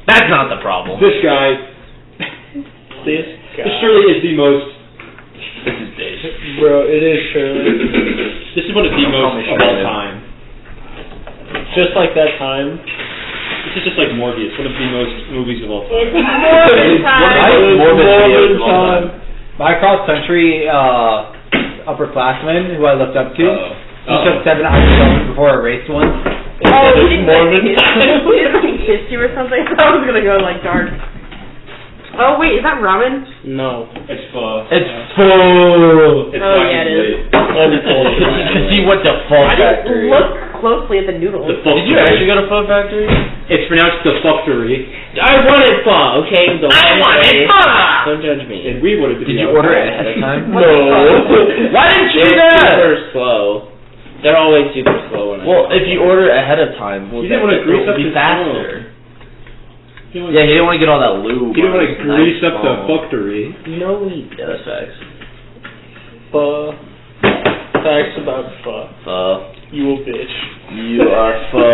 That's not the problem. This guy. This surely is the most. This is Dave. Bro, it is Shirley. This is one of the most of all time. Just like that time. This is just like Morbius, one of the most movies of all time. Morbid time. My cross-country upperclassman, who I looked up to, he took 7 hours before a race once. Oh, he didn't kiss you or something? I was gonna go like dark. Oh wait, is that ramen? No. It's pho. It's pho. It's yeah, it is. See what the Pho Factory. Look closely at the noodles. Did you actually go to Pho Factory? It's pronounced the Fuckery. I wanted pho, okay? I wanted pho! Don't judge me. And we wanted to Did you order it ahead of time? No. Why didn't you do that? They're super slow. They're always super slow when Well, if you order ahead of time, you didn't want to grease up be his faster. Yeah, he didn't want to get all that lube. He didn't want to grease up the Fuckery. No, we Yeah, that's facts. pho. Facts about pho. Pho. You a bitch. You are pho.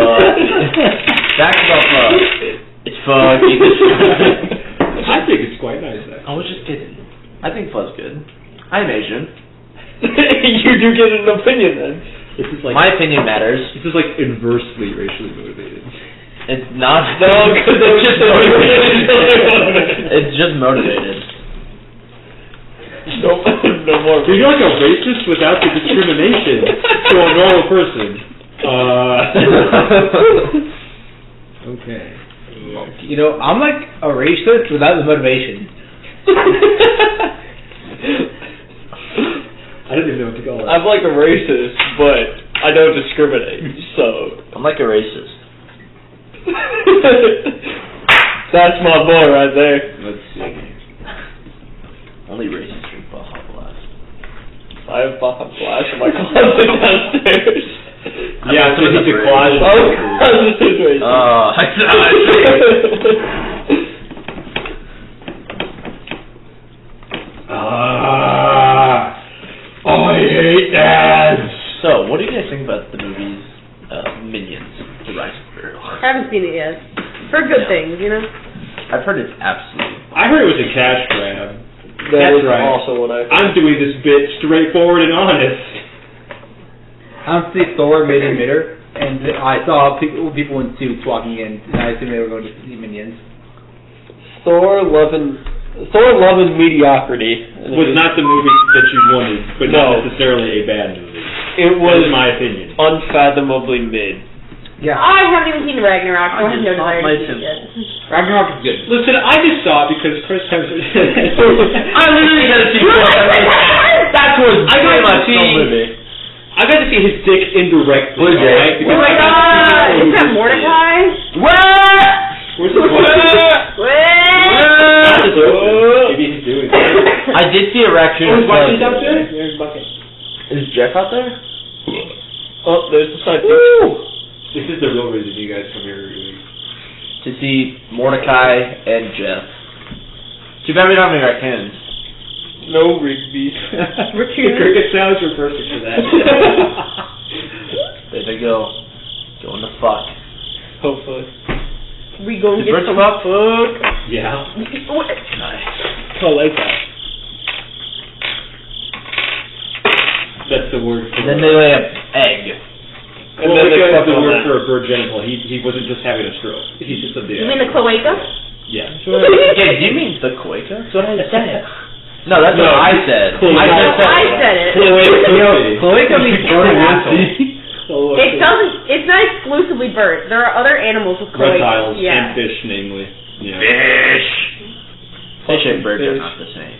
Facts about pho. It's pho. I think it's quite nice, actually. I was just kidding. I think pho's good. I'm Asian. You do get an opinion then. This is like, My opinion matters. this is like inversely racially motivated. It's not. No, because it's just motivated. motivated. It's just motivated. No more. So you're like a racist without the discrimination to a normal person. Okay. You know, I'm like a racist without the motivation. I don't even know what to call it. I'm like a racist, but I don't discriminate, so... I'm like a racist. That's my boy right there. Let's see. Only racist drink Baja Blast. I have Baja Blast in my closet downstairs. Yeah, so he's a closet. Oh, I hate ads. So, what do you guys think about the movies Minions, The Rise of Gru? I haven't seen it yet. For good things, you know? I've heard it's absolutely... I heard it was a cash grab. That is right. also what I... I'm doing this bit straightforward and honest. Honestly, Thor made a mitter, and I saw people in suits walking in, and I assumed they were going to see Minions. Thor loving mediocrity. Was not the movie that you wanted, but not necessarily a bad movie. It was, in my opinion, unfathomably mid. Yeah. I haven't even seen Ragnarok, so I have no desire to see it. Ragnarok is good. Listen, I just saw it because Chris Hemsworth. I literally got to see Chris Hemsworth. That's what I got to see. movie. I got to see his dick indirectly. Blue Jay. Right? Oh my god! Is that Mordecai? What? Where's the Maybe he's doing it. I did see a raccoon. Oh, is Bucky's out there? There's Bucket. Is Jeff out there? Oh, there's the side. This is the real reason you guys come here every week. To see Mordecai and Jeff. Too bad we don't have any raccoons. No Rigby. The cricket sounds were perfect for that. There they go. Going to fuck. Hopefully. We gonna Did get Brits some fuck? Yeah. Nice. Oh, like that. That's the word for Then they lay an egg. Well, then they that's fuck the on word that. for a bird genital. He wasn't just having a stroke. He's just a You mean the cloaca? Yeah. Okay, do you mean the Quaker? That's what I said. No, that's what I said. I said it. Cloaca means bird asshole. It's not exclusively birds. There are other animals with cloaca. Reptiles Yeah. and fish, namely. Yeah. Fish! Fish and birds are not the same.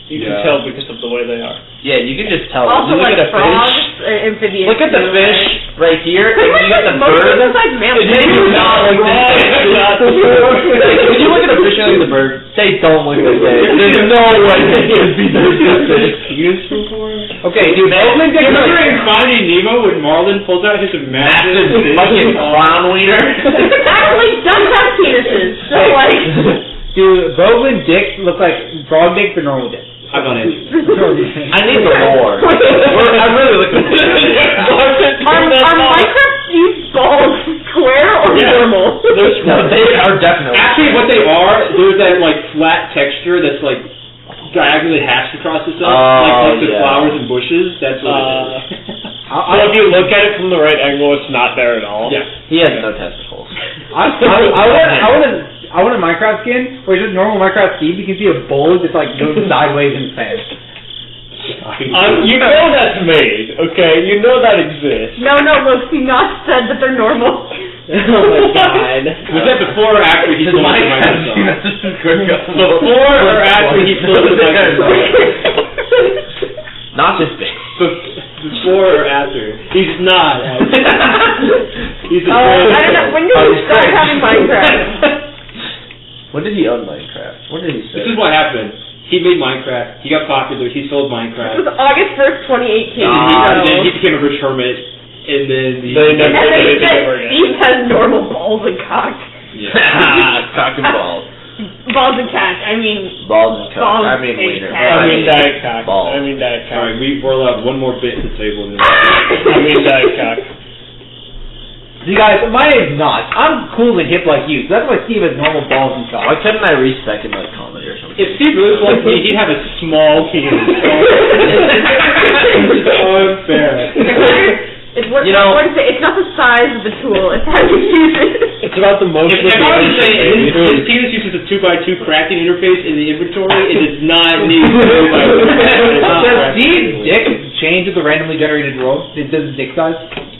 You can tell because of the way they are. Yeah, you can just tell. Also, You look like at a frogs, fish. amphibians. Look at the too. fish right here, and you get the bird. Most like mammals. They do not look the same. When you look at a fish and look at the bird, they don't look the same. There's no way they could be the same. Okay, dude, Remember in Finding Nemo when Marlin pulls out his massive fucking clown wiener? Actually, does have penises. So like, dude, Bowman dicks look like frog dicks or normal dicks. I'm not into it. I need the lore. I'm really looking for it. Are Minecraft Steve's balls square or normal? No, they are definitely. Actually, what they are, there's that like flat texture that's like diagonally hashed across the stuff, like the flowers and bushes. That's what it is. So if you look at it from the right angle, it's not there at all. Yeah. He has no testicles. I want a Minecraft skin where it's just normal Minecraft Steve. You can see a bulge that's like going sideways in his pants. You know that's made, okay? You know that exists. No, look, he not said that they're normal. Oh my god. Was that before or after he told us Microsoft? Before or after he told us Microsoft? Not this big. Before or after? He's not. He's a I don't know. When did you start having Minecraft? When did he own Minecraft? When did he say? This is what happened. He made Minecraft. He got popular. He sold Minecraft. It was August 1st, 2018. And then he became a rich hermit. And then he... And then he said Steve has normal balls and cock. Yeah. Cock and balls. Balls and cock. I mean... Balls and cock. Balls I mean and wiener. cock. I mean Diet Cock. Balls. I mean Diet Cock. Alright, we're allowed one more bit at the table. And then I mean Diet Cock. See, guys, my name's not. I'm cool and hip like you, so that's why Steve has normal balls and cock. Why couldn't I respec in like comedy or something? if Steve really was like me, he'd have a small penis. Unfair. It's what, You know- what is it? It's not the size of the tool, it's how you use it. It's about the motion If of I the was to say his interface. penis uses a 2x2 crafting interface in the inventory, it does not need 2x2. Does Steve's dick change with the randomly generated world? Does his dick size?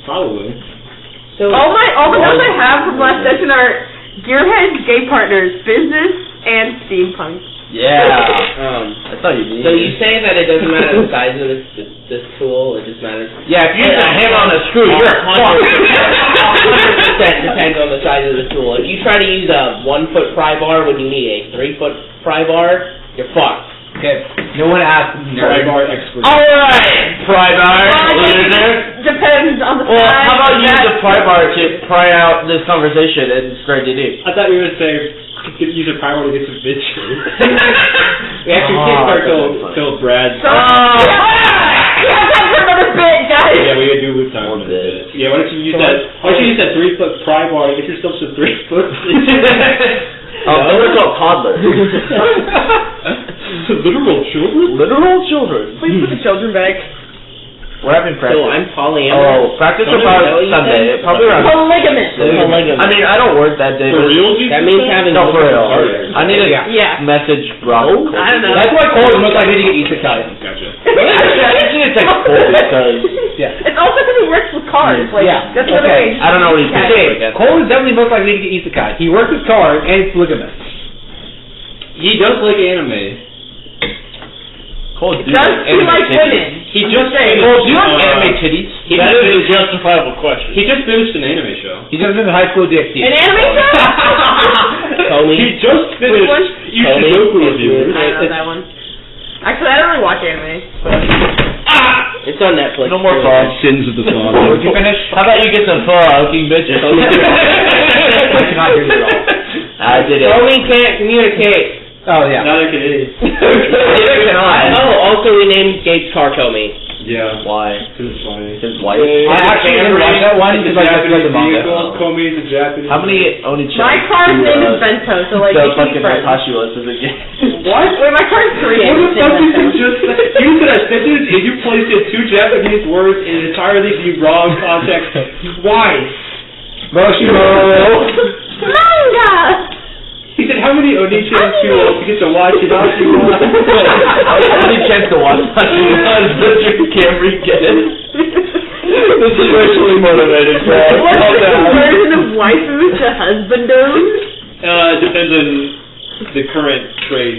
Probably. So all the notes I have from last session are Gearheads, Gay Partners, Business, and Steampunk. Yeah. I thought you needed. So you say that it doesn't matter the size of this tool, it just matters. Yeah, if you use a hammer on a screw, you're fucked. 100% depends on the size of the tool. If you try to use a 1-foot pry bar when you need a 3-foot pry bar, you're fucked. Okay, no one asked. Pry bar expert. Alright, pry bar. Depends on the Well, size. how about you use that- the pry bar to pry out this conversation and start DD? I thought you were going to say use a pry bar to get some bitch. We actually can't start till Brad. So, we have time for another bit, guys. Yeah, we gotta do with time. More bit. Yeah, why don't you use that 3-foot pry bar to get yourself some 3-foot? Those are called toddlers. Literal children? Literal children. Please put the children back. We're having practice. So I'm polyamorous. Practice Don't about know what you Sunday. said. Probably around. Polygamous. I mean, I don't work that day. For but real, dude? That means having No, for real. partners. I need to Yeah. message Brock. I don't know. That's why Cole is most likely to get isekai. Gotcha. Actually, I think it's like cool because Yeah. It's also because he works with cars. Like, Yeah, that's another okay. way. I don't know what he's Okay. doing. Cole is definitely most likely to get isekai. He works with cars and it's polygamous. He does like anime. Cole Does he like women? He just Cole, do you like anime titties? That is a justifiable question. He just finished an anime show. He doesn't in high school DxD. An anime show? Tony. He just finished. one? You should know who reviewers. I don't know that one. Actually, I don't really watch anime. It's on Netflix. No more too. fun. Sins of the Would Father. you finish? How about you get some fucking bitches? I cannot hear you at all. I did it. Tony can't communicate. Oh, yeah. Neither can he. Neither can I. Oh, also we named Gates car Comey. Yeah. Why? Because it's funny. His wife. I actually never watched that one because I just read the manga. Komi is a Japanese. How many Oni-chan? My car's name is Bento, so like, The we can be fucking friends. Hitachi list is again. What? Wait, my car's 3. What the fuck did you just say? You said a sentence and you placed in 2 Japanese words in entirely the wrong context twice. Manga! He said, how many Oni-chans do you get to watch it? Only chance to watch Hitachi but you can't re-get it. This is racially motivated, Brad. What's Calm the down. version of waifu to husbandom? It depends on the current trade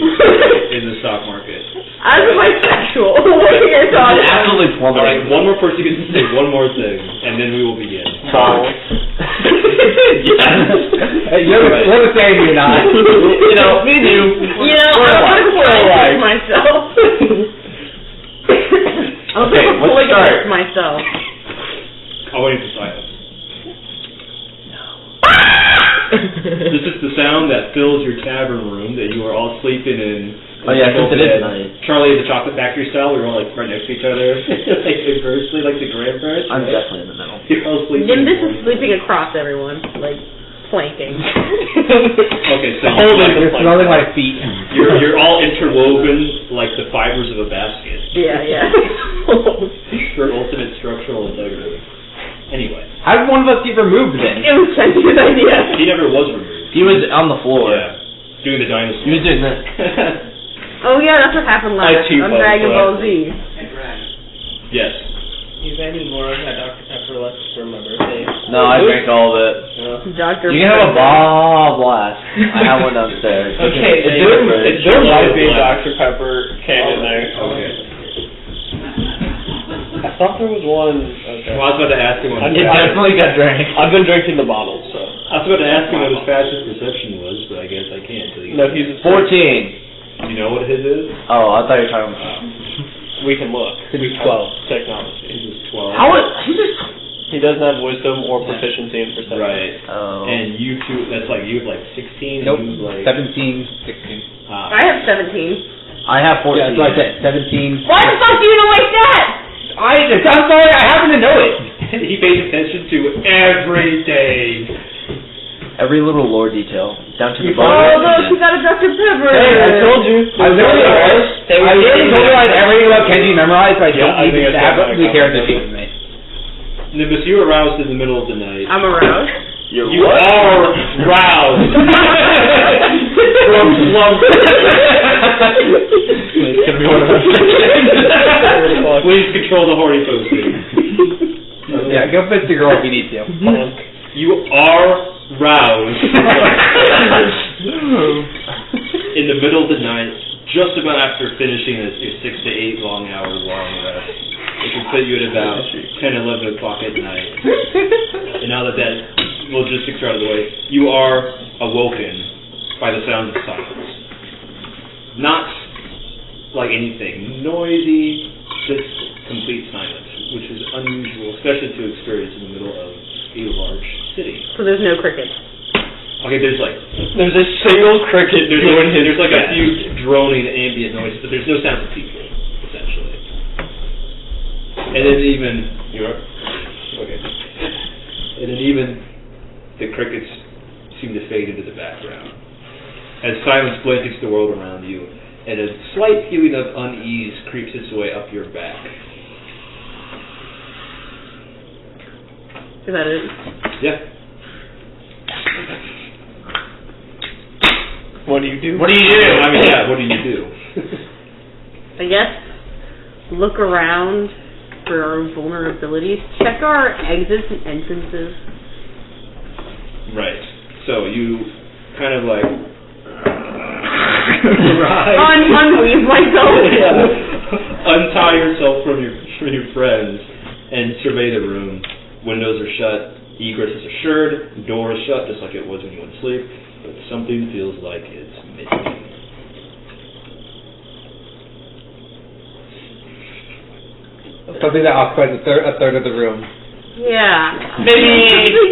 in the stock market. I was bisexual. What are your thoughts? Absolutely Alright, plummeting. one more person gets to say one more thing, and then we will begin. Balls. Hey, you're what a saying you're not. You know, me and you. You know, we're I don't alike. want to We're polygamous myself. I don't Okay, think I'm let's polygamous start. myself. I'll wait for silence. This is the sound that fills your tavern room that you are all sleeping in Oh yeah, since it is nice. Charlie at the Chocolate Factory style, we were all like right next to each other, like inversely, like the grandparents. I'm definitely in the middle. You're all sleeping. Nimbus is sleeping across everyone, like flanking. Okay, so You're smelling my feet. you're all interwoven like the fibers of a basket Yeah. for ultimate structural integrity. Anyway, How did one of us get removed then? It was such a good idea. he never was removed. He was on the floor. Yeah, doing the dinosaur. He was doing this. Oh yeah, that's what happened last cheat on last Dragon Ball Z. Yes. You've any more of that Dr. Pepper left for my birthday? No, I drank all of it. Dr. You can have a blast. I have one downstairs. Okay, There might be a Dr. Pepper can in there. Okay. I thought there was one. Okay. Well, I was about to ask him what I his definitely got drank. I've been drinking the bottles, so. I was about to ask him what his fastest perception was, but I guess I can't until you. No, he's 14. You know what his is? Oh, I thought you were talking about. We can look. It's We 12. have technology. His is 12. How is he just? He doesn't have wisdom or proficiency in perception. Right. Oh. And you two, that's like you have like 16. Nope. And you have like 17, 16. I have 17. I have 14. Yeah, that's what I said. 17. Why the fuck do you know like that? I'm sorry, I happen to know it. he pays attention to every day. Every little lore detail, down to the Oh bone. look, she got a Dr. Pepper. Hey, I told you. I literally memorized everything about Kenji memorized, so I Yeah, don't I even think I have said the that. character sheet with me. Nimbus, you were aroused in the middle of the night. I'm aroused. You are roused from slumber. It's gonna be one of those. Please control the horny posting. Yeah, go fist the girl if you need to. You are roused in the middle of the night, just about after finishing a 6 to 8 long rest. It can put you at about 10, 11 o'clock at night. And now that logistics are out of the way, you are awoken by the sounds of silence. Not like anything noisy, just complete silence, which is unusual, especially to experience in the middle of a large city. So there's no crickets. Okay, there's There's a single cricket doing his there's like a best. few droning ambient noises, but there's no sounds of people, essentially. And then even and then even the crickets seem to fade into the background as silence blankets the world around you, and a slight feeling of unease creeps its way up your back. Is that it? Yeah. What do you do? What do you do? I mean, yeah. What do you do? I guess look around for our vulnerabilities. Check our exits and entrances. Right. So you kind of like Unweave myself. untie yourself from your friends and survey the room. Windows are shut, egress is assured, door is shut just like it was when you went to sleep, but something feels like it's missing. Something that occupies a third of the room. Yeah. Maybe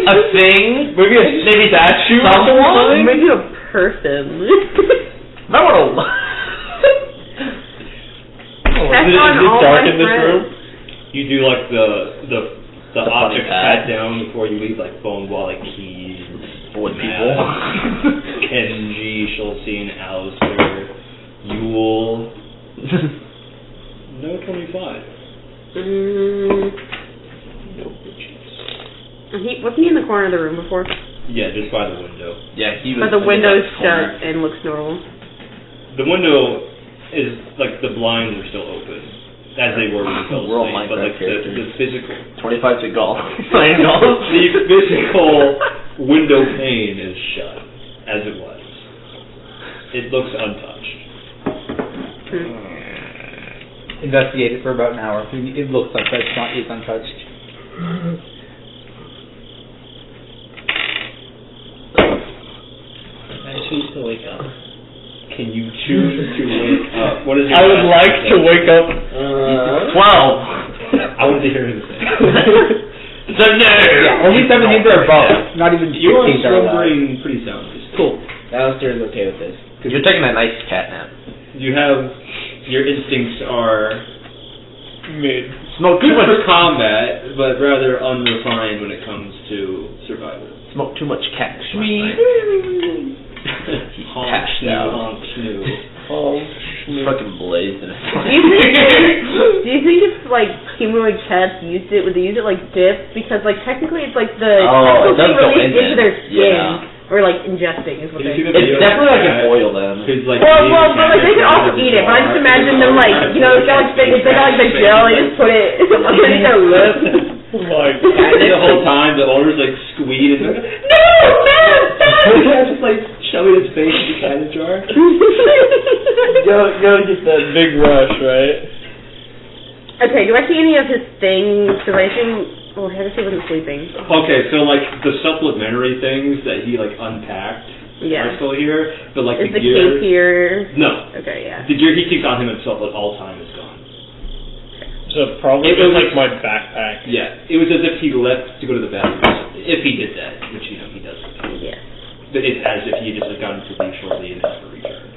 a thing. Maybe a statue. Someone. Maybe a person. I want to. Check Is on it all dark my in this friends. room? You do like the The objects funny pad. pat down before you leave, like phone wall, like keys, Wood maps, people. Kenji, Schultzine, Alistair, Yule. No 25. Wasn't he in the corner of the room before? Yeah, just by the window. Yeah, he was. But the in window's back corner. shut and looks normal. The window is like the blinds are still open, as they were when you fell We're all asleep. But like Minecraft the physical, 25 to golf. Playing golf. the physical window pane is shut, as it was. It looks untouched. Investigate it for about an hour. It looks like that it's untouched. I choose to wake up. Can you choose to wake up? What is your I would last like to thing? wake up. 12. I wanted to hear him say. The nerd. Yeah, only 17s are above. Not even 16s You are are allowed. slumbering pretty soundly. Cool. Alistair's okay with this. You're taking a nice cat nap. you have your instincts are Mid. Smoke good for combat, but rather unrefined when it comes to survival. Smoke too much cat. Honk, snoo. Fucking blazed in it. Do you think it's like humanoid cats used it? Would they use it like dip? Because like technically it's like the Oh, it does go released in into there. their skin. Yeah. Or like ingesting is what they. It's definitely like an oil then. Like, Well, but like they can also eat it. But I just imagine them like, you know, it's got like they got like the gel, they just put it in their lips. Oh my And the whole time the owner's like squeezing. No, stop! Just like shoving his face in the kind of jar. Go get that big rush, right? Okay, do I see any of his things? Because I assume. Oh, I had to see when he was sleeping. Okay, so like the supplementary things that he like unpacked Yeah. are still here, but like Is the gear. cape here? No, Okay, yeah. the gear he keeps on him himself at all time is gone. So probably It was just like my backpack. Yeah, it was as if he left to go to the bathroom. If he did that, which you know he doesn't. Yeah. But it's as if he just had gotten to leave shortly and never returned.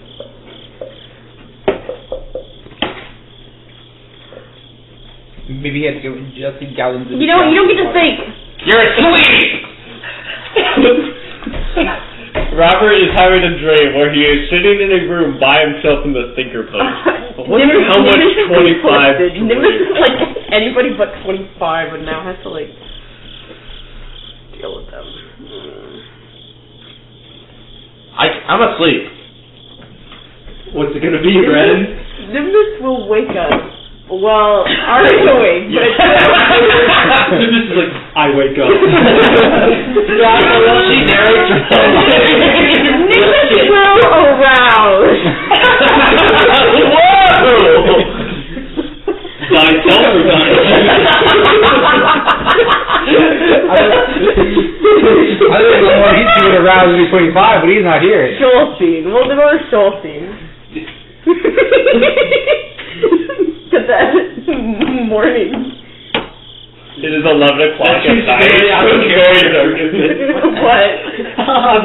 Maybe he had to go ingest gallons of You don't get to think. You're asleep! Robert is having a dream where he is sitting in a room by himself in the thinker pose. I wonder how much Nimbus is 25 twisted. Nimbus is like anybody but 25 and now has to like deal with them. I'm asleep. What's it gonna be, Ren? Nimbus will wake up. Well, already awake, but This is like, I wake up. She narrates her own life. Nimbus will arouse. Whoa! Thyself or thine? I don't know what he's doing around when he's 25, but he's not here. Stolstein. We'll go to Stolstein. Get that morning. It is 11 o'clock at night. I don't care. What?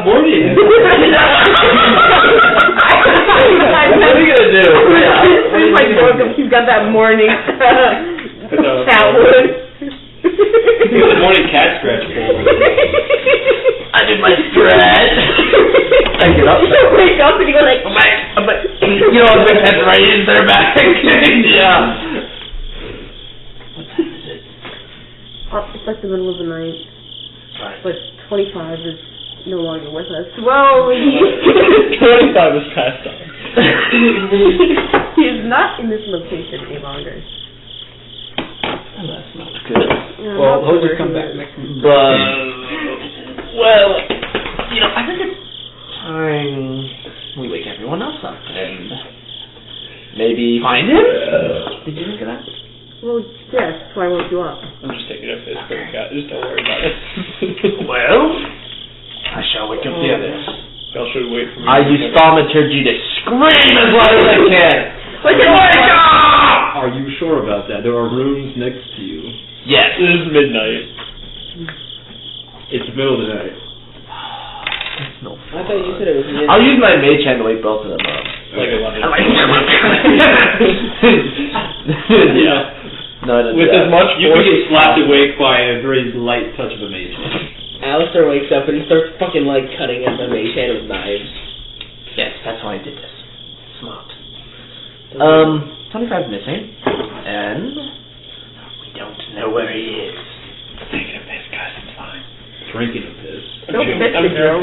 Morning. What are we gonna do? He's like broke up. He's got that morning catwood. Morning cat scratch bowl. I did my stretch. I get up. You wake up and you go like, You know, the head right in their back. Yeah. What time is it? it's like the middle of the night. But 25 is no longer with us. Well, 25 is past time. he is not in this location any longer. That's not good. Well, he'll just come back next week. But, well, you know, I think it's time we wake everyone else up and maybe find him. Did you think of that? Well, yes, that's why I woke you up. I'm just taking a piss for a cat. Just don't worry about it. Well, I shall wake up the others. Y'all should wait for me. I use thaumaturgy to scream as loud as I can. Wake up! Are you sure about that? There are rooms next to you. Yes. It is midnight. It's the middle of the night. No. I thought you said it was midnight. I'll use my mage hand to wake both of them up. Like 11. Yeah. No, I didn't With do as that. much You force can get as slapped possible. awake by a very light touch of a mage hand. Alistair wakes up and he starts fucking like cutting at the mage hand with knives. Yes, that's why I did this. Smart. 25 missing, and we don't know where he is. Taking a piss, guys. It's fine. Drinking a piss. Don't piss I'm the girl.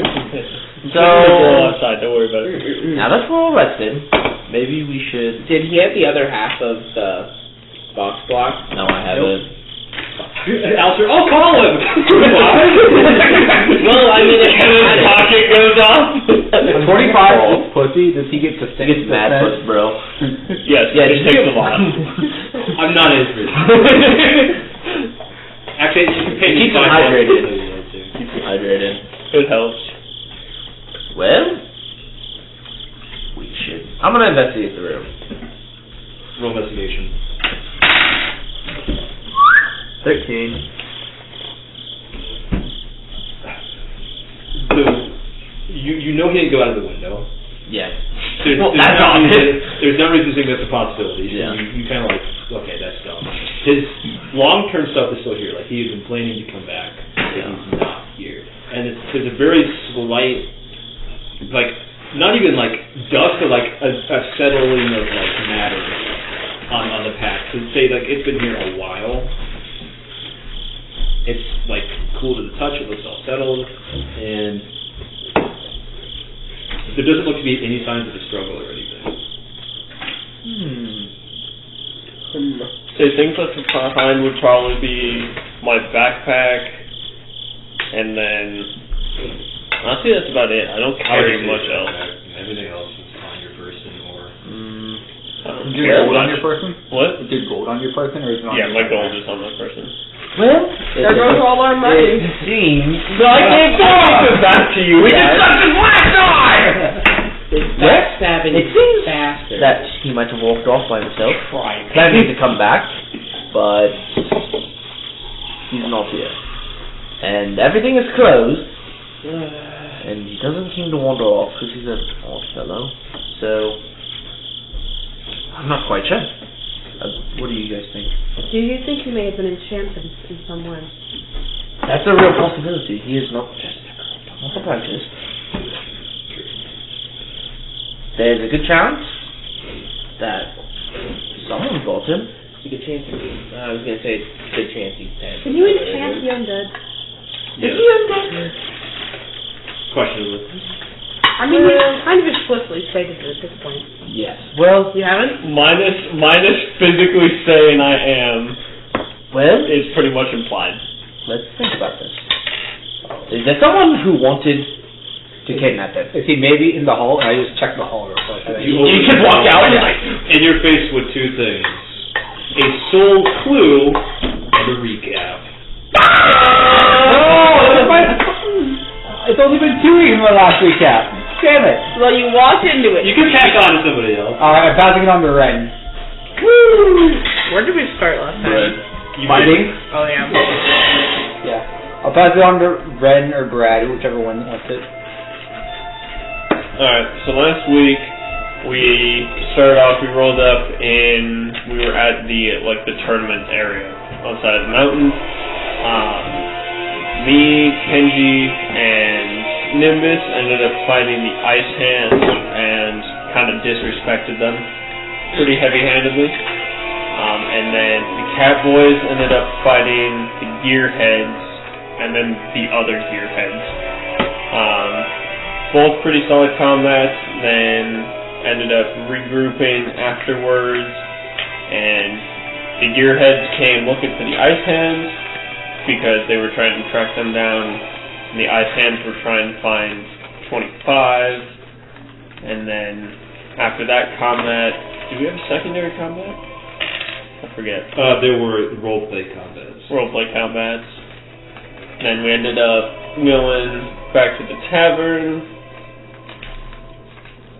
So outside. Don't worry about it. Now that we're all rested, maybe we should... Did he have the other half of the box block? No, I haven't. Alistair, oh, call him! Well, I mean, if he His had it. pocket goes off. 25 pussy, does he get to He gets mad puss, bro. Yes, Yeah, just just take the lot. I'm not interested. Actually, you can pay me Keep him 5 hydrated. bucks. Keep him hydrated. It helps. Well, we should... I'm gonna investigate the room. Roll investigation. 13. So, you know he didn't go out of the window. Yes. that's obvious. There's no reason to think that's a possibility. So Yeah. you kind of like, okay, that's dumb. His long-term stuff is still here. Like, he has been planning to come back, but he's not here. And there's a very slight, like, not even like dust, but like a settling of like matter on the pack. To say like it's been here a while. It's like cool to the touch. It looks all settled, and there doesn't look to be any signs of a struggle or anything. So things left behind would probably be my backpack, and then honestly that's about it. I don't carry much else. Everything else is on your person or. I don't Is there care gold on much. your person? What? Is there gold on your person, or is it on Yeah, your my gold backpack? is on my person. Well, There goes all our money. it seems. No, I gave this back to you. We discussed this last time! It's Yes, backstabbing it seems faster. that he might have walked off by himself, planning to come back, but he's not here. And everything is closed, and he doesn't seem to wander off because he's an odd fellow. So, I'm not quite sure. What do you guys think? Do you think he may have been enchanted in some way? That's a real possibility. He is not a practice. There's a good chance that someone got him. It's a good chance. I was gonna say it's a good chance he's dead. Can you enchant the undead? Yes. Is he undead? Questionably. I mean, he's kind of explicitly stated it at this point. Yes. Well, You haven't? Minus physically saying I am, well, it's pretty much implied. let's think about this. Is there someone who wanted to kidnap him? Is he maybe in the hall? And I just checked the hall real quick. You just walk out and like, And you're faced with two things: a sole clue and a recap. It's only been 2 weeks from my last recap. Damn it. Well, you walked into it. You can tack on to somebody else. Alright, I'm passing it on to Ren. Where did we start last time? You Fighting? Oh, yeah. Yeah. I'll pass it on to Ren or Brad, whichever one wants it. Alright, so last week we started off, we rolled up and we were at the tournament area outside of the mountain. Me, Kenji, and Nimbus ended up fighting the Ice Hands and kind of disrespected them pretty heavy-handedly. And then the Cat Boys ended up fighting the Gearheads and then the other Gearheads. Both pretty solid combats, then ended up regrouping afterwards, and the Gearheads came looking for the Ice Hands because they were trying to track them down, and the Ice Hands were trying to find 25, and then after that combat, did we have a secondary combat? I forget. There were roleplay combats. Roleplay combats. Then we ended up going back to the tavern,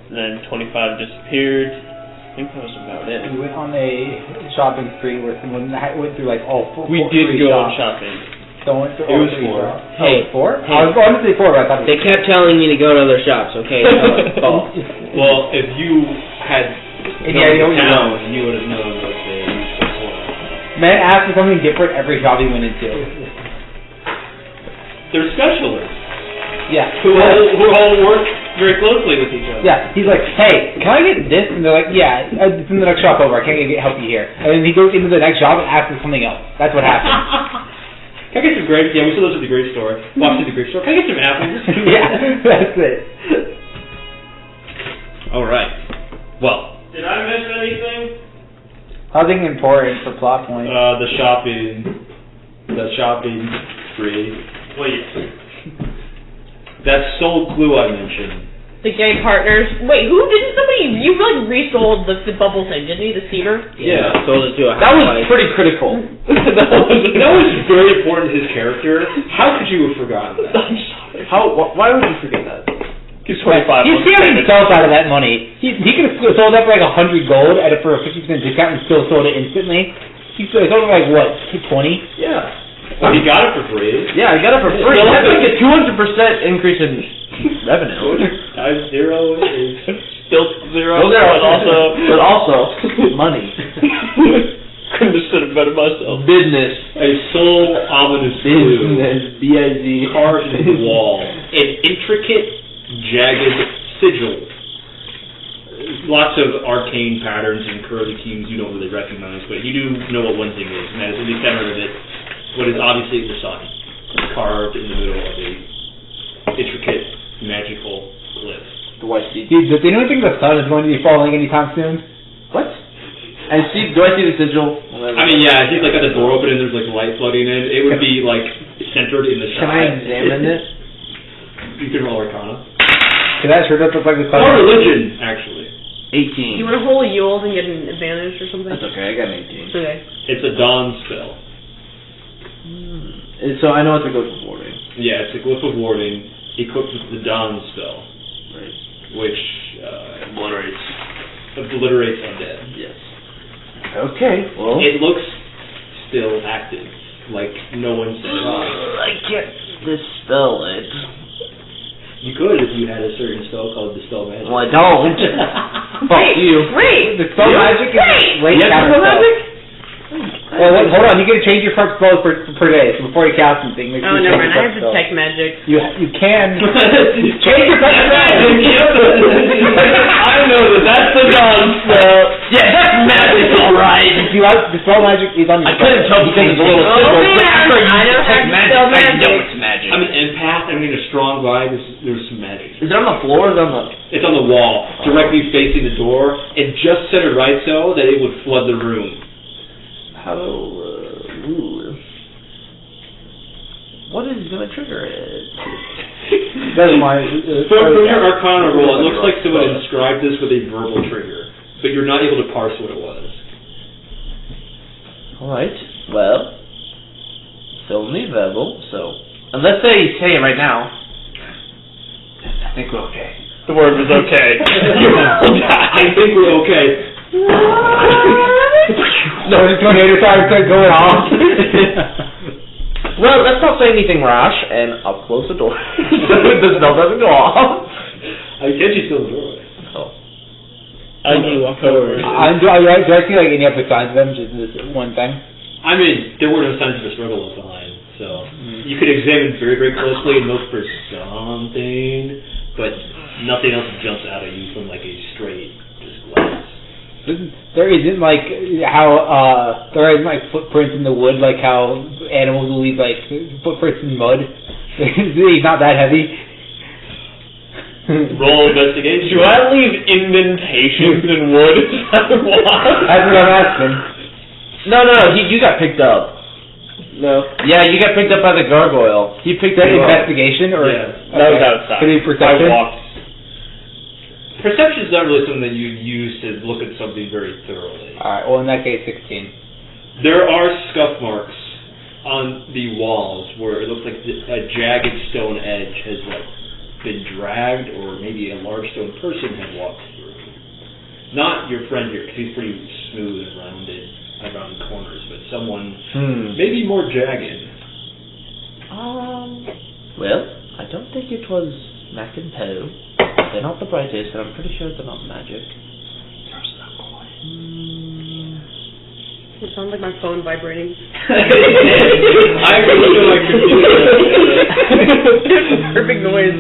and then 25 disappeared. I think that was about it. We went on a shopping spree where someone went through like all four. We did go on shopping. Someone went through It all was 3 4. shops. Hey, Oh, 4? hey. I was going to say 4, but I thought They kept telling me to go to other shops, okay? Oh. Well, if you had And yeah, you know what you town, you would have known what they before. Man asked for something different every shop he went into. They're specialists Yeah. who all work very closely with each other. Yeah, he's like, hey, can I get this? And they're like, yeah, it's in the next shop over. I can't help you here. And then he goes into the next shop and asks for something else. That's what happens. Can I get some grapes? Yeah, we saw those at the grape store. Walked through the grape store. Can I get some apples? Yeah, that's it. All right. Well, Did I miss anything? Nothing important for plot point. the shopping spree. Well, yes. That soul clue I mentioned. The gay partners. Wait, you like resold the bubble thing, didn't you? The cedar? Yeah. Sold it to a that was housewife. pretty critical. That was very important to his character. How could you have forgotten that? Why would you forget that? He's 25. You see how he sells out of that money. He could have sold that for like 100 gold at it for a 50% discount and still sold it instantly. He sold it for like what, 20? Yeah. Well, he got it for free. Yeah, I got it for free. That's like a 200% increase in revenue. Times 0 is Still 0 hero, but also money. Couldn't have said it better myself. Business. A soul ominous clue Business. B-I-Z. carved in the wall. An intricate, jagged sigil. Lots of arcane patterns and curly cues you don't really recognize, but you do know what one thing is, and that is in the center of it, what is obviously the sun, carved in the middle of a intricate, magical glyph. Do I see? Dude, does anyone think the sun is going to be falling anytime soon? What? And do I see the sigil? I mean, yeah, if you like got the door open and there's like light flooding in, it would be like centered in the Can sky. I examine it? You can roll Arcana. Because that sure does look like the sun. Or religion, actually. 18. You want to hold a Yule and get an advantage or something? That's okay, I got an 18. Okay. It's a dawn spell. So I know what to go for warding. Yeah, it's a glyph of warding equipped with the dawn spell, Right. which obliterates undead. Yes. Okay, well. It looks still active, like no one said. I can't dispel it. You could if you had a certain spell called Dispel Magic. Well, I don't. Fuck you. Wait! The spell magic is late You have counter spell spell. magic? Well, wait, hold on. You get to change your first spell per day. So before you cast something, make Oh, sure you never change mind. your I have first spell. detect magic. You can. Change your I know that's the dawn spell. Yeah, that's magic, alright. Do you like the spell magic is on your I couldn't tell because it's a little Oh, symbol. man, After you I know how detect to magic, spell I magic. know it's magic. I'm an empath. I mean, a strong vibe. There's some magic. Is it on the floor or is it on the... It's on the wall, directly facing the door, and just centered right so that it would flood the room. How... ooh. What is going to trigger it? Never mind. From your Arcana roll, it looks like someone inscribed this with a verbal trigger, but you're not able to parse what it was. Alright, well... It's only verbal, so... Unless they say it right now... I think we're okay. The word was okay. I think we're okay. No, the tornado starts going off. Well, let's not say anything rash, and I'll close the door. The spell doesn't go off. I guess you still the doorway. Oh. I knew walk over. Do I see like any other signs of them? Just this one thing. I mean, there were no signs of a struggle left behind, so you could examine very, very closely and look for something, but nothing else jumps out at you from like a straight just glass. There isn't like how there isn't like footprints in the wood, like how animals will leave like footprints in mud. He's not that heavy. Roll investigation. Do I leave indentations in wood? That's what I'm asking. No, you got picked up. No. Yeah, you got picked up by the gargoyle. He picked Is that you up. investigation or? Yeah. That was outside. Could it be perception? I walked. Perception is not really something that you use to look at something very thoroughly. Alright, well in that case 16. There are scuff marks on the walls where it looks like a jagged stone edge has like been dragged, or maybe a large stone person had walked through. Not your friend here, because he's pretty smooth and rounded around corners, but someone maybe more jagged. Well, I don't think it was Mac and Poe. They're not the brightest, and I'm pretty sure they're not magic. It sounds like my phone vibrating. I really feel like computer. Perfect noise.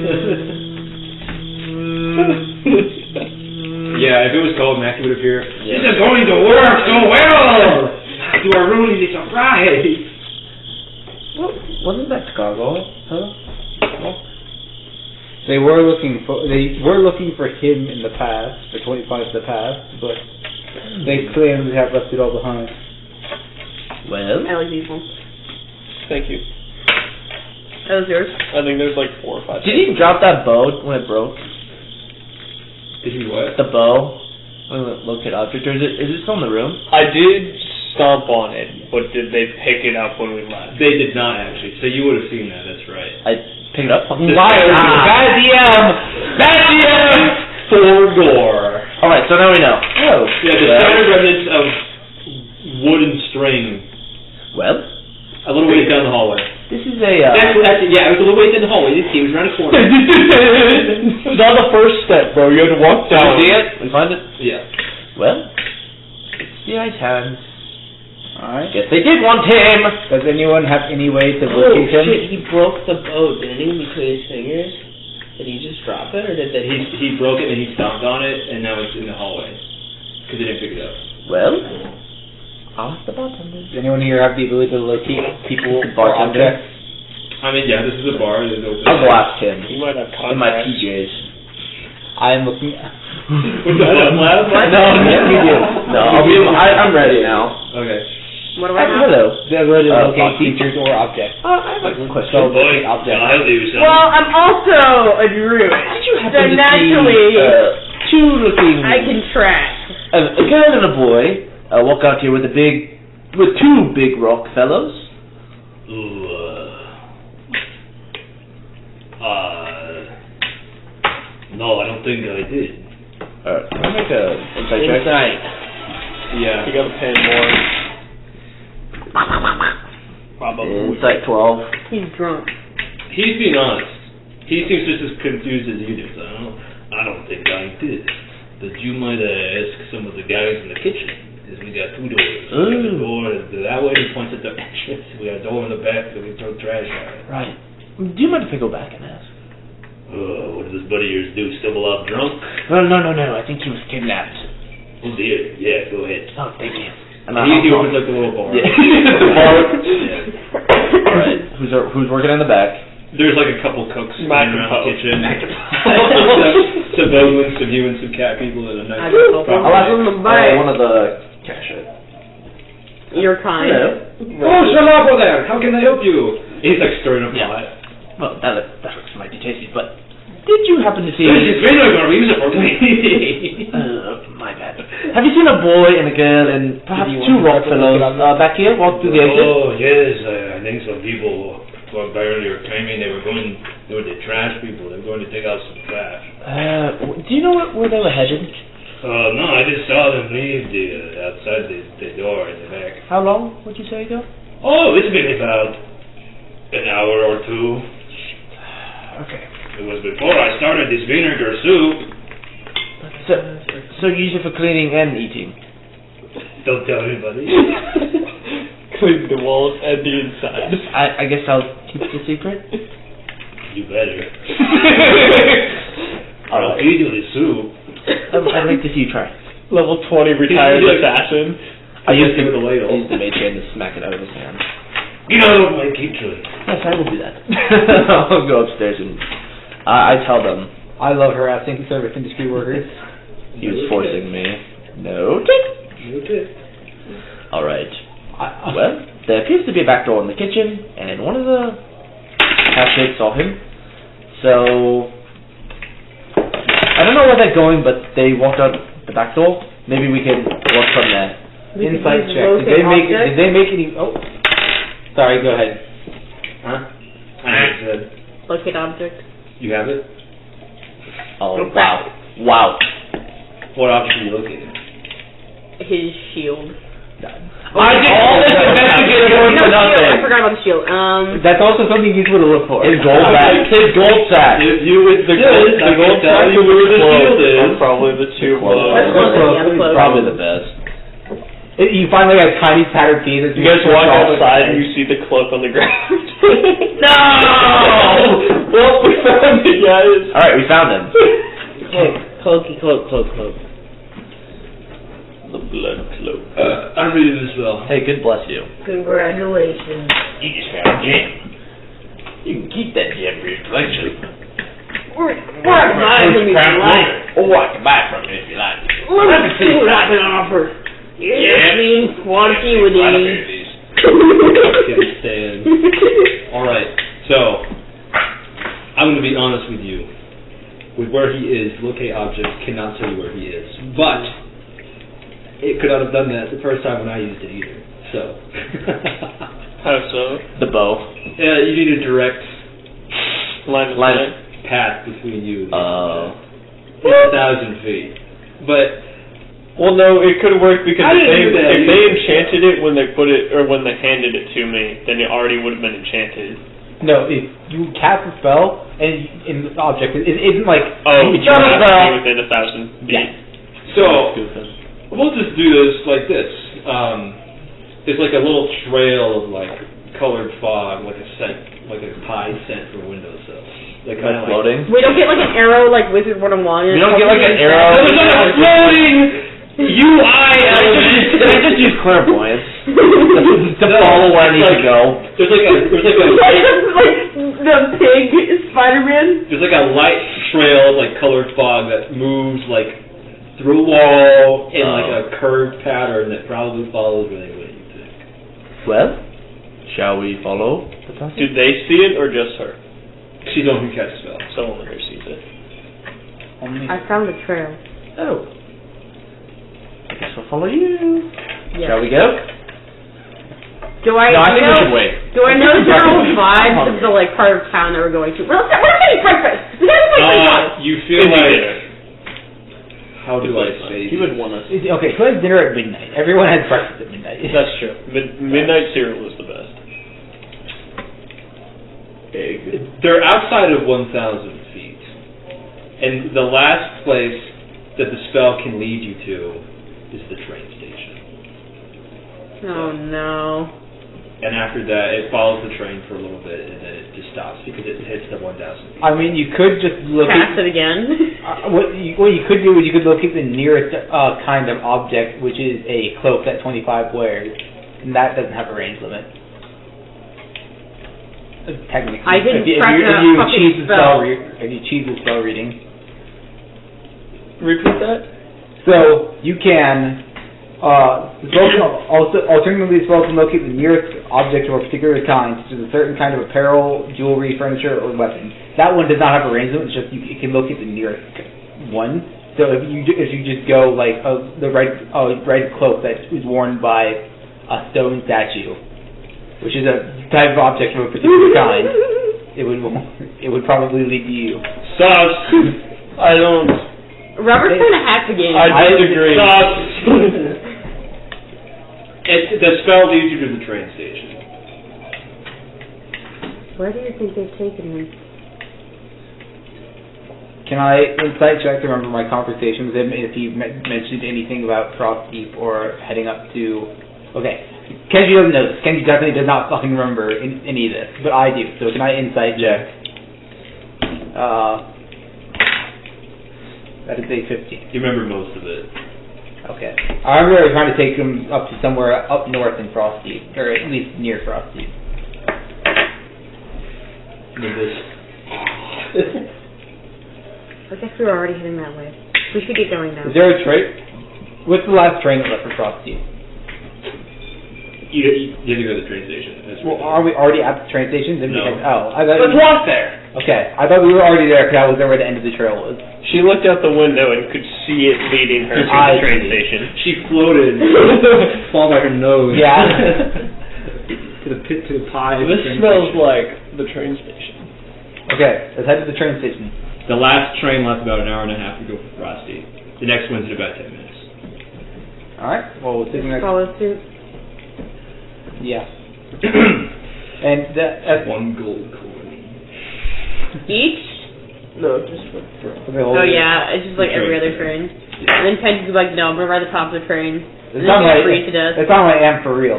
Yeah, if it was called Mac, it would appear. Yeah. This is going to work so well! You are ruining the surprise! Well, wasn't that Chicago? Huh? Well, They were looking for him in the past, for 25 in the past, but they claim to have left it all behind. well, I like these ones. Thank you. That was yours? I think there's like 4 or 5. did you drop that bow when it broke? Did you what? The bow? When we locate object, or is it still in the room? I did stomp on it, but did they pick it up when we left? They did not, actually, so you would have seen that, that's right. I picked it up. Liar! Bad DM! Bad DM! For gore. Alright, so now we know. Oh. Yeah, the standard remnants of wood and string Well, a little ways down the hallway. This is a, Yeah, it was a little ways in the hallway. He was around the corner. It's on the first step, bro. You had to walk down. See it? We find it? Yeah. Well, it's the ice hands. Alright. Guess they did want him! Does anyone have any way to Oh locate him? shit, he broke the boat, didn't he, between his fingers? Did he just drop it, or did that... He broke it and he stomped on it, and now it's in the hallway. Because he didn't pick it up. Well, I'll ask the bartender. Does anyone here have the ability to locate people or Bartender? objects? I mean, yeah, this is a bar. There's open. I'll go ask him. You might have In my contacts. PJs. I'm looking... What's that? No, you do. No, I'm ready now. Okay. What do I have? Hello. The ability to locate Foxy. features or objects. I have a question. So locate objects. Well, I'm also a druid. Did you So happen to naturally, see two looking... I can track. A girl and a boy walk out here with two big rock fellows. No, I don't think I did. Can I make a insight check? Insight. Yeah. You gotta pay more. Probably. Insight 12. He's drunk. He's being honest. He seems just as confused as you do. So I don't think I did. But you might ask some of the guys in the kitchen. Because we got two doors. We got the door that way, he points at the entrance. We got a door in the back that we throw trash out. Right. Do you mind if I go back and ask? What did this buddy of yours do? Stumble out drunk? No. I think he was kidnapped. Oh dear. Yeah, go ahead. Oh, thank you. He opens up the little bar. Yeah. Alright. Who's working in the back? There's like a couple cooks Mac running and around the Poe. kitchen. Some civilians, some humans, some cat people, and a nice I'll ask property. him to buy. One of the cashier. You're kind. Oh, Shalabo there! How can I help you? He's like stirring up Yeah. pot. Well, that looks mighty tasty, but did you happen to see... It's vinegar, we use it for me. My bad. Have you seen a boy and a girl and perhaps two rock fellows back here walk through the exit? Oh, yes, I think some people walked by earlier claiming they were the trash people. They were going to take out some trash. Do you know where they were headed? No, I just saw them leave outside the door in the back. How long would you say ago? Oh, it's been about an hour or two. Okay. It was before I started this vinegar soup. So you use it for cleaning and eating? Don't tell anybody. Clean the walls and the inside. I guess I'll keep the secret. You better. I'll Alright. feed you the soup. I'd like to see you try. Level 20 retired He's like- assassin. I used with a ladle. I used the mage hand to smack it out of his hand. Get out of my kitchen. Yes, I will do that. I'll go upstairs and I tell them I love harassing service industry workers. he was forcing me. No tip. Okay. Alright. Well, there appears to be a back door in the kitchen, and one of the half-shapes saw him. So, I don't know where they're going, but they walked out the back door. Maybe we can work from there. We could Insight use check. Did locate they make any... Oh. Sorry, go ahead. Huh? I said, Locate object. you have it? Oh, wow. Wow. What option are you looking at? His shield. I did all this investigation for I nothing. forgot about the shield. That's also something useful to look for. His gold sack. His gold sack. You with the gold, I can tell you where the shield is. Are probably the two Close. below. Close. Yeah, Probably the best. You find like a tiny tattered piece. You guys walk outside and you see the cloak on the ground. No! Well, we found it, guys. Alright, we found him. Cloak. The blood cloak. I'm reading this well. Hey, good bless you. Congratulations. You just found a gem. You can keep that gem for your collection. We're buying him if you like. Or I can buy it from you if you like. Let me see what I can offer. Yes, me. Quantity with these. Can't stand. Alright, so, I'm going to be honest with you. With where he is, locate object cannot tell you where he is. But, it could not have done that the first time when I used it either. So. How so? The bow. Yeah, you need a direct Line of Line- sight. path between you and 1,000 1,000 feet. But Well, no, it could have worked because I didn't do that if they either. enchanted it when they put it, or when they handed it to me, then it already would have been enchanted. No, if you cast a spell and in the object, it isn't like Oh, you you cast have a to spell. be within 1,000 feet. Yeah. So, we'll just do this like this. It's like a little trail of like colored fog, like a scent, like a pie scent for windowsills. Like kind of floating. We don't get like an arrow like Wizard 101. We don't get like an arrow. There's like a floating UI element. Can I just use clairvoyance to follow where I need to go? There's like a like the pig Spider-Man. there's like a light trail of like colored fog that moves like through a wall in like a curved pattern that probably follows where they would, you think. Well, shall we follow the passage? Do they see it or just her? She's the one who casts spell. Someone her sees it. I found the trail. Oh. I guess we'll follow you. Yeah. Shall we go? Do I No, I think we know? should wait. Do I know the general vibes of the like part of town that we're going to? Well, we're getting breakfast. We gotta make breakfast. You feel Busy like dinner. how do I say? He would want us. Okay, so it's dinner at midnight. Everyone has breakfast at midnight. That's true. Midnight cereal is the best. They're outside of 1,000 feet, and the last place that the spell can lead you to is the train station. Oh no. And after that, it follows the train for a little bit, and then it just stops because it hits the 1,000 feet. I mean, you could just look Cast at it again. what you could do is you could look at the nearest kind of object, which is a cloak that 25 wears, and that doesn't have a range limit. Technically, I can if you crack a fucking achieve the spell. if you achieve the spell reading, Repeat that? so you can. The spell can also alternatively, the spell can locate the nearest object of a particular kind, such as a certain kind of apparel, jewelry, furniture, or weapon. That one does not have a range limit; it's just it can locate the nearest one. So if you just go like the red cloak that is worn by a stone statue, which is a type of object of a particular kind, it would probably lead to you. Sus! I don't... Robert's kind of hacked the game. I disagree. The spell leads you to the train station. Where do you think they've taken him? Can I insight check to remember my conversation with him if he mentioned anything about Frostdeep or heading up to... Okay, Kenji doesn't know this. Kenji definitely does not fucking remember any of this, but I do. So can I insight check? That is a 15. You remember most of it. Okay. I remember trying to take him up to somewhere up north in Frostdeep, or at least near Frostdeep. I guess we were already heading that way. We should get going now. Is there a train? What's the last train that left for Frostdeep? You have to go to the train station. That's Well, right. are we already at the train station? Then No. I thought Let's walk there. Okay, I thought we were already there because I was there where the end of the trail was. She looked out the window and could see it leading her to I the train see. station. She floated. Fall by her nose. Yeah. To the pit, to the pie. This smells like the train station. Okay, let's head to the train station. The last train left about an hour and a half to go for Frosty. The next one's in about 10 minutes. Alright, well, we'll take the next... Follow suit. Yeah. And that's... One gold coin. Each? No, just for the whole... Oh yeah, it's just like every other train. And then Kenji's like, no, I'm gonna ride the top of the train. And It's then not he'll like... freeze to death. It's not like I am for real.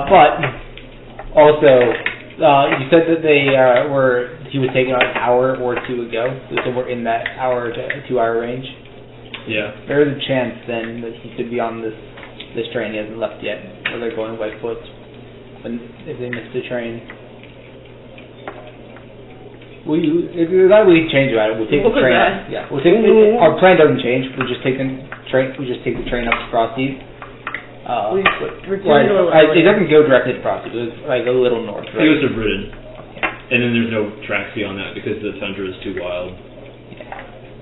But... Also... you said that they he was taken out an hour or two ago, so we're in that hour to 2 hour range. Yeah. There is a chance then that he could be on this train. He hasn't left yet, or they're going by foot. And if they miss the train, we change about it. We'll take What the was train. that? Yeah, we'll take our plan doesn't change. We'll just take the train. We just take the train up to Frosty. We're doing a little It doesn't go directly to Frosty. It was like a little north. It Right? goes to Britain. And then there's no tracks beyond that because the tundra is too wild.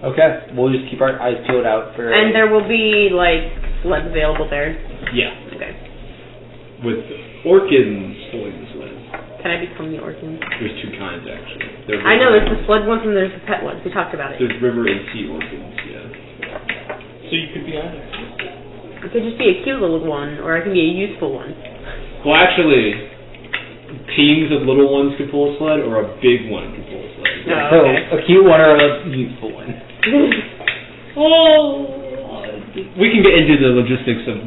Okay, we'll just keep our eyes peeled out for. And there will be like sleds available there. Yeah. Okay. With orchids pulling the sled. Can I become the orchid? There's two kinds actually. I know there's the sled ones and there's the pet ones. We talked about it. There's river and sea orchids, yeah. So you could be either. It could just be a cute little one, or it can be a useful one. Well, actually, teams of little ones can pull a sled, or a big one can pull a sled. Oh, So, okay. a cute one or a useful one? We can get into the logistics of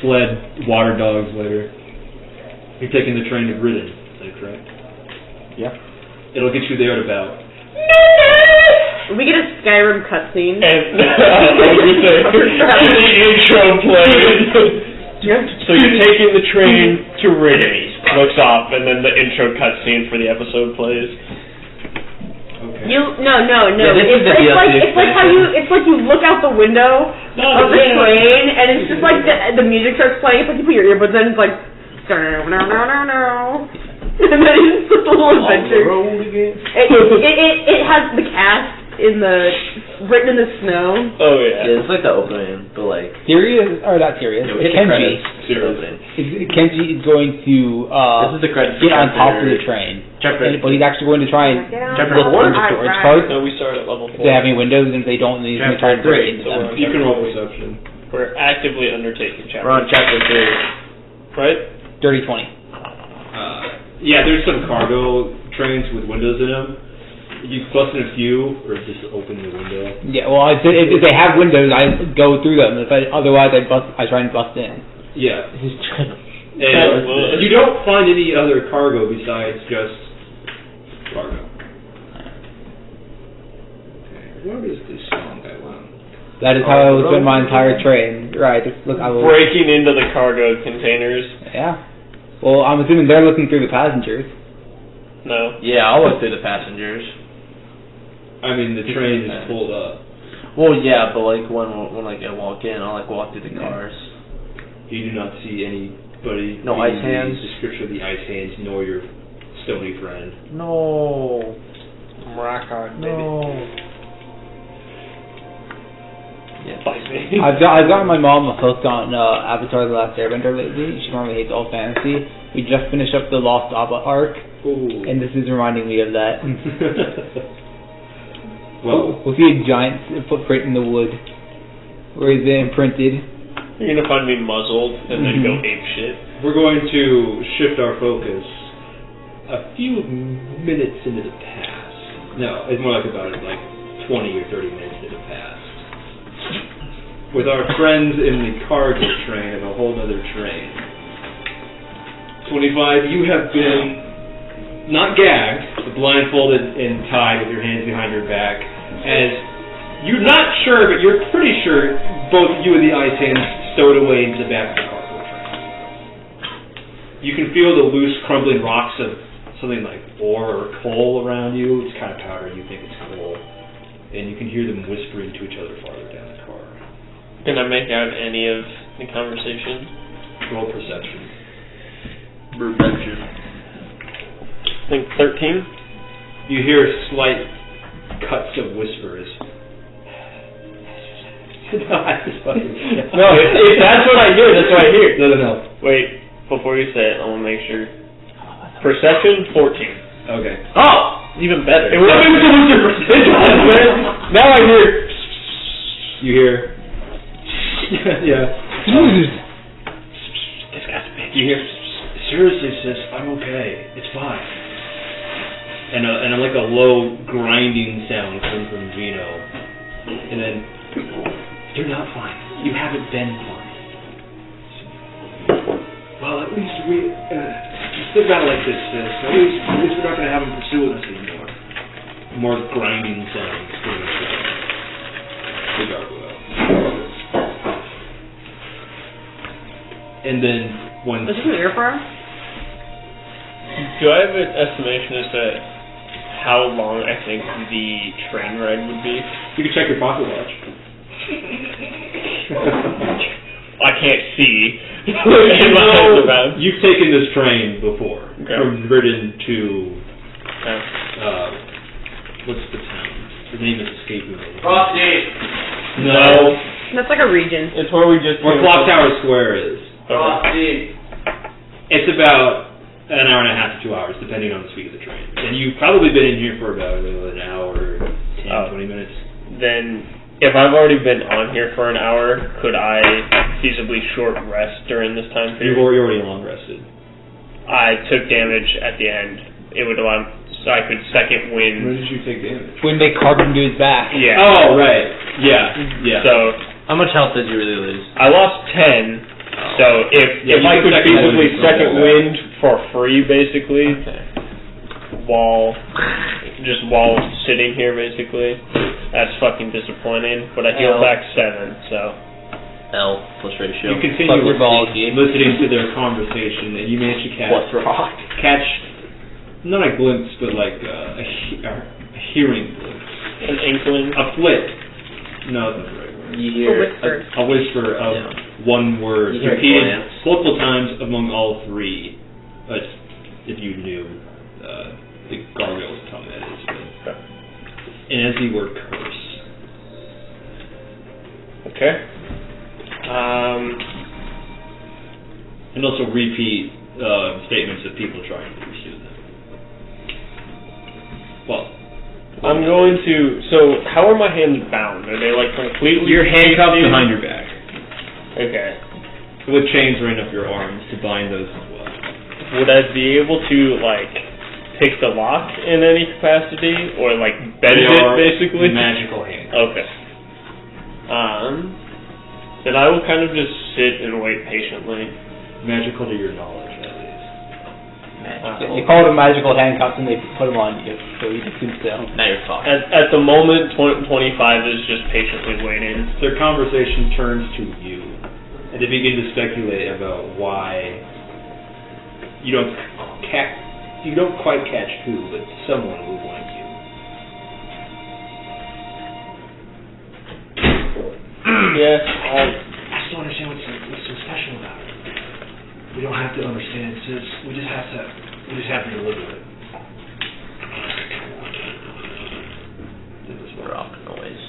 sled water dogs later. You're taking the train to Britain, is that correct? Yeah. It'll get you there at about... We get a Skyrim cutscene. And the intro plays. So you're taking the train to Ridley. Looks off, and then the intro cutscene for the episode plays. Okay. No. Yeah, this is the DLC it's like you look out the window of the train, and it's just like the music starts playing. It's like you put your earbuds in, it's like no. And then it's just a little adventure. It has the cast written in the snow. Oh yeah. Yeah, it's like the opening, but like... Kenji is going to this is the credits get on top of the train. But he's actually going to try and look in the storage cards. No, we start at level 4. If they have any windows, and if they don't, then he's going to try and break into them. You can roll perception. We're actively undertaking chapter. We're on chapter 3. Right? Dirty 20. Yeah, there's some cargo trains with windows in them. You bust in a few, or just open the window. Yeah, well, if they have windows, I go through them. Otherwise, I try and bust in. Yeah. And you don't find any other cargo besides just cargo. Okay. What is this song I learned? That is how I will spend my entire train. Right. Look, I will. Breaking into the cargo containers. Yeah. Well, I'm assuming they're looking through the passengers. No. Yeah, I'll look through the passengers. I mean, the train is pulled up. Well, yeah, but like when like I walk in, I'll like walk through the cars. You do not see anybody. No ice hands. Description of the ice hands, nor your stony friend. No. Rock hard, baby. Yeah. I've gotten my mom hooked on Avatar: The Last Airbender lately. She normally hates all fantasy. We just finished up the Lost Abba arc, and this is reminding me of that. Well, we'll see a giant footprint in the wood where he's been imprinted. You're gonna find me muzzled and then go ape shit. We're going to shift our focus a few minutes into the past. No, it's more like about 20 or 30 minutes into the past. With our friends in the cargo train and a whole other train. 25, you have been not gagged, but blindfolded and tied with your hands behind your back, as you're not sure, but you're pretty sure both you and the ice hands stowed away into the back of the cargo train. You can feel the loose, crumbling rocks of something like ore or coal around you. It's kind of powdery, you think it's coal. And you can hear them whispering to each other farther down the car. Can I make out any of the conversation? Roll perception. Perception. I think 13. You hear slight cuts of whispers. No, if that's what I hear, that's what I hear. No. Wait, before you say it, I want to make sure. Perception, 14. Okay. Oh! Even better. It would have been so much different. Now I hear. You hear. Yeah. This guy's a bitch. You hear. Seriously, sis, I'm okay. It's fine. And like a low grinding sound comes from Vino. And then, you're not fine. You haven't been fine. Well, at least we still got it like this, sis. At least we're not going to have him pursuing us anymore. More grinding sounds coming from the gargoyle. And then when... Was this an ear for us? Do I have an estimation as to how long I think the train ride would be? You can check your pocket watch. I can't see. You've taken this train before. Okay. From Britain to... Okay. What's the town? The name is escaping me. Frostdeep. No. That's like a region. It's where we just... Where Clock Tower Square is. Frostdeep. It's about an hour and a half to 2 hours, depending on the speed of the train. And you've probably been in here for about an hour, 10, 20 minutes. Then if I've already been on here for an hour, could I feasibly short rest during this time period? You're already long rested. I took damage at the end. It would allow so I could second wind. When did you take damage? When they carved into his back. Yeah. Oh, right. Yeah. So How much health did you really lose? I lost 10. So if Yeah, I you could could feasibly second second wind wind for free, basically, Okay. while sitting here, basically, that's fucking disappointing. But I healed back 7, so. L plus ratio. You continue Fuck your balls. listening to their conversation, and you manage to catch not a glimpse, but like a hearing glimpse. An inkling. A flit. No, that's the right word. You hear A whisper of one word, You hear a repeated glance. multiple times among all three. But if you knew the gargoyle's tongue, that is. But, and as the word curse. Okay. And also repeat statements of people trying to pursue them. Well, I'm going to. So, how are my hands bound? Are they like completely? you're handcuffed behind your back, Okay. with chains running up your arms to bind those as well. Would I be able to like pick the lock in any capacity, or like bend They it are basically? magical handcuffs. Okay. Then I will kind of just sit and wait patiently. Magical to your knowledge, at least. They call them magical handcuffs and they put them on you, so you just sit still. Now you're fucked. At the moment, 25 is just patiently waiting. Their conversation turns to you, and they begin to speculate about why you don't quite catch who, but someone will want you. Yeah. I just don't understand what's so special about it. We don't have to understand. We just have to live with it. Rock noise.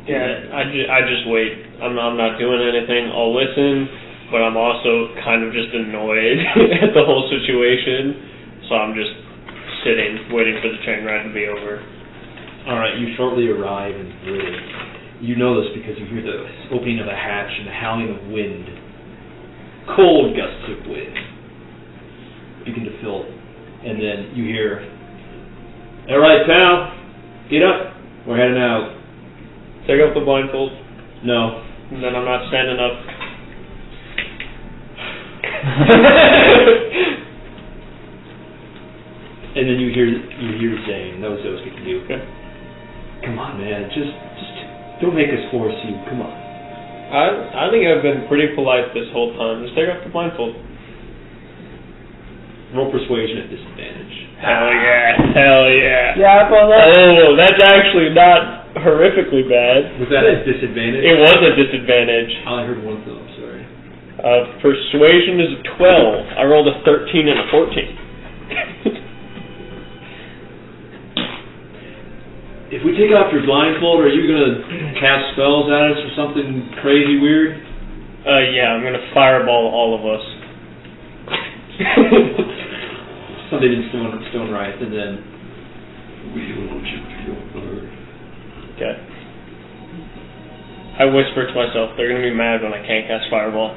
Yeah, I just wait. I'm not doing anything. I'll listen, but I'm also kind of just annoyed at the whole situation. So I'm just sitting, waiting for the train ride to be over. Alright, you shortly arrive in the village. You know this because you hear the opening of a hatch and the howling of wind. Cold gusts of wind begin to fill. And then you hear, "Alright, pal, get up. We're heading out." Take off the blindfold. No. And then I'm not standing up. And then you hear Zane. That was speaking to you. Okay. Come on, man. Just don't make us force you. Come on. I think I've been pretty polite this whole time. Just take off the blindfold. Roll persuasion at disadvantage. Hell yeah. Yeah, Oh, that's actually not horrifically bad. Was that at disadvantage? It was a disadvantage. I only heard one though. Sorry. Persuasion is a 12. I rolled a 13 and a 14. If we take off your blindfold, are you gonna cast spells at us or something crazy weird? Yeah, I'm gonna fireball all of us. Something in stone right, and then we will shoot your bird. Okay. I whisper to myself, they're gonna be mad when I can't cast fireball.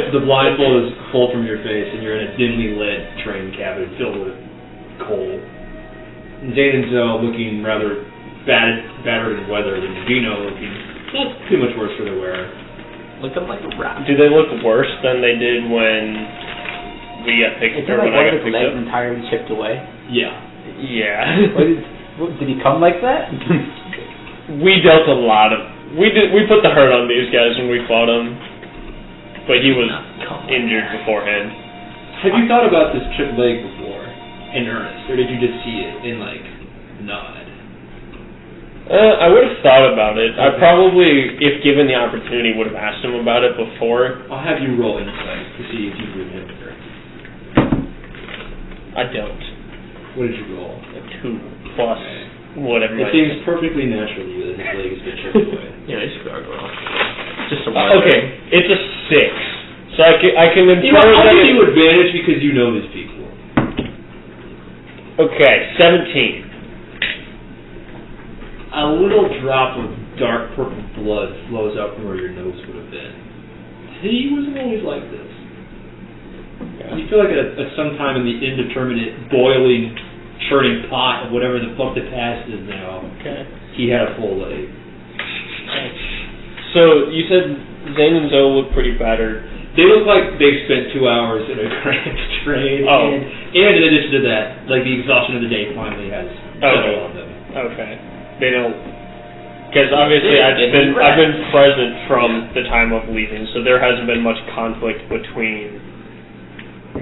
The blindfold is pulled from your face, and you're in a dimly lit train cabin filled with coal. Zane and Zoe looking rather battered and weathered, and Gino looking too much worse for their wear. Looking like a rat. Do they look worse than they did when we got picked Isn't or when like I one got of his picked legs up? entirely chipped away? Yeah. Yeah. Did he come like that? We dealt a lot of... We put the hurt on these guys when we fought him, but he was injured beforehand. Have you thought about this chipped leg before, in earnest, or did you just see it in, like, nod? I would have thought about it. I probably, if given the opportunity, would have asked him about it before. I'll have you roll insight to see if you remember. I don't. What did you roll? A 2 plus whatever. It seems perfectly natural to you that his leg has been chipped away. Yeah, it's a gargoyle. Just a Okay, it's a 6. So I can infer You know, I'll that give you advantage because you know these people. Okay, 17. a little drop of dark purple blood flows out from where your nose would have been. He wasn't always like this. Yeah. You feel like at some time in the indeterminate, boiling, churning pot of whatever the fuck the past is now, he had a full leg. So, you said Zane and Zoe look pretty battered. They look like they've spent 2 hours in a cramped train. Oh. And in addition to that, like the exhaustion of the day finally has settled on them. Okay. They don't... Because obviously I've been present from the time of leaving, so there hasn't been much conflict between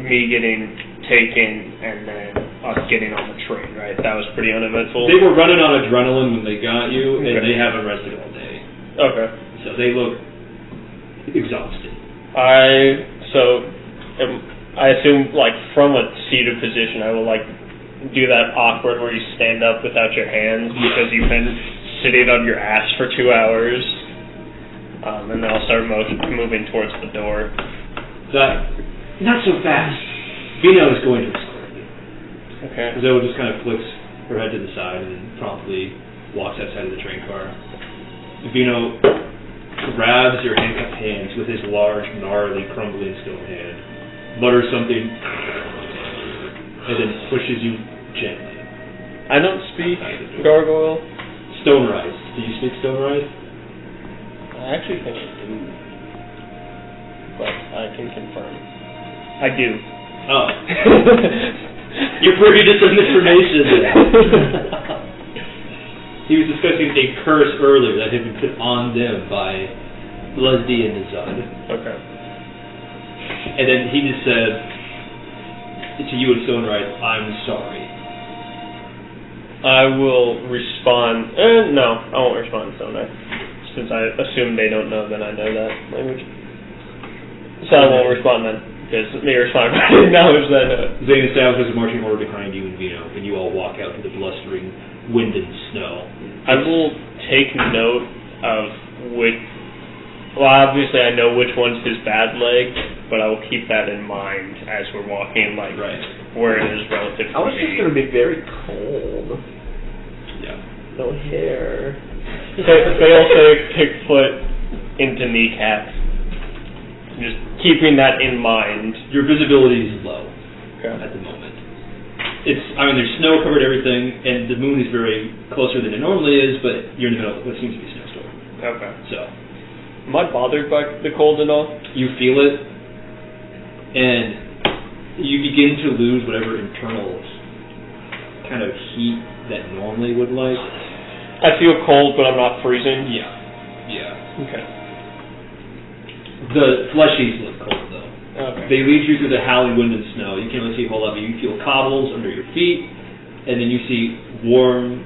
me getting taken and then us getting on the train, right? That was pretty uneventful. They were running on adrenaline when they got you, and they haven't rested all day. Okay. So they look exhausted. I assume, like, from a seated position, I will, like, do that awkward where you stand up without your hands because you've been sitting on your ass for 2 hours. And then I'll start moving towards the door. Not so fast. Vino is going to escort you. Okay. Zoe just kind of flicks her head to the side and then promptly walks outside of the train car. Vino grabs your handcuffed hands with his large, gnarly, crumbling stone hand, mutters something, and then pushes you gently. I don't speak gargoyle. Stone Rise. Do you speak Stone Rise? I actually think I do. But I can confirm. I do. Oh. You're privy to some information there. He was discussing a curse earlier that had been put on them by Leslie and Nazad. Okay. And then he just said to you and Stone Rise, I'm sorry. I will respond. No, I won't respond to Stone Rise. Since I assume they don't know that I know that language. So I won't respond then. Because me responding, I acknowledge that. Zane establishes a marching order behind you and Vino, and you all walk out into the blustering wind and snow. I will take note of which... Well, obviously I know which one's his bad leg, but I will keep that in mind as we're walking, like, where it is relative to I was me. just going to be very cold. Yeah. No hair. Fail safe, kick foot into kneecap. Just keeping that in mind. Your visibility is low at the moment. There's snow covered everything, and the moon is very closer than it normally is, but you're in the middle of what seems to be a snowstorm. Okay. So, am I bothered by the cold and all? you feel it, and you begin to lose whatever internal kind of heat that normally would like. I feel cold, but I'm not freezing? Yeah. Okay. The fleshies look cold, though. Okay. They lead you through the howling wind and snow. You can't really see a whole lot, but you feel cobbles under your feet, and then you see warm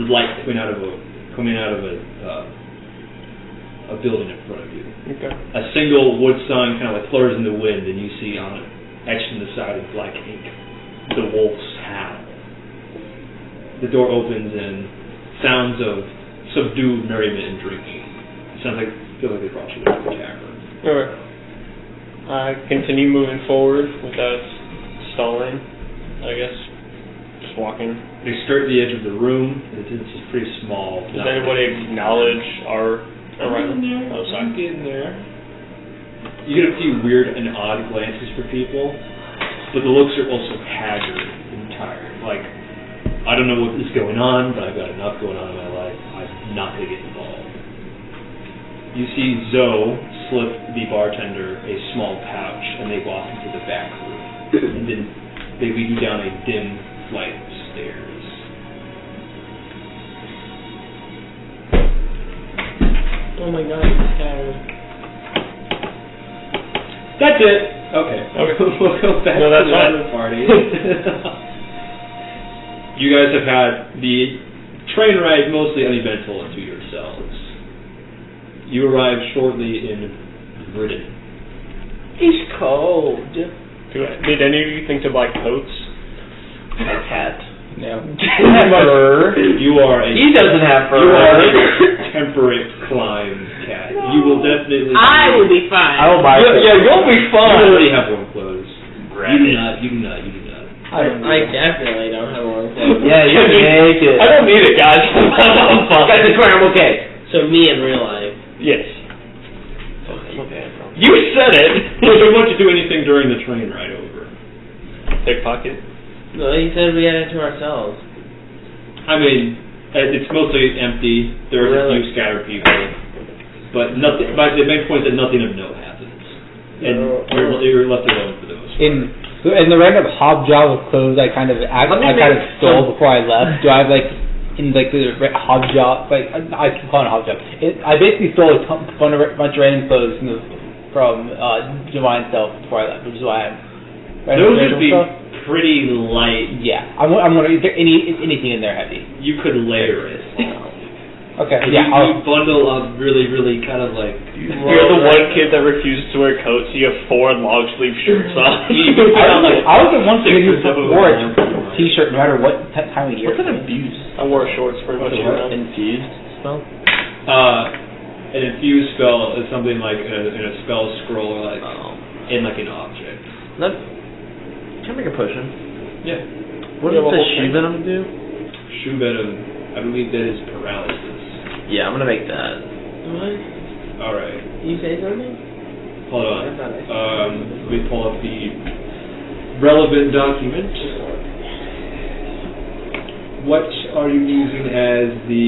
light coming out of a building in front of you. Okay. A single wood sign kind of like flutters in the wind, and you see on it, etched in the side in black ink, the wolf's howl. The door opens and sounds of subdued merriment and drinking. It sounds like feel like they brought you to the tavern. Alright. I continue moving forward without stalling, I guess. Just walking. They start at the edge of the room, and it's just pretty small. Does anybody acknowledge our arrival? Oh, sorry. In there. You get a few weird and odd glances for people, but the looks are also haggard and tired. Like, I don't know what is going on, but I've got enough going on in my life. I'm not going to get involved. You see Zoe slip the bartender a small pouch, and they walk into the back room. And then they lead you down a dim flight of stairs. Oh my god, it's tired. That's it. Okay. We'll go back to the other party. You guys have had the train ride mostly uneventful to yourselves. You arrived shortly in Britain. He's cold. Did any of you think to buy coats? A cat. No. Fur. You are a... He doesn't have fur. You are a temperate climb cat. No. You will definitely... I will be fine. I will buy it. Yeah, you'll be fine. You already have warm clothes. You do not. I definitely don't have a long clothes. Yeah, you can make it. I don't need it, guys. Guys, I swear I'm okay. So me in real life. Yes. You said it. So we want to do anything during the train ride over. Pickpocket. No, he said we had it to ourselves. I mean, it's mostly empty. There's a few scattered people, but nothing. But the main point is that nothing of note happens, and you're left alone for those. In the random hobjob of clothes I kind of stole before I left, do I have like in like the hobjob, like I keep calling it hobjob. I basically stole a bunch of random clothes from Divine Self before I left, which is why I'm. Those would be pretty light. Yeah, I'm wondering, is there anything in there heavy? You could layer it. Okay, And yeah. you bundle up really kind of like. You're the one kid that refuses to wear coats, so you have 4 long sleeve shirts on. I was the one kid who wore a t-shirt no matter what time of year. What's an abuse? I wore shorts pretty much. Infused spell? An infused spell is something like in a spell scroll, or like in like an object. Can I make a potion? Yeah. What does the shoe venom do? Shoe venom, I believe that is paralysis. Yeah, I'm gonna make that. What? Alright. You say something? Hold on. Let me pull up the relevant document. What are you using as the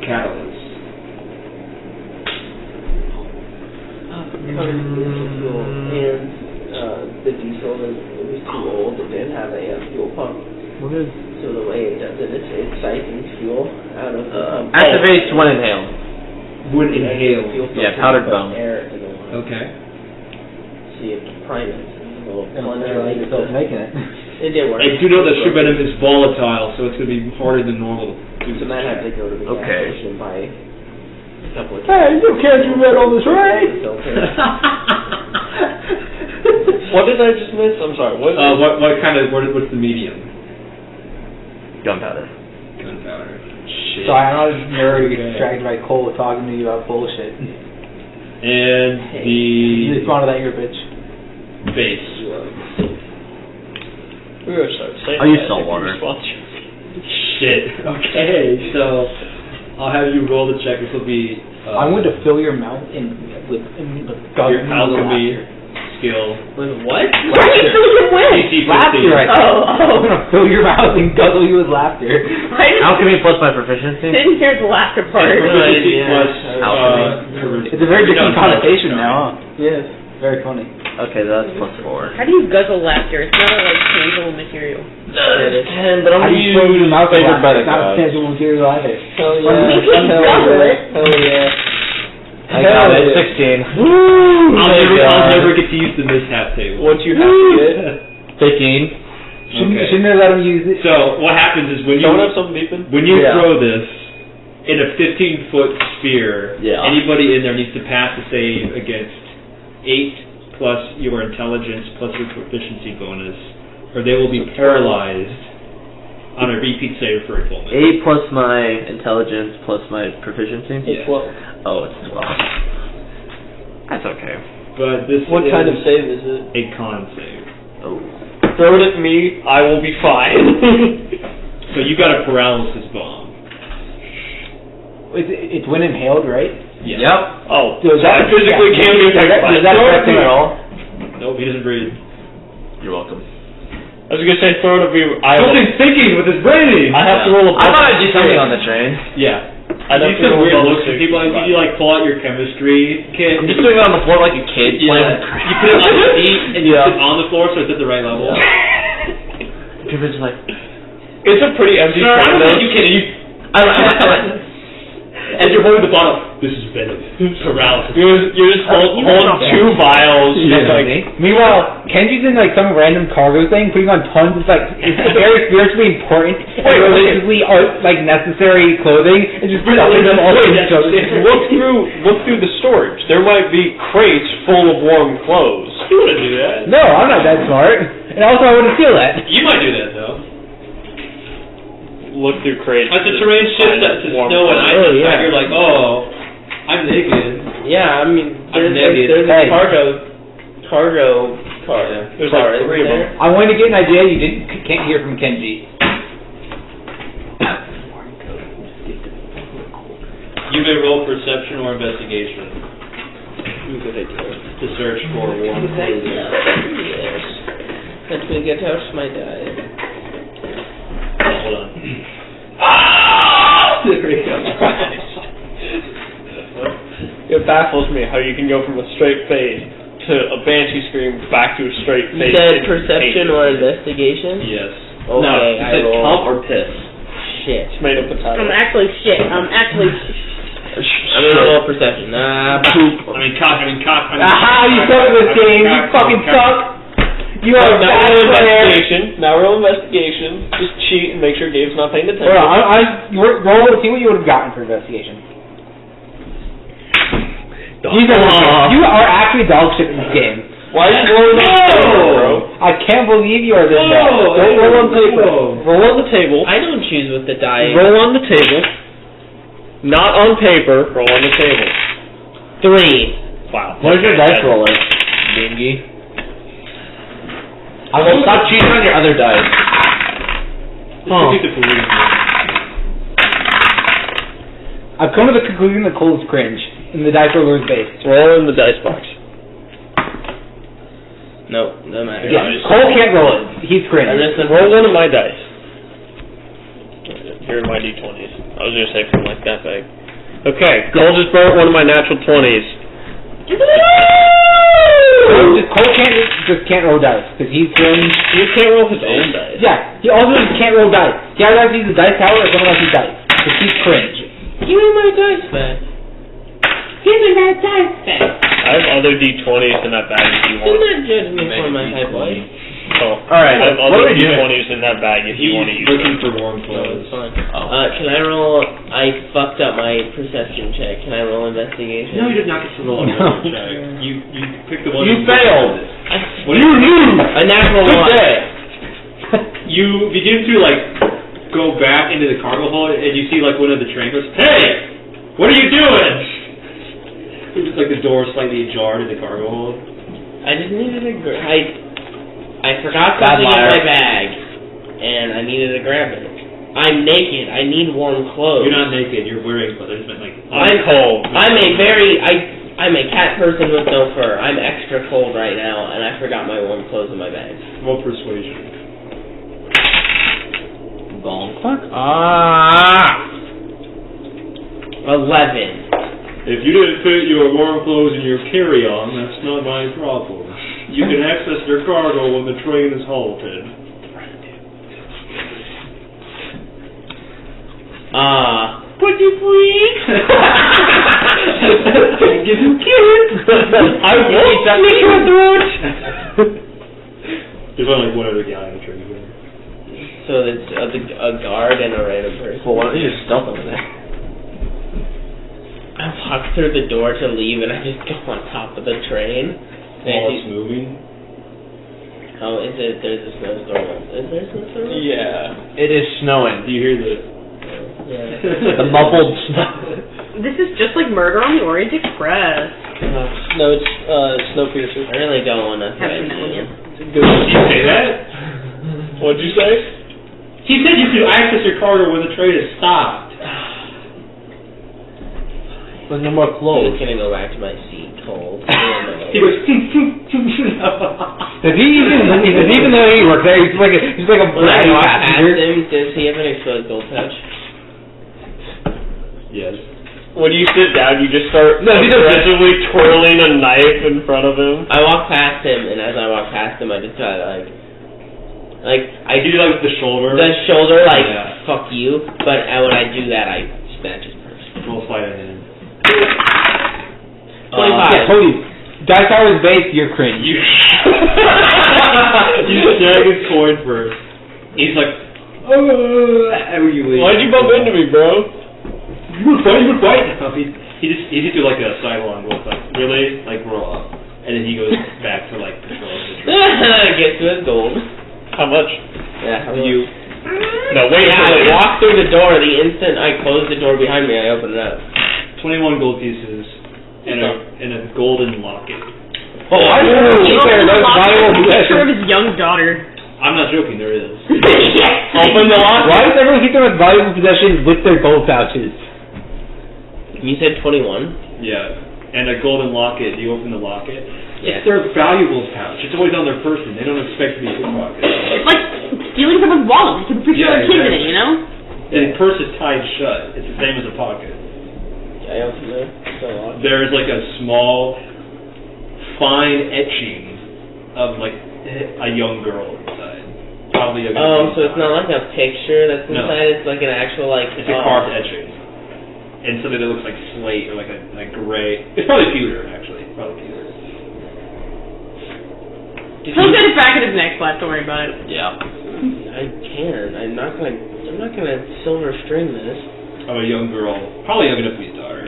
catalyst? And the diesel was too old. It didn't have a fuel pump. What is? So the way it does it, it siphons fuel out of the pump. Activates when inhaled. Would inhale. Yeah, powdered bone. Air into the one. Okay. So you have to prime it. Making it. It did work. I do know that shoe venom is volatile, so it's going to be harder than normal. So then I had to go to the gas station and buy a couple of. Hey, you can't do that on the train! What did I just miss? I'm sorry. What what's the medium? Gunpowder. Gunpowder. Shit. So I'm not a nerd who gets distracted by Cole talking to you about bullshit. And You respond to that, you're a bitch. base. We were start saying. I'll use salt water. Shit. Okay, so I'll have you roll the check. This will be. I'm going to fill your mouth with your alchemy skill. With what? Why are you filling it with? DC 15. laughter. I'm going to fill your mouth and guzzle you with laughter. Alchemy plus my proficiency? Didn't hear the laughter part. Proficiency plus alchemy. It's a very different connotation now, huh? Yes. Very funny. Okay, that's +4. How do you guzzle laughter? It's not a like tangible material. But I'm How do gonna you fill your use mouth with favored by laughter? the It's not a gods. tangible material either. Hell You can guzzle it. Hell yeah. I got it, 16. I'll never get to use the mishap table. What you have to get? 15. Shouldn't have let him use it? So what happens is when Someone have something beeping? you Yeah. throw this in a 15-foot sphere, Yeah. anybody in there needs to pass a save against 8 plus your intelligence plus your proficiency bonus, or they will be paralyzed on a repeat save for a full minute. 8 plus my intelligence plus my proficiency? Yeah. Oh, it's 12. That's okay. But this What is kind of save is it? a con save. Oh. Throw it at me, I will be fine. So you got a paralysis bomb. It's when inhaled, right? Yeah. Yep. Oh, So so I physically can't be affected by Does it. that affect him at all? Nope, he doesn't breathe. You're welcome. I was gonna say throw it at me, Something's thinking with his brain! I have to roll a I thought I'd do something on the train. Yeah. I'd have You to some roll a weird level looks at 6. people, like, you like pull out your chemistry kit. I'm just doing it on the floor like a kid. Yeah. Playing You put it on your feet and you sit on the floor so it's at the right level. People are just like, It's a pretty empty Sir, I train don't though. think you can. As you're holding the bottle, this is venom. Paralysis. You're just holding 2 vials. Yeah. Like, Meanwhile, Kenji's in like some random cargo thing, putting on tons of like it's very spiritually important and religiously like necessary clothing, and just stuffing them all in each other. look through the storage. There might be crates full of warm clothes. You wouldn't do that. No, I'm not that smart, and also I wouldn't steal that. You might do that though. Look through crates. As the terrain shifts up to warm snow and ice, clothes. outside, you're like, oh, I'm naked. Yeah, I mean, I'm there's naked. a Hey. cargo card. Yeah. There's like 3 of them. I wanted to get an idea. You can't hear from Kenji. You may roll perception or investigation to search for warm clothing. Yes. Let me get out my die. Hold on. There we go. It baffles me how you can go from a straight fade to a banshee scream back to a straight You fade. said perception or investigation? Yes. Okay, No, you I said roll. comp or piss. Shit. It's made up of I'm title. actually shit. I'm actually. I'm gonna roll perception. Poop. Cock. Aha! You suck at this game. You fucking suck. You are a Now bad roll player. investigation. Now roll investigation. Just cheat and make sure Gabe's not paying attention. Hold on, roll to see what you would have gotten for investigation. You are actually dog shit in this game. Why are you rolling on the table, bro? I can't believe you are this bad. Don't roll on the table. Roll on the table. I don't choose with the die. Roll on the table. Not on paper. Roll on the table. 3. Wow. Where's your dice roller? Dingy. I will stop cheating on your other dice. I've come to the conclusion that Cole is cringe, and the dice roller is based. Roll in the dice box. No, no matter. Yeah, Cole can't roll it. He's cringe. Roll one of my dice. Here are my d20s. I was gonna say from like that bag. Okay, Cole just burnt one of my natural 20s. Cole can't roll dice because he's cringe. He can't roll his own dice. Yeah, he also just can't roll dice. He either has to use a dice tower or someone else's dice because he's cringe. Give me my dice back. Give me my dice back. I have other d20s in that bag if you Do want. not judge me for my high voice. Oh, Alright, I have what other are we doing? d20s in that bag if you want to use looking them. for warm No, clothes. it's fine. Can I roll? I fucked up my perception check. Can I roll investigation? No, you did not get to roll a No. check. You picked the one. You failed. What did you A natural one. You begin to like go back into the cargo hold, and you see like one of the train goes, "Hey, what are you doing?" It's just like the door slightly ajar in the cargo hold. I just needed I forgot Bad something in liar. my bag, and I needed to grab it. I'm naked. I need warm clothes. You're not naked. You're wearing clothes. I just meant like I'm cold. I'm a cat person with no fur. I'm extra cold right now, and I forgot my warm clothes in my bag. Roll persuasion. Bong fuck. 11. If you didn't fit your warm clothes in your carry-on, that's not my problem. You can access your cargo when the train is halted. Pretty freak. Get him killed. I won't slit your throat. There's only like one other guy on the train. So it's a guard and a random person. Well, why don't you just stealth over there? I walk through the door to leave, and I just go on top of the train. While it's moving. Oh, is it? There's a snowstorm. Is there a snowstorm? Yeah. It is snowing. Do you hear the... Yeah. The muffled snow. This is just like Murder on the Orient Express. No, it's Snowpiercer. I really don't want to Haven't fight seen that one yet. you. Did you say that? What'd you say? He said you could access your cargo when the train is stopped. With no more I'm clothes. just gonna go back to my seat, cold. He goes... Does he even know he works there? He's like a When I brand new walk past passenger. him, does he have an exposed gold touch? Yes. When you sit down, you just start No, he doesn't. aggressively twirling a knife in front of him. I walk past him, and as I walk past him, I just try to I do like the shoulder. the shoulder, Yeah. fuck you. But when I do that, I snatch his purse. Roll sleight of hand. 25. Yeah, totally. Dice tower is based. You're cringe. You snag his coin first. He's like, how are you leaving? Why'd you bump into me, bro? You were fighting. He just do like a sidelong look, like really, like roll up, and then he goes back to like control the train. Get to his gold. How much? Yeah, You. No, wait. Yeah, I walk through the door. The instant I close the door behind me, I open it up. 21 gold pieces and a golden locket. Well, why does everyone keep their most valuable picture of possessions? his young daughter. I'm not joking, there is. Open the locker. Why does everyone keep their most valuable possessions with their gold pouches? You said 21? Yeah. And a golden locket. You open the locket. Yeah. It's their valuables pouch. It's always on their person. They don't expect to be pickpocketed. It's like stealing someone's wallet. You can put your Yeah, kid in it, exactly. you know? The purse is tied shut. It's the same as a pocket. I open there. So locked. There's like a small, fine etching of like a young girl inside. Probably a Oh, so it's not like a picture that's No. inside, it's like an actual, like... It's a carved etching. And something that looks like slate or like a gray. It's probably pewter, actually. Probably pewter. He'll get it back in his next life, don't worry about it. Yeah. I can. I'm not gonna silver string this. Of a young girl. Probably young enough to be his daughter.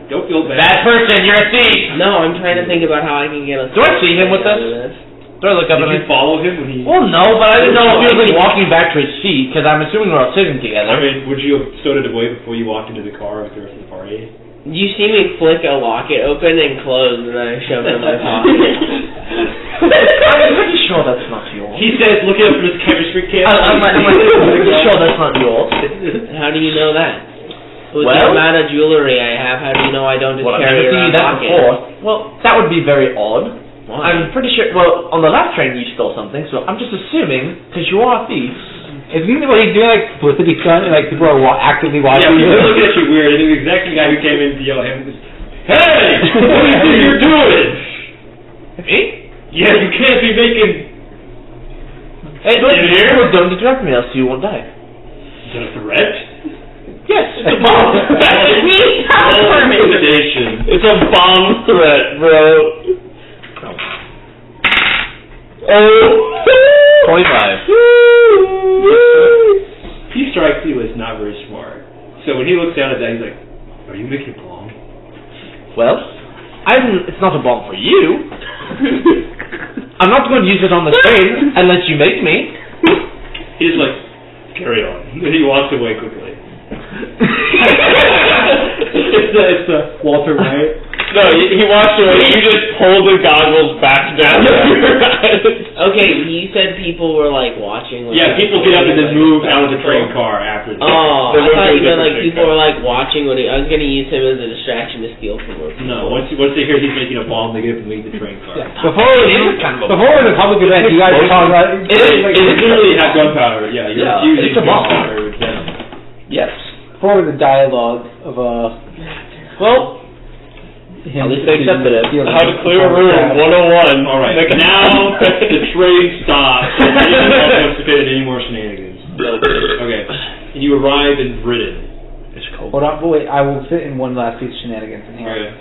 Don't feel bad. Bad person, you're a thief! No, I'm trying to think about how I can get a... Do I see him with out this? of this. Do I look up Did and you follow him when he... Well, no, but I didn't know if he was like walking back to his seat, because I'm assuming we're all sitting together. I mean, would you have stowed it away before you walked into the car with the rest of the party? You see me flick a locket open and close, and then I shove it in my pocket. I'm pretty sure that's not yours. He says, looking up from his chemistry camp. I'm pretty sure that's not yours. How do you know that? With Well- the amount of jewelry I have, how do you know I don't just Well, I've carry never seen you around that pockets? before. Well, that would be very odd. Why? I'm pretty sure, well, on the last train you stole something, so I'm just assuming, because you are a thief. Isn't he what he's doing, like, publicity stunt, and, like, people are actively Yeah, watching people you? looking at you weird. I think the exact guy who came in to yell at him was, hey! What do you think you're doing? Me? Yeah, you can't be making... Hey, don't distract me, else you won't die. Is that a threat? Yes, it's a bomb. Intimidation. It's a bomb threat, bro. Oh! 25. He strikes you as not very smart. So when he looks down at that, he's like, are you making a bomb? Well, it's not a bomb for you. I'm not going to use it on the train unless you make me. He's like, carry on. And he walks away quickly. it's the Walter White. No, he walks away. You just pull the goggles back down. Okay, you said people were like watching. Like, Yeah, people get up and then move out of the train car after the Oh, They I move thought to a you meant different like train people car. were like watching what I was gonna use him as a distraction to steal from her. No, once they hear he's making a bomb, they get up and leave the train car. Yeah. Before it was a public event, you guys were talking about... It literally had gunpowder. Yeah, you're Yeah, using it's a bomb. gunpowder with venom. Yes. Before the dialogue of, Well, him... at least they accepted it. How to clear a room 101. All right, now the train stops. And you don't participate in any more shenanigans. Okay, and you arrive in Britain. It's cold. Hold on, but wait, I will fit in one last piece of shenanigans in here. Okay.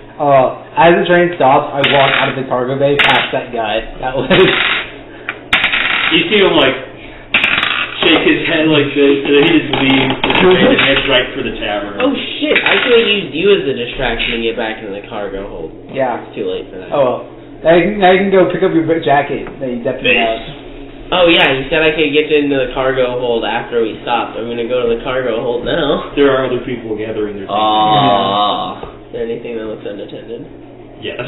As the train stops, I walk out of the cargo bay past that guy. That was... You see him like shake his head like this, and then he just leaves the train and heads right for the tavern. Oh shit! I could have used you as a distraction to get back into the cargo hold. Yeah. It's too late for that. Oh, well. Now you can go pick up your jacket that you definitely have. Oh yeah, you said I could get into the cargo hold after we stopped. I'm gonna go to the cargo hold now. There are other people gathering their Is there anything that looks unattended? Yes.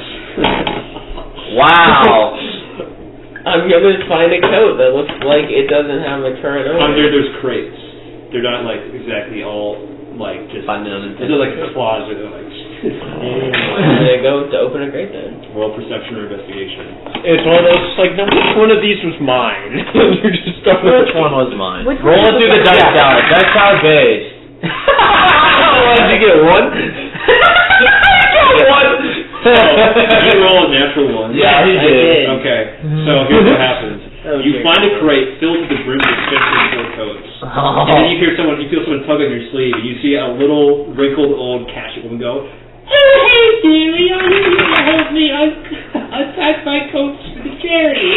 Wow. I'm gonna find a coat that looks like it doesn't have a current owner. Under there's crates. They're not like exactly all like just. Finding unattended. They're like a closet. They're like. I'm gonna go to open a crate then. Roll perception or investigation. It's one of those, like, no, which one of these was mine? You just don't know Which one was mine? Which Roll one it through the was dice mine? tower. Dice tower base. What did you get? One? One. You roll a natural one. Yeah, he I did. did. Okay. So here's what happens. That was You very find a cool. crate filled to the brim with expensive fur coats. And then you feel someone tug on your sleeve, and you see a little wrinkled old cashier woman go, "Oh, hey, dearie, are you here to help me unpack my coats for the charity?"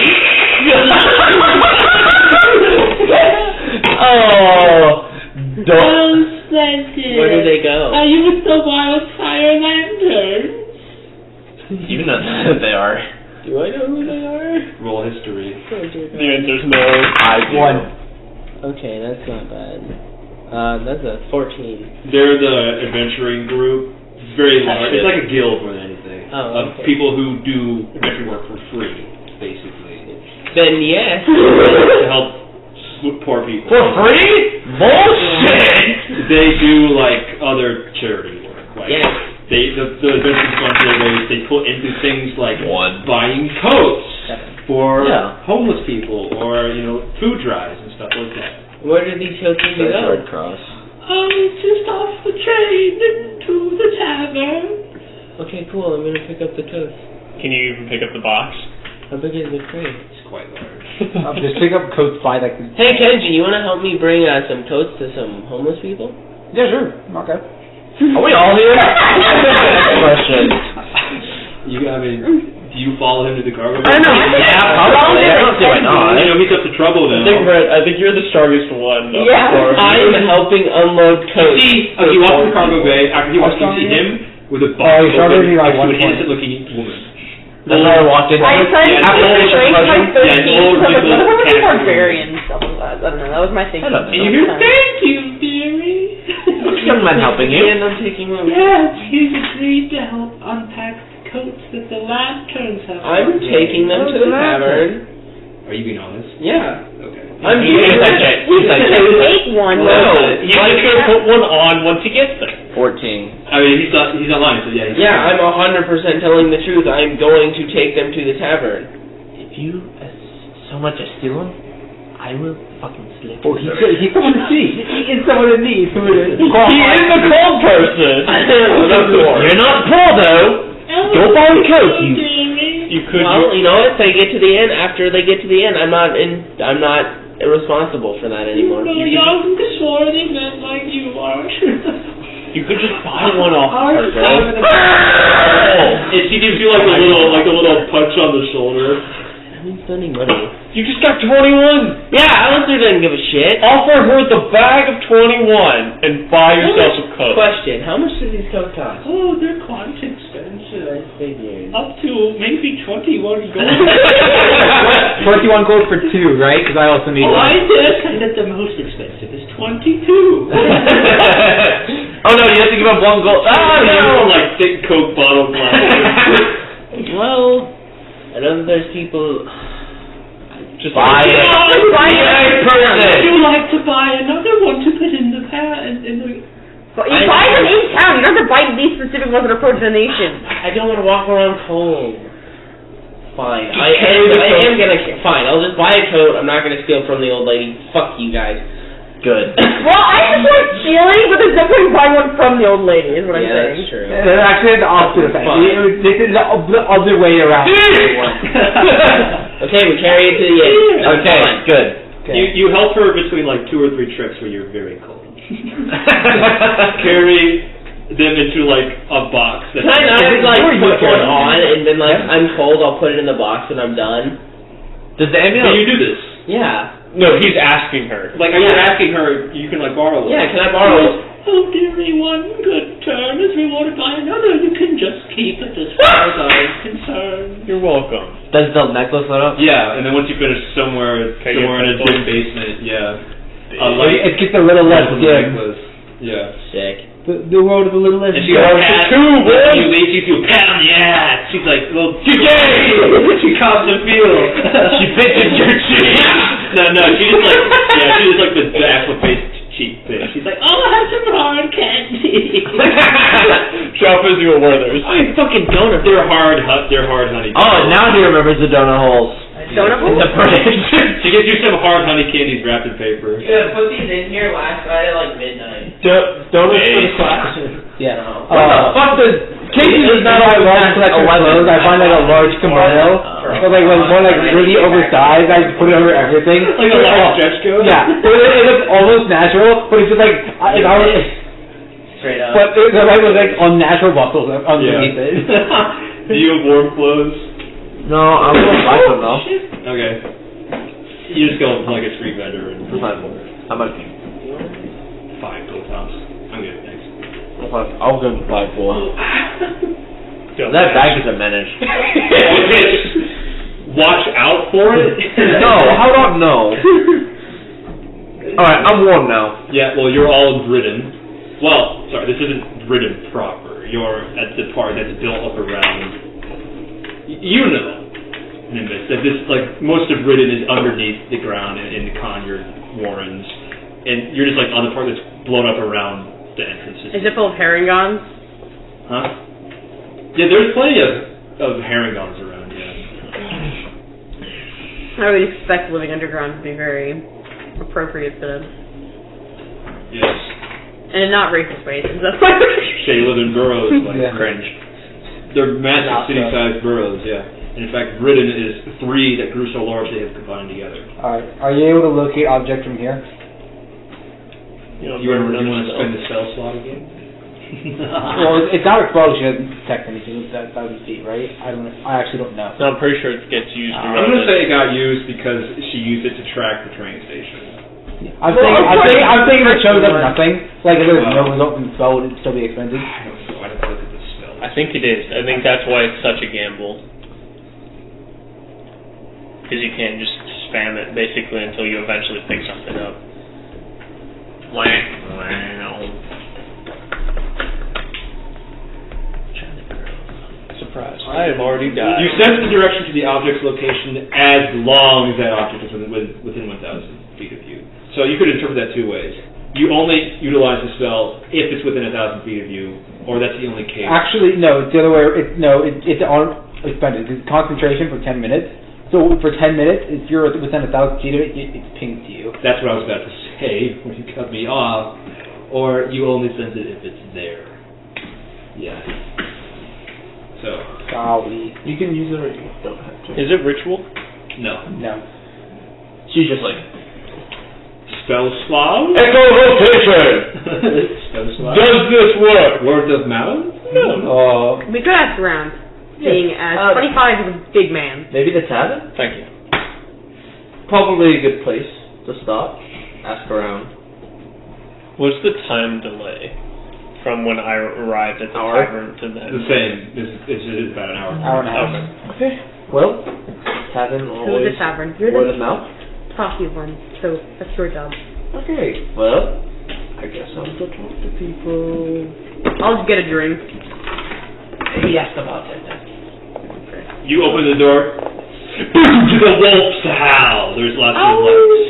Oh, don't. Splendid. Where do they go? Are you with the wild fire lanterns? You know that they are. Do I know who they are? Roll history. The answer's no. I do. One. Okay, that's not bad. That's a 14. They're the adventuring group. Very large. It's like a guild more than anything. Oh, okay. people who do inventory work for free, basically, Then yes. to help poor people. For free? Bullshit! They do like other charity work. Like Yes. the adventure sponsor they put into things like buying coats for homeless people or food drives and stuff like that. Where did these coats need to go? Red Cross. Just off the train to the tavern. Okay, cool. I'm gonna pick up the coats. Can you even pick up the box? How big is the crate? It's quite large. Just pick up coats by like. Hey Kenji, you wanna help me bring some coats to some homeless people? Yeah, sure. Okay. Are we all here? Question. Do you follow him to the cargo? I don't know. Probably. I don't see why not. He's up to trouble now. I think you're the strongest one. Yeah. I'm helping unload coats. He walks in the cargo bay. After he walks, you see him with a box he's stronger than me by next to 1 an point. innocent-looking woman. That's how I walked in. I decided to After raise my 13 old because people I was can't barbarian and stuff like that. I don't know. That was my thinking. I don't know. And you hear, "Thank you, dearie." Young man helping you. And I'm taking one. Yes, he's agreed to help unpack coats that the lanterns have. I'm taking them to the tavern. Are you being honest? Yeah. Okay. I'm He's doing like it. Take one. No. He's just gonna put one on once he gets there. 14. I mean, he's not lying, so yeah. Yeah, I'm 100% telling the truth. I'm going to take them to the tavern. If you so much as steal them, I will fucking slip. Oh, he's someone to see. He is someone in need. He is a cold person. You're not poor though. Go buy a coat, you. You could. Well, you know what? If they get to the end, after they get to the end, I'm not responsible for that anymore. young, swarthy men like you are. You could just buy one off. She gives you like a little punch on the shoulder. I'm spending money. You just got 21. Yeah, Alistair didn't give a shit. Offer her the bag of 21 and buy yourself a coat. Question: how much do these coats cost? Oh, they're quite expensive. I figured. Up to maybe 21 gold. 21 gold for 2, right? Because I also need. I dare say that the most expensive is 22. Oh no, you have to give up 1 gold. Oh no! Like thick Coke bottle glasses. Well, I know that there's people. Just Buy it. Would you like to buy another one to put in the But you buy them in town. You don't have to buy these specific ones that approach the nation. I don't want to walk around cold. Fine. I am gonna. Fine. I'll just buy a coat. I'm not gonna steal from the old lady. Fuck you guys. Good. Well, I support stealing, but there's no point in buying one from the old lady, is what I'm Yeah, saying. that's true. They're actually the opposite effect. Fine. This is the other way around. Okay, we carry it to the end. Okay, good. You help her between like 2 or 3 trips where you're very cold. Carry them into like a box. Can I not like put one on and then like I'm cold? I'll put it in the box when I'm done. Does the Can ambulance? you do this? Yeah. No, he's asking her. Like, you're asking her, you can like borrow one. Yeah. Can I borrow? Oh, dearie, one good turn is rewarded by another. You can just keep it as far as I'm concerned. You're welcome. Does the necklace light up? Yeah, and then once you finish somewhere in a dim basement, It's just a little less dim. necklace. Yeah. Sick. The world is a little less And she dim. goes, when you leave, she goes, pat on the ass. She's like, well, she she cops the feel. She bitches your cheek. No, she just like the apple face cheek thing. She's like, oh, I have some hard candy. Shop is your Werther's. Fucking donut. They're hard honey. Oh, now he remembers the donut holes. Donut In the fridge. She gives you some hard honey candies wrapped in paper. Yeah, put these in here last night at like midnight. Donuts for the class. Yeah. What the fuck does... Casey does not have a large collection of clothes. I find like a large kimono. But like when one like really oversized, I just put it over everything. Like a large stretch coat? Yeah. It looks almost natural, but it's just like if I was. Straight up. But the light was like unnatural muscles underneath it. Do you have warm clothes? No, I'm going to buy some though. Okay. You just go like a street vendor and Fine. How much? 5 gold tops. I'm good, thanks. I'll give him 5 gold. That bag is a menace. Watch out for it? No, how about no? Alright, I'm warm now. Yeah, well, you're all ridden. Well, sorry, this isn't ridden proper. you're at the part that's built up around. You know, Nimbus, that this, like, most of Ridden is underneath the ground in the Conjured Warrens, and you're just, like, on the part that's blown up around the entrances. Is it full of herringons? Huh? Yeah, there's plenty of herringons around, yeah. I would expect living underground to be very appropriate for them. Yes. And in not racist ways. That's why They live in burrows, like, Yeah. cringe. They're massive city-sized burrows, yeah. And in fact, Ridden is 3 that grew so large they have combined together. Alright, are you able to locate objects from here? You want to spend the spell slot again? Well, it's not explosion, it doesn't detect anything with that 1,000 feet, right? I actually don't know. No, I'm pretty sure it gets used. I'm going to say it got used because she used it to track the train station. I'm thinking it shows up nothing. Like if there was no result from the spell, would it still be expended? I don't know. I didn't look at the spell. I think it is. I think that's why it's such a gamble. Because you can't just spam it basically until you eventually pick something up. Surprise. I have already died. You sense the direction to the object's location as long as that object is within 1,000 feet of you. So you could interpret that 2 ways. You only utilize the spell if it's within 1,000 feet of you, or that's the only case. Actually, no, it's the other way. It's on expended. It's concentration for 10 minutes. So for 10 minutes, if you're within 1,000 feet of it, it's pinged to you. That's what I was about to say when you cut me off. Or you only sense it if it's there. Yeah. So. Golly. You can use it or you don't have to. Is it ritual? No. No. She's just like, Spell slot? echolocation! Spell slot? Does this work? Word of mouth? No. we could ask around, seeing as 25 is a big man. Maybe the tavern? Thank you. Probably a good place to start. Ask around. What's the time delay from when I arrived at the tavern to then? The same. It's about an hour. Hour and a half. Okay. Well, tavern Who's always the tavern? You're word the of mouth. talky one, so that's your job. Okay. Well, I guess I'll go talk to people. I'll just get a drink. Maybe ask about it then. You open the door. To the wolf's howl. There's lots of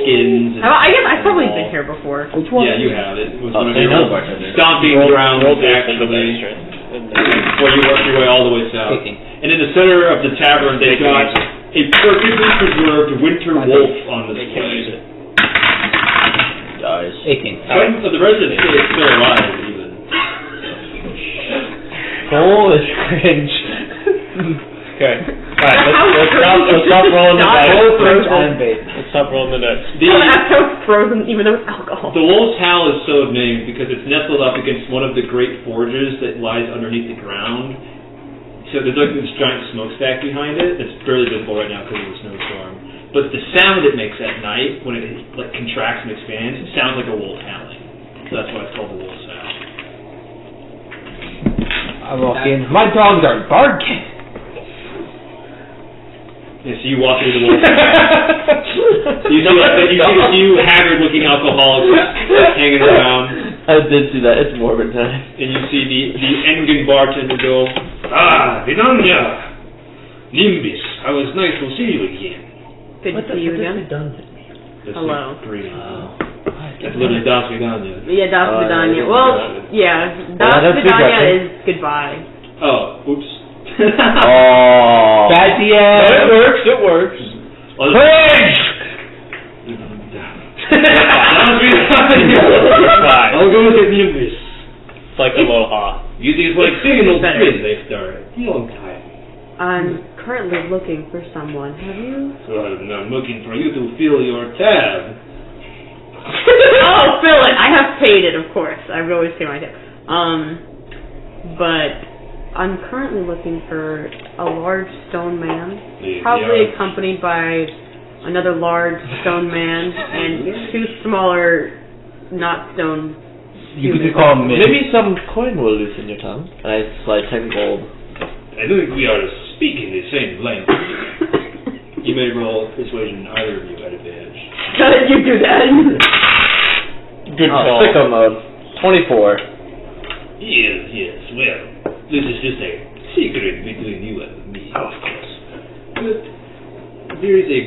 skins. And, I guess I've probably been here before. Which one? yeah, you have it. It was Oh, one of they your know bartender. stomping grounds, actually. Before you work your way all the way south. 18. And in the center of the tavern, they've got a perfectly preserved winter wolf on display. Dies. 18. Some of the residents say it's still alive, even. Oh, it's cringe. Okay. Alright, let's stop rolling the dice. Let's stop rolling the dice. That's so frozen, even though it's alcohol. The wolf's howl is so named because it's nestled up against one of the great forges that lies underneath the ground. So there's like this giant smokestack behind it that's barely visible right now because of the snowstorm. But the sound it makes at night, when it like contracts and expands, it sounds like a wolf howling. So that's why it's called the wolf's howl. I walk in. My dogs are barking. Yeah, so you walk into the wolf's howl. You see a few haggard-looking alcoholics hanging around. I did see that. It's morbid time. And you see the Engen bartender go, "Ah, Vidanya! Nimbus, how was nice to see you again." Good to see you again. That's Hello. like greeting. That's literally Das Vidanya. Yeah, Das Vidanya. Well, yeah, Das Vidanya is goodbye. Oh, oops. Oh. Bad DM. It works. Cringe! I'll go with it, Nimbus. It's like aloha. You think it's like singing old better. friends they started. Long time. I'm currently looking for someone. Have you? So I'm looking for you to fill your tab. Oh, fill it. I have paid it, of course. I've always paid my tab. But I'm currently looking for a large stone man, probably accompanied by another large stone man and 2 smaller, not stone. You could call them maybe some coin will loosen your tongue. And I slide 10 gold. I think we are speaking the same language. You may roll persuasion, either of you at advantage. How did you do that? Good call. Sicko mode. 24. Yes, well. this is just a secret between you and me. Oh, of course. But there is a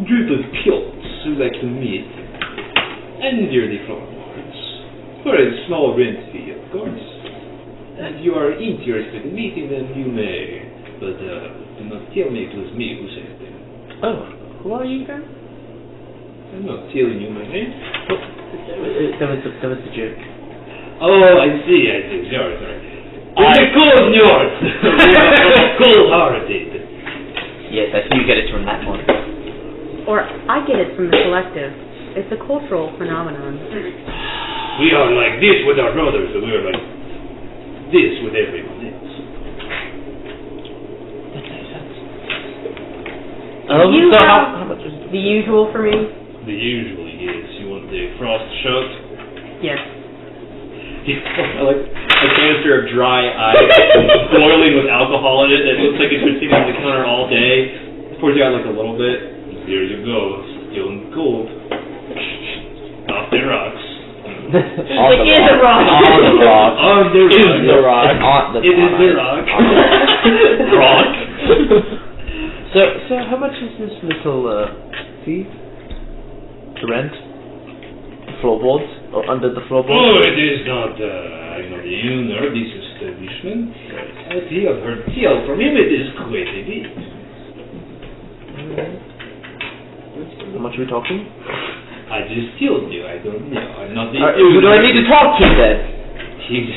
group of cults who like to meet under the floorboards for a small rent fee, of course. If you are interested in meeting them, you may. But do not tell me it was me who sent them. Oh, who are you again? I'm not telling you my name. That was the joke. Oh, I see. Sorry. It's a cold north. Cold-hearted. Yes, I see you get it from that one. Or I get it from the collective. It's a cultural phenomenon. We are like this with our brothers, and we are like this with everyone else. That makes sense. You so have how much is the usual for me? The usual, yes. You want the frost shot? Yes. I like a canister of dry ice boiling with alcohol in it that looks like it's been sitting on the counter all day. Pours you out like a little bit. There you go. Stone cold. Off the rocks. on Like, in the rock. On the rock. On the rock. Is the rock. It is the rock. Rock. So how much is this little fee? To rent? The floorboards? Or under the floorboards? Oh, it is not, the owner of this establishment. As you have heard tell from him, it is quite a bit. How much are we talking? I just told you, I don't know. I'm not the Who do I need to talk to then? He's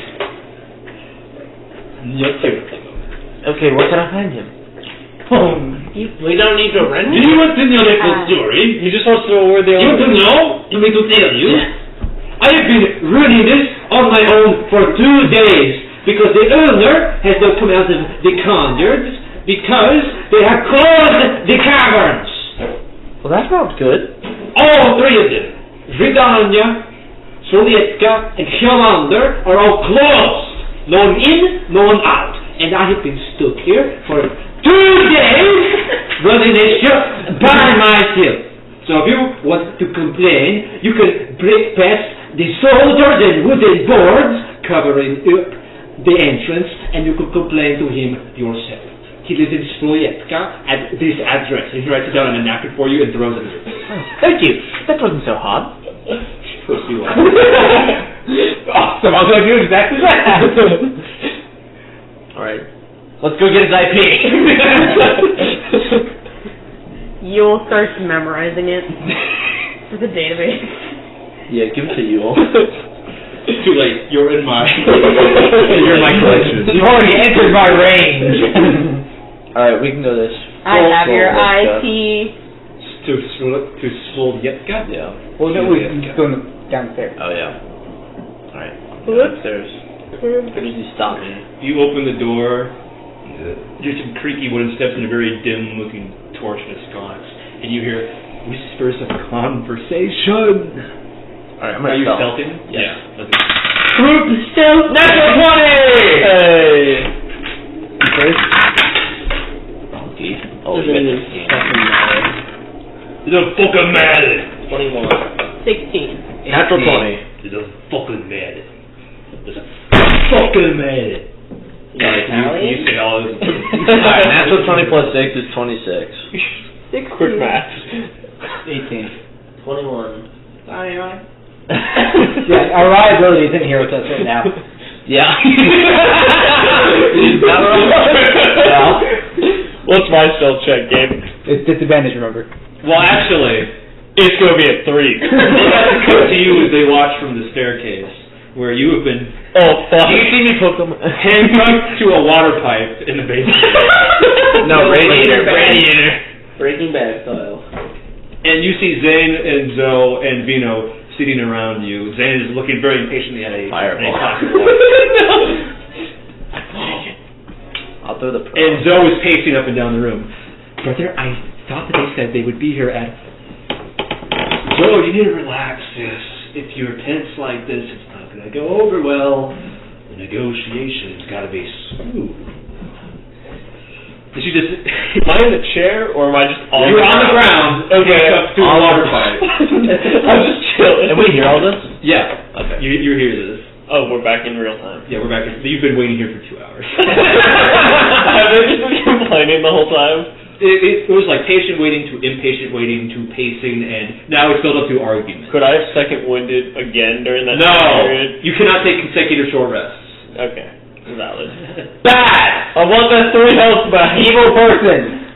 not here at the moment. Okay, what can I find him? We don't need to rent Do it. you want to know the full story? He just wants to know where they You are. want to know? You mean to tell you? I have been running this on my own for 2 days because the owner has not come out of the conduits because they have closed the caverns. Well, that sounds good. All 3 of them, Vidania, Solietka, and Hyamander, are all closed. No one in, no one out. And I have been stuck here for 2 days running this show by myself. So if you want to complain, you can break past the soldiers and wooden boards covering up the entrance, and you can complain to him yourself. He lives in Sployetka at this address. He writes it down on a napkin for you and throws it in your face. Oh, thank you. That wasn't so hard. Push you off. Awesome. I was going to do exactly that. Alright. Let's go get his IP. You'll start memorizing it for the database. Yeah, give it to you all. Too late. You're in my You're in my collection. You've already entered my range. Alright, we can go this. I have your Let's IP. to Sployetka? Yeah. Well, no, we're going downstairs. Oh, yeah. Alright. Whoops. Upstairs. Usually stop me. You open the door. There's some creaky wooden steps and a very dim-looking torch in a sconce, and you hear whispers of conversation. Alright, I'm Are gonna you stealth. stealthing? Yes. Yeah. Okay. Group stealth. Natural 20! Hey! First? Donkey. Oh, you Doesn't bet. fucking matter. It doesn't fucking matter. 21. 16. Natural 20. It doesn't fucking matter. It doesn't fucking matter. You say all this. Alright, natural 20 plus 6 is 26. 16. Quick math. 18. 21. Sorry, Ryan. Yeah, our reliability isn't here with us right now. Yeah. Well, What's my stealth check, Gabe? it's disadvantage, remember. Well, actually, It's going to be a 3. they have to come to you as they watch from the staircase, where you have been Oh, fuck. Do you see me poke them? handcuffed to a water pipe in the basement. No, radiator. Breaking Bad style. And you see Zane and Zoe and Vino sitting around you. Zane is looking very impatiently at a Fireball. glass of water. I'll throw the And Zoe is pacing up and down the room. Brother, I thought that they said they would be here at... Zoe, you need to relax, sis. If you're tense like this, it's not going to go over well. The negotiation's got to be smooth. Did she just... Am I in the chair, or am I just on You're on the ground, Okay. handcuffed to a water pipe. I'm just chilling. And we hear all this? Yeah. Okay. You hear this. Oh, we're back in real time. Yeah, we're back. You've been waiting here for 2 hours. Have they just been complaining the whole time? It was like patient waiting to impatient waiting to pacing, and now it's built up to argument. Could I have second-winded again during that No! period? You cannot take consecutive short rests. Okay. Valid. Bad! I want that 3 health back. Evil person!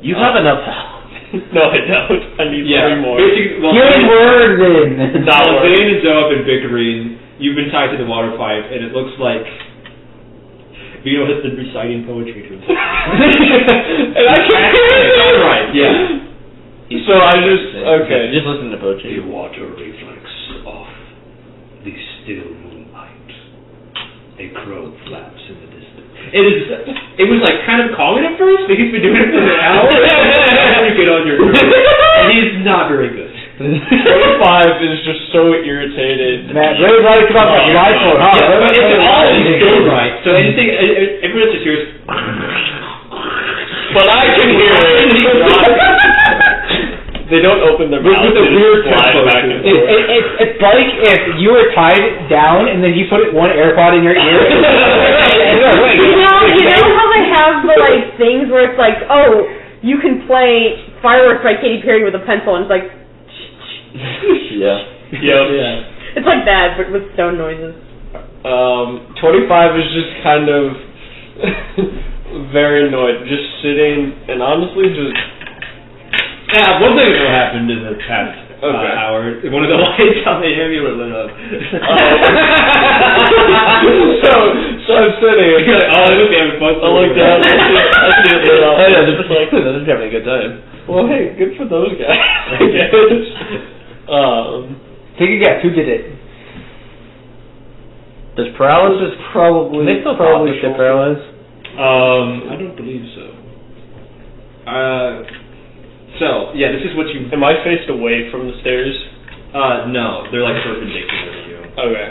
You have enough health. No, I don't. I need 3 more. Basically, well, Healing word in! While Zane and Zoe have been bickering, you've been tied to the water pipe, and it looks like Vito has been reciting poetry to himself. And I can hear it! Right, yeah. So I just, okay. Just listen to poetry. The water reflects off the still moonlight. A crow flaps in the distance. It was like kind of calming at first, but he's been doing it for an hour. You get on your nerves. And he's not very good. 25 is just so irritated. Man, really like about that rifle, huh? Yeah, but it's all still right. So anything, everyone just hears. But I can hear it. They don't open their mouth. With a weird tempo. back and forth. It's like if you were tied down and then you put one AirPod in your ear. You know how they have the like things where it's like, oh, you can play Fireworks by Katy Perry with a pencil, and it's like. Yeah. Yep. Yeah. It's like that, but with stone noises. 25 is just kind of very annoyed, just sitting and honestly just. Yeah, one thing that happened in the past hour, one of the lights on the ambulance lit up. So I'm sitting. You're like, oh, look, having fun. I look down. I see it lit up. I know, they're having a good time. Well, hey, good for those guys. I guess. Take a guess, who did it? Does paralysis Probably. Can they still probably talk if they're paralyzed? I don't believe so. So, yeah, this is what you... Am I faced away from the stairs? No, they're like perpendicular to you. Okay.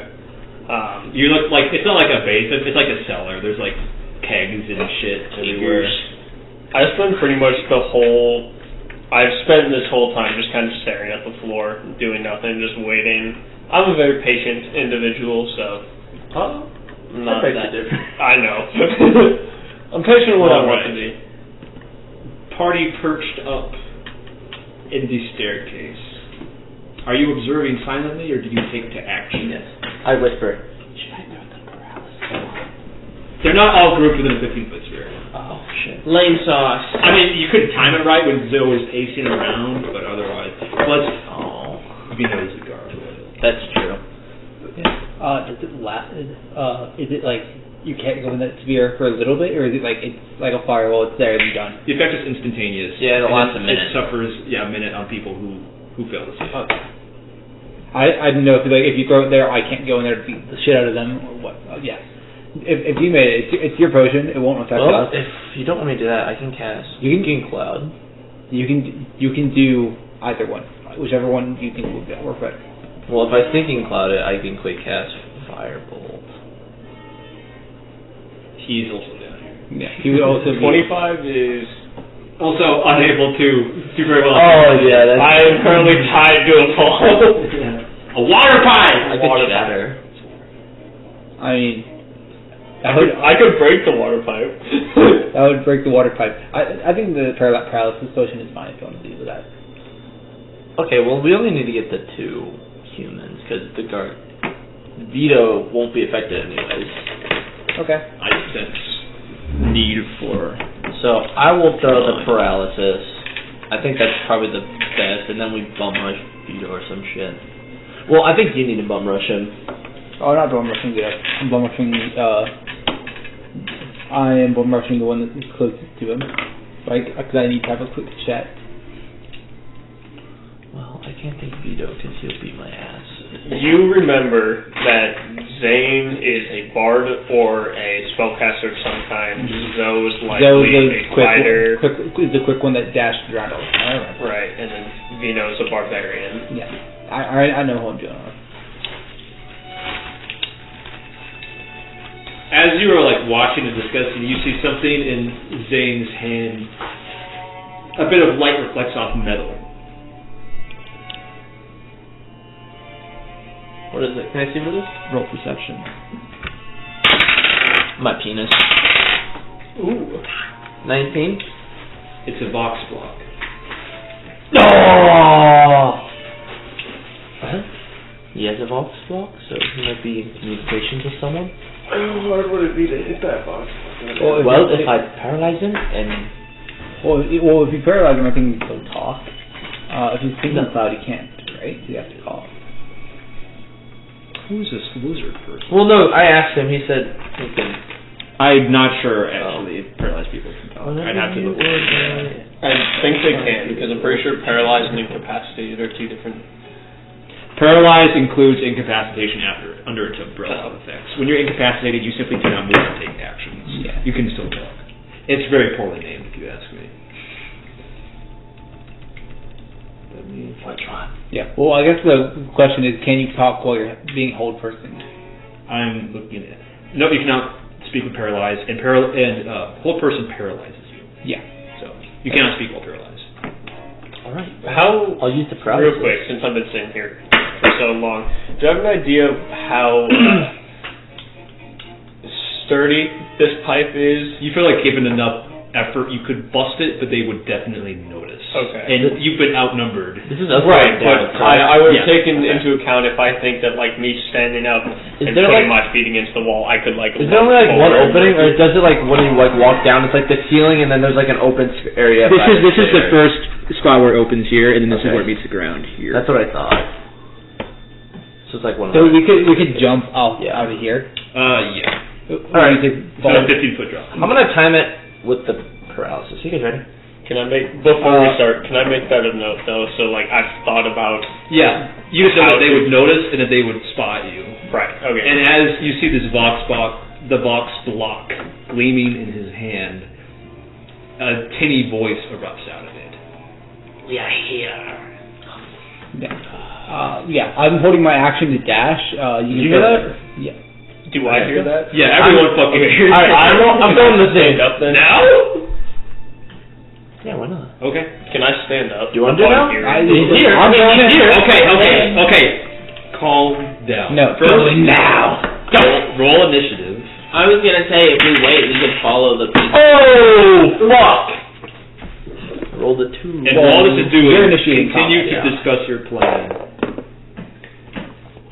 You look like, it's not like a base, it's like a cellar. There's like kegs and shit everywhere. I spent pretty much I've spent this whole time just kind of staring at the floor, doing nothing, just waiting. I'm a very patient individual, so... Not that different. I know. I'm patient when I want to be. Party perched up in the staircase. Are you observing silently, or do you take to action? Yes. I whisper. Should I throw the paralysis? They're not all grouped within a 15-foot sphere. Oh, shit. Lame sauce. I mean, you couldn't time it right when Zoe was pacing around, but otherwise, Vito's the guard. That's true. Does it last? Is it like you can't go in that sphere for a little bit, or is it like it's like a firewall? It's there and you're done. The effect is instantaneous. Yeah, it'll last a minute. It suffers, a minute on people who fail to see it. Okay. I didn't know if you throw it there, I can't go in there to beat the shit out of them or what. Yeah. If you made it, it's your potion. It won't affect us. If you don't want me to do that, I can cast. You can cloud. You can do either one, whichever one you think will work better. Well, if I thinking cloud it, I can quick cast firebolt. He's also down here. Yeah, he would also 25 is also unable to do very well. Oh yeah, that's. I am currently tied to a pole. A water pipe. I could shatter. I mean, I could break the water pipe. That would break the water pipe. I think the paralysis potion is fine if you want to do that. Okay, well we only need to get the 2 humans because the guard Vito won't be affected anyways. Okay. I sense need for. So I will throw the paralysis. I think that's probably the best, and then we bum rush Vito or some shit. Well, I think you need to bum rush him. Oh, not bum rushing yet. I'm bum rushing. I am bum rushing the one that is closest to him, right? Because I need to have a quick chat. Well, I can't think Vito because he'll beat my ass. You remember that Zane is a bard or a spellcaster of some kind. Zoe's likely a fighter. Is the quick one that dashed around all the time. Right, and then Vino's a barbarian. Yeah, I know who I'm doing. As you are like watching and discussing, you see something in Zane's hand. A bit of light reflects off metal. What is it? Can I see what it is? Roll perception. My penis. Ooh. 19. It's a vox block. Oh! What? He has a Vox block, so he might be in communication with someone. How hard would it be to hit that box? Well, if I paralyze him and... Well, if you paralyze him, I think he can still talk. If he's thinking cloud, he can't, right? So you have to call. Who's this lizard person? Well, no, I asked him. He said he can... I'm not sure, actually, if paralyzed people can talk. I'd have to look. I think they can, because I'm pretty sure paralyzed and incapacitated are two different... Paralyzed includes incapacitation under its umbrella of effects. When you're incapacitated, you simply cannot move or take actions. Yeah. You can still talk. It's very poorly named, if you ask me. Which one? Yeah. Well, I guess the question is, can you talk while you're being hold person? I'm looking at... No, you cannot speak with paralyzed, and hold person paralyzes you. Yeah. So, you cannot speak while paralyzed. Alright. How, I'll use the paralysis. real quick, since I've been sitting here for so long, do you have an idea of how sturdy this pipe is? You feel like given enough effort, you could bust it, but they would definitely notice. Okay. And you've been outnumbered. This is us Right, down, but correct? I would Yeah. take into account if I think that like me standing up and there, putting like- my feet against the wall, I could like. Is there only like one forward. opening, or does it like when you like walk down, it's like the ceiling and then there's like an open area? This by is the stairs? first spot where it opens here, and then this is Okay. where it meets the ground here. That's what I thought. So it's like one of So those. we could jump out of here. Yeah. Alright. It's a 15-foot drop. I'm gonna time it with the paralysis. You guys ready? Can I make before we start? Can I make that a note though? So like I've thought about. Yeah. You just know that they would notice and that they would spot you. Right. Okay. And as you see this Vox block gleaming in his hand, a tinny voice erupts out of it. We are here. Yeah. I'm holding my action to dash. You hear that? Yeah. Do I hear that? Yeah, everyone fucking hears Alright, I'm going to Stand sing. up then. Now? Yeah, why not? Okay. Can I stand up? Do you want to do Upon now? hearing? He's here. I'm going here. Okay. Calm down. No. First, now. roll initiative. I was gonna say if we wait, we could follow the people. Oh, fuck! Roll the 2. And all this is doing you're is initiating continue combat, to discuss your plan.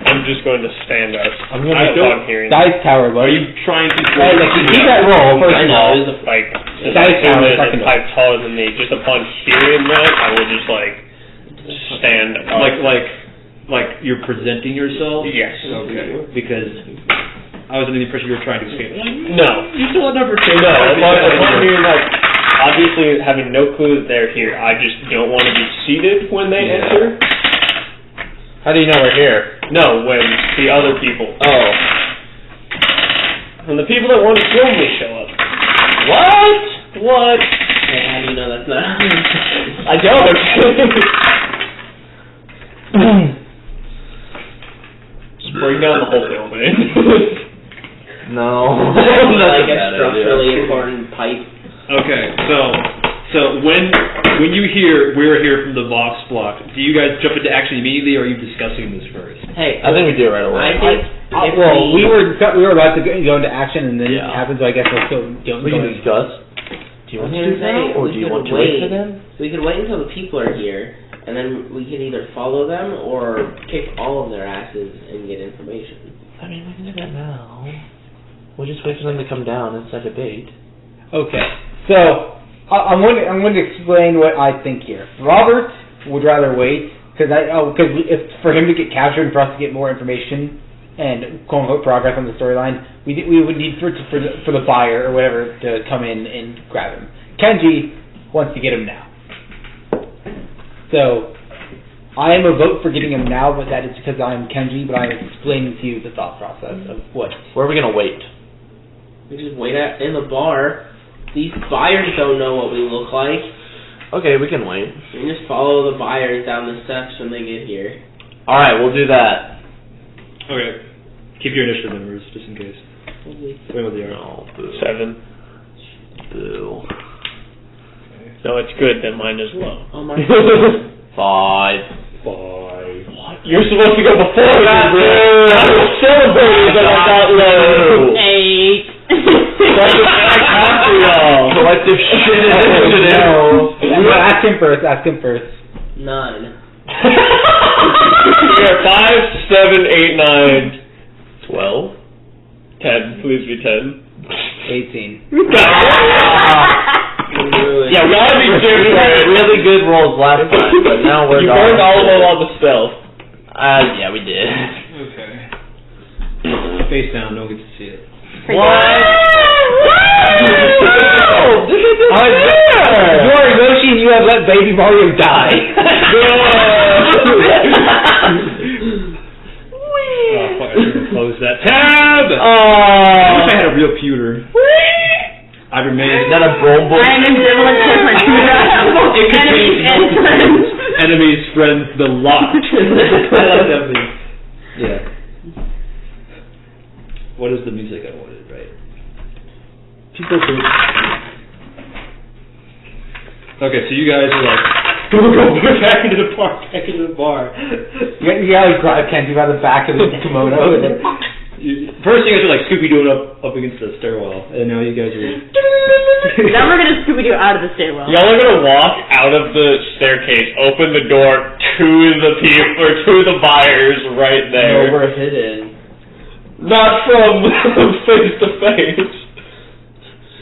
I'm just going to stand up. I'm gonna I go- upon hearing. Dice tower, Are buddy. you trying to... Keep that roll, first I of know, all. it was a Like, since Dice I assume tower, that second the pipe taller than me, just upon hearing that, I will just like stand up. Like you're presenting yourself? Yes. Okay. Because I was under the impression you were trying to escape. No. You still have number 2. No, upon hearing like, obviously having no clue that they're here, I just don't want to be seated when they Yeah. enter. How do you know we're here? No, when the other people, Oh. when the people that want to kill me show up. What? Hey, how do you know that's not? I don't. Just bring down the whole building. No. Like a structurally important pipe. Okay, so when you hear we're here from the Vox block, do you guys jump into action immediately, or are you discussing this first? Hey, I think we do it right away. I think if Well, we were about to go into action, and then Yeah. it happened. So I guess we'll still don't. We can discuss. Do you want to do that, or do you want to wait for them? We could wait until the people are here, and then we could either follow them or kick all of their asses and get information. I mean, we can do that now. We'll just wait for them to come down and set a bait. Okay, so I'm going to explain what I think here. Robert would rather wait because if for him to get captured and for us to get more information and quote unquote progress on the storyline, we would need for the buyer or whatever to come in and grab him. Kenji wants to get him now, so I am a vote for getting him now, but that is because I am Kenji. But I'm explaining to you the thought process of what. Where are we gonna wait? We just wait in the bar. These buyers don't know what we look like. Okay, we can wait. We can just follow the buyers down the steps when they get here. All right, we'll do that. Okay. Keep your initiative numbers, just in case. Wait what they are. No, boo. 7. Boo. No, it's good that mine is low. Oh my 5. 5. What? You're supposed to go before me. I was celebrating that I got low. 8. Collective shit initiative. Ask him first. 9. You're 5, 7, 8, 9, 12, 10. Please be 10. 18. Yeah, we gotta be different. We had really good rolls last time, but now we're You burned all of them on the stealth. Yeah, we did. Okay. Face down, no one gets to see it. What? You are Yoshi and you have let Baby Mario die. Oh, fuck, I should have closed that tab! I wish I had a real pewter. I remain... Not a bro book. I'm ambivalent towards my tutor. It contains Enemies and friends. enemies, friends, the lot. I like that move. Yeah. What is the music I wanted, right? Okay, so you guys are like, go back into the bar, You gotta like grab Kenji by the back of the kimono and then... First you guys are like Scooby-Dooing up against the stairwell, and now you guys are... Now we're gonna Scooby-Doo out of the stairwell. Y'all are gonna walk out of the staircase, open the door to the buyers right there. No, we're hidden. Not from face to face.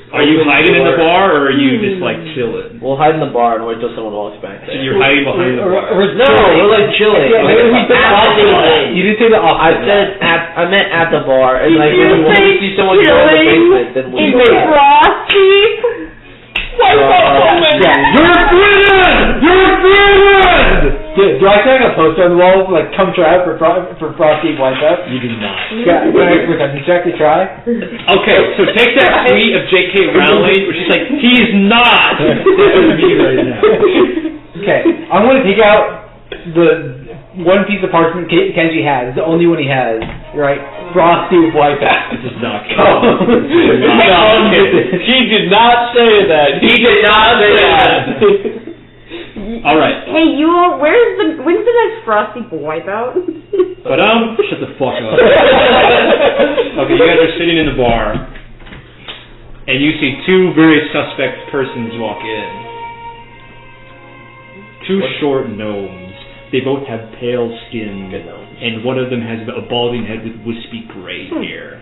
Are you hiding in the bar, or are you just like chilling? We'll hide in the bar and wait till someone walks back So there. you're hiding behind the bar. No, we're like chilling. Yeah, Like, we said opposite. You did say the opposite. I meant at the bar, and like Did you when we say see someone go in the basement, then we in go. Frostdeep? You're forbidden! Do I say like a poster on the wall like come try out for Frosty Wipeout? You did not. Can I check to try? Okay, so take that tweet of J.K. Rowling, where she's like, he's not! Me right now. Okay, I'm gonna take out the one piece of parchment Kenji has. It's the only one he has. Right? Frosty with Wipeout. This is not He did not say that. He did not say that. Alright. Hey, when's the next Frosty Wipeout? But shut the fuck up. Okay, you guys are sitting in the bar, and you see two very suspect persons walk in. Two short gnomes. They both have pale skin, and one of them has a balding head with wispy gray hair.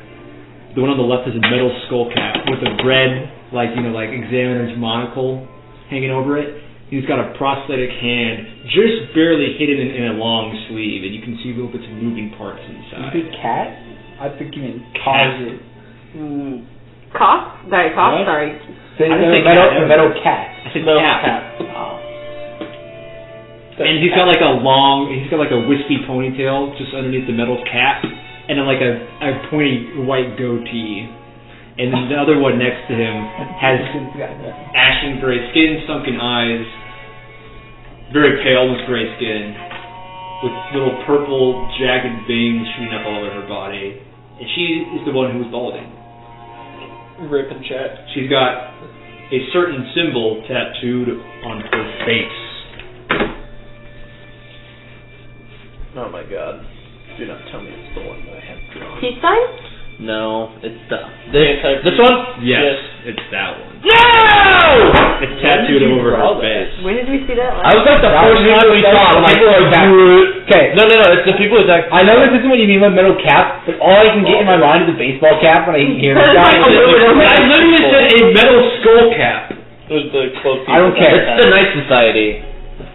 The one on the left has a metal skull cap with a red, like examiner's monocle hanging over it. He's got a prosthetic hand, just barely hidden in a long sleeve, and you can see little bits of moving parts inside. You think cat? I think you mean closet. Cough? Sorry. I didn't say metal cat. I said cap. Oh. And he's got like a wispy ponytail just underneath the metal cap, and then like a pointy white goatee. And then the other one next to him has ashen gray skin, sunken eyes, very pale with gray skin, with little purple jagged veins shooting up all over her body. And she is the one who's balding. Rip and chat. She's got a certain symbol tattooed on her face. Oh my god. Do not tell me it's the one that I have drawn. Peace sign? No, it's this one? Yes, it's that one. No! It's tattooed over her face. When did we see that I last? was at the first time we saw it. People are Okay. No, it's the people that I know this isn't what you mean by metal cap, but all I can get in my mind is a baseball cap when I hear this guy. I literally said a metal skull cap. It was the close. I don't care. It's the Night Society.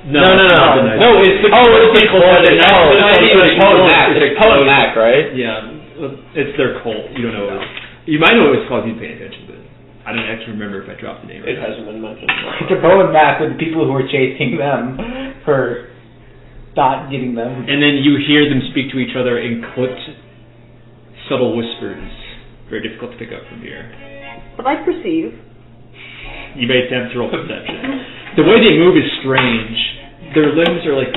No, it's the It's Poet Mac, right? Yeah, it's their cult. You don't know what you might know what it's called if you pay attention, but I don't actually remember if I dropped the name. It hasn't been mentioned. It's a bow and map with the people who are chasing them for not getting them. And then you hear them speak to each other in clipped, subtle whispers. Very difficult to pick up from here. But I perceive. You may attempt to roll perception. The way they move is strange. Their limbs are like,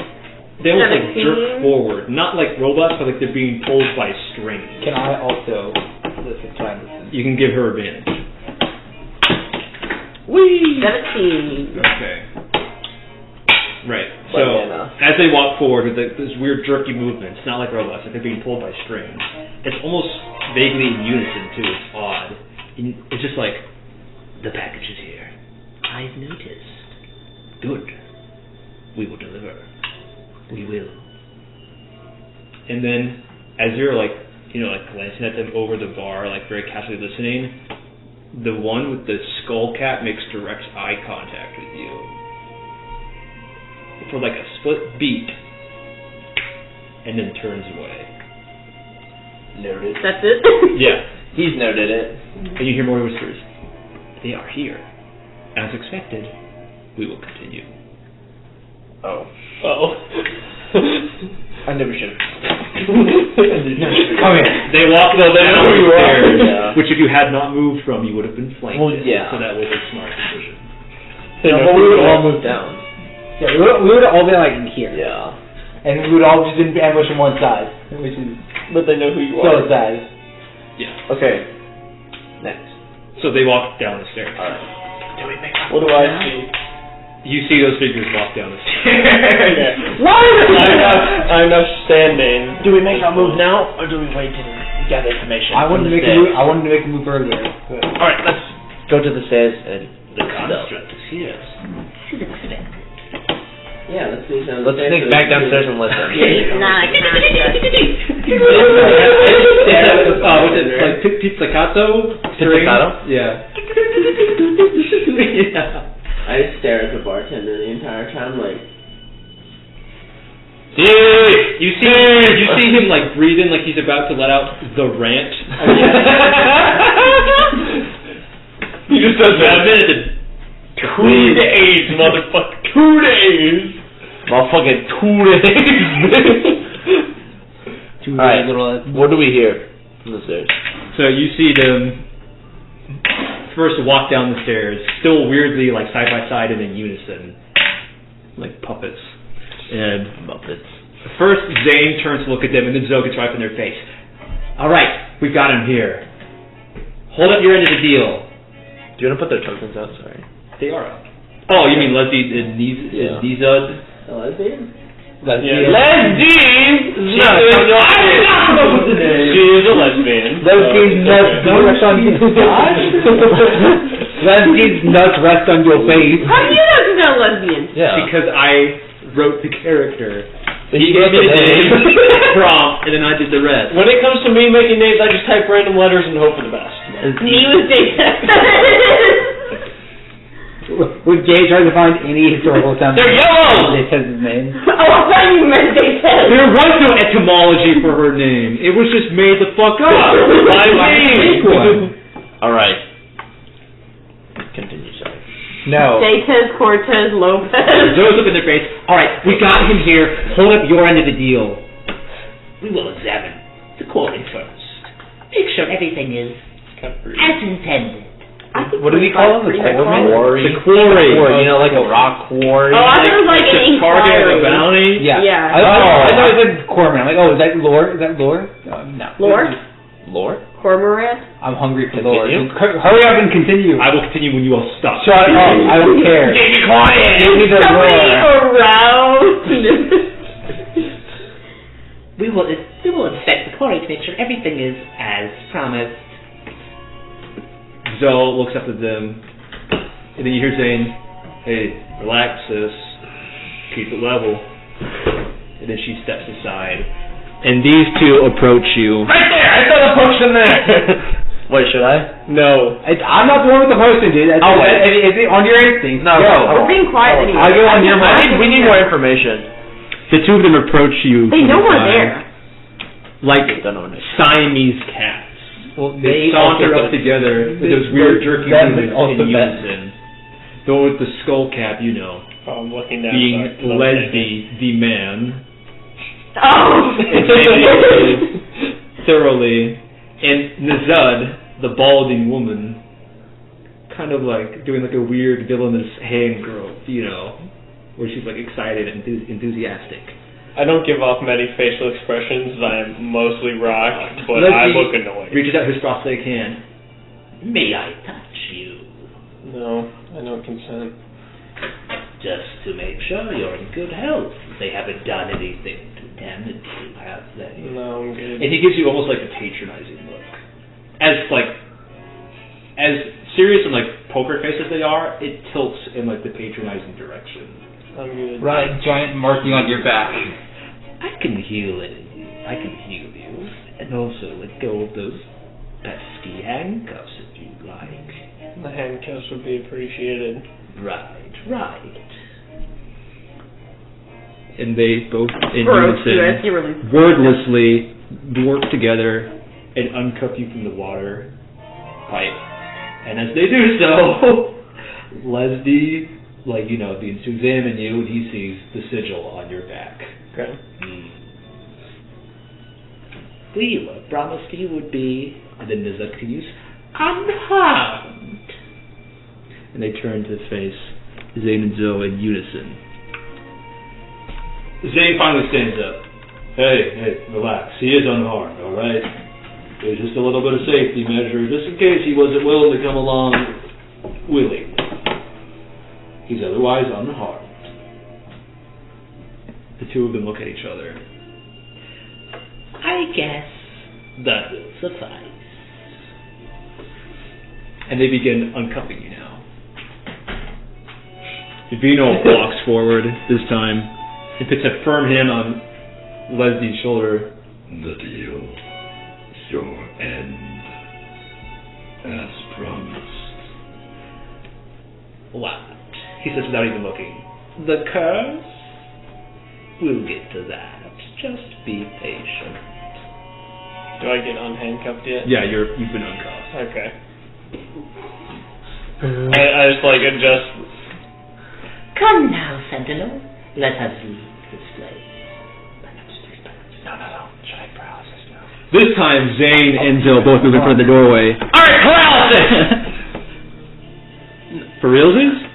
they almost like jerk forward. Not like robots, but like they're being pulled by strings. Can I also listen? You can give her advantage. Whee! 17. Okay. Right. But, So yeah, no. as they walk forward with this weird jerky movement, it's not like robots, like they're being pulled by strings. It's almost vaguely in unison too. It's odd. And it's just like, the package is here. I've noticed. Good. We will deliver. We will. And then, as you're like, glancing at them over the bar, like very casually listening, the one with the skull cap makes direct eye contact with you. For like a split beat, and then turns away. Noted. That's it? Yeah. He's noted it. And you hear more whispers. They are here. As expected, we will continue. Oh. Uh-oh. I never should have. Come here. They walk down the stairs, which if you had not moved from, you would have been flanked. Well, yeah. So that was a smart decision. But we would all move down. Yeah, we would all be like in here. Yeah. And we would all just ambush on one side, which is But they know who you so are. sad. Yeah. Okay. Next. So they walk down the stairs. Alright. What do I see? You see those figures walk down the stairs. I'm now standing. Do we make our move now, or do we wait and gather information? I wanted to make a move. I wanted to make a move earlier. Alright, let's go to the stairs and The construct is here. Yeah, let's sneak down. let's sneak back downstairs and listen. It's not a construct. What's it? Like pizzicato? Pizzicato? Yeah. Yeah. I just stare at the bartender the entire time, like. Dude, you see him like breathing like he's about to let out the rant. He just does that. 2 days, motherfucker. 2 days. Motherfucking 2 days. Alright, what do we hear from the stairs? So you see them first walk down the stairs, still weirdly like side by side and in unison, like puppets. And Muppets. first Zane turns to look at them, and then Zoe gets right up in their face. All right, we've got him here. Hold up your end of the deal. Do you want to put their tokens out? Sorry. They are up. Oh, you mean Leslie and Yeah. Nizud? A lesbian? Yeah. Lesbian! She's a lesbian. Lesbian's nuts rest on your Lesbian's nuts rest on your face. How do you know she's not a lesbian? Yeah. Because I wrote the character. He He gave me the wrote the name, name. prompt, and then I did the rest. When it comes to me making names, I just type random letters and hope for the best. Me was data. Would Jay try to find any historical sound? They're yellow! It says his name. Oh, I thought you meant data. There was no etymology for her name. It was just made the fuck up. By me. Alright. Continue, sorry. No. Datas Cortez Lopez. Those up in their face. All right, we got him here. Hold up your end of the deal. We will examine the quarry first. Make sure everything is as intended. I think What do we call them? The quarry? The quarry. You know, like a rock quarry? Oh, I thought it was like an the target of a inquiry. bounty. Yeah. Yeah. I thought it said Corman. I'm like, oh, is that lore? Is that lore? No. Lore? Lore? Cormorant? I'm hungry for lore. Continue? Hurry up and continue. I will continue when you all stop. Shut up. I don't care. Be quiet! Give me the Somebody lore. around. We will inspect the quarry to make sure everything is as promised. Zoe looks up at them, and then you hear saying, "Hey, relax, sis. Keep it level." And then she steps aside, and these two approach you. Right there! I saw the potion there! Wait, should I? No. I'm not the one with the potion, dude. Is it on your instinct? No. We're being quiet anyway. I go on your mind. We need more information. The two of them approach you. They know from we're behind, there. like Don't know what it is. Siamese cats. Well, They saunter up together with those weird jerky movements in best. unison. The one with the skull cap, you know, Oh, I'm looking down. being sorry. Leslie, the man, Oh! and Jamie thoroughly, and Nizud, the balding woman, kind of like doing like a weird villainous hand growth, you know, where she's like excited and enthusiastic. I don't give off many facial expressions. I am mostly rock, but Leslie I look annoyed. reaches out his prosthetic hand. May I touch you? No, I don't consent. just to make sure you're in good health. They haven't done anything to damage you, have they? No, I'm good. And he gives you almost like a patronizing look. As serious and like poker face as they are, it tilts in like the patronizing direction. I'm good. Right, giant marking on your back. I can heal it. I can heal you. And also let go of those pesky handcuffs if you'd like. The handcuffs would be appreciated. Right. And they both in Yes, you unison, wordlessly work together and uncuff you from the water pipe. And as they do so, Leslie, begins to examine you, and he sees the sigil on your back. Okay. We were promised you would be, and then Nizza continues, unharmed. And they turn to face Zane and Zoe in unison. Zane finally stands up. Hey, relax. He is unharmed, alright? There's just a little bit of safety measure, just in case he wasn't willing to come along willingly. He's otherwise unharmed. The two of them look at each other. I guess that will suffice. And they begin uncuffing you now. Vino walks forward this time and puts a firm hand on Leslie's shoulder. The deal, your end, as promised. What? He says without even looking. The curse? We'll get to that. Just be patient. Do I get unhandcuffed yet? Yeah, you've been uncuffed. Okay. I just adjust. Come now, Sentinel. Let us leave this place. No. Should I browse this now? This time, Zane and Zill both move in front of the doorway. Alright, paralysis! For realsies?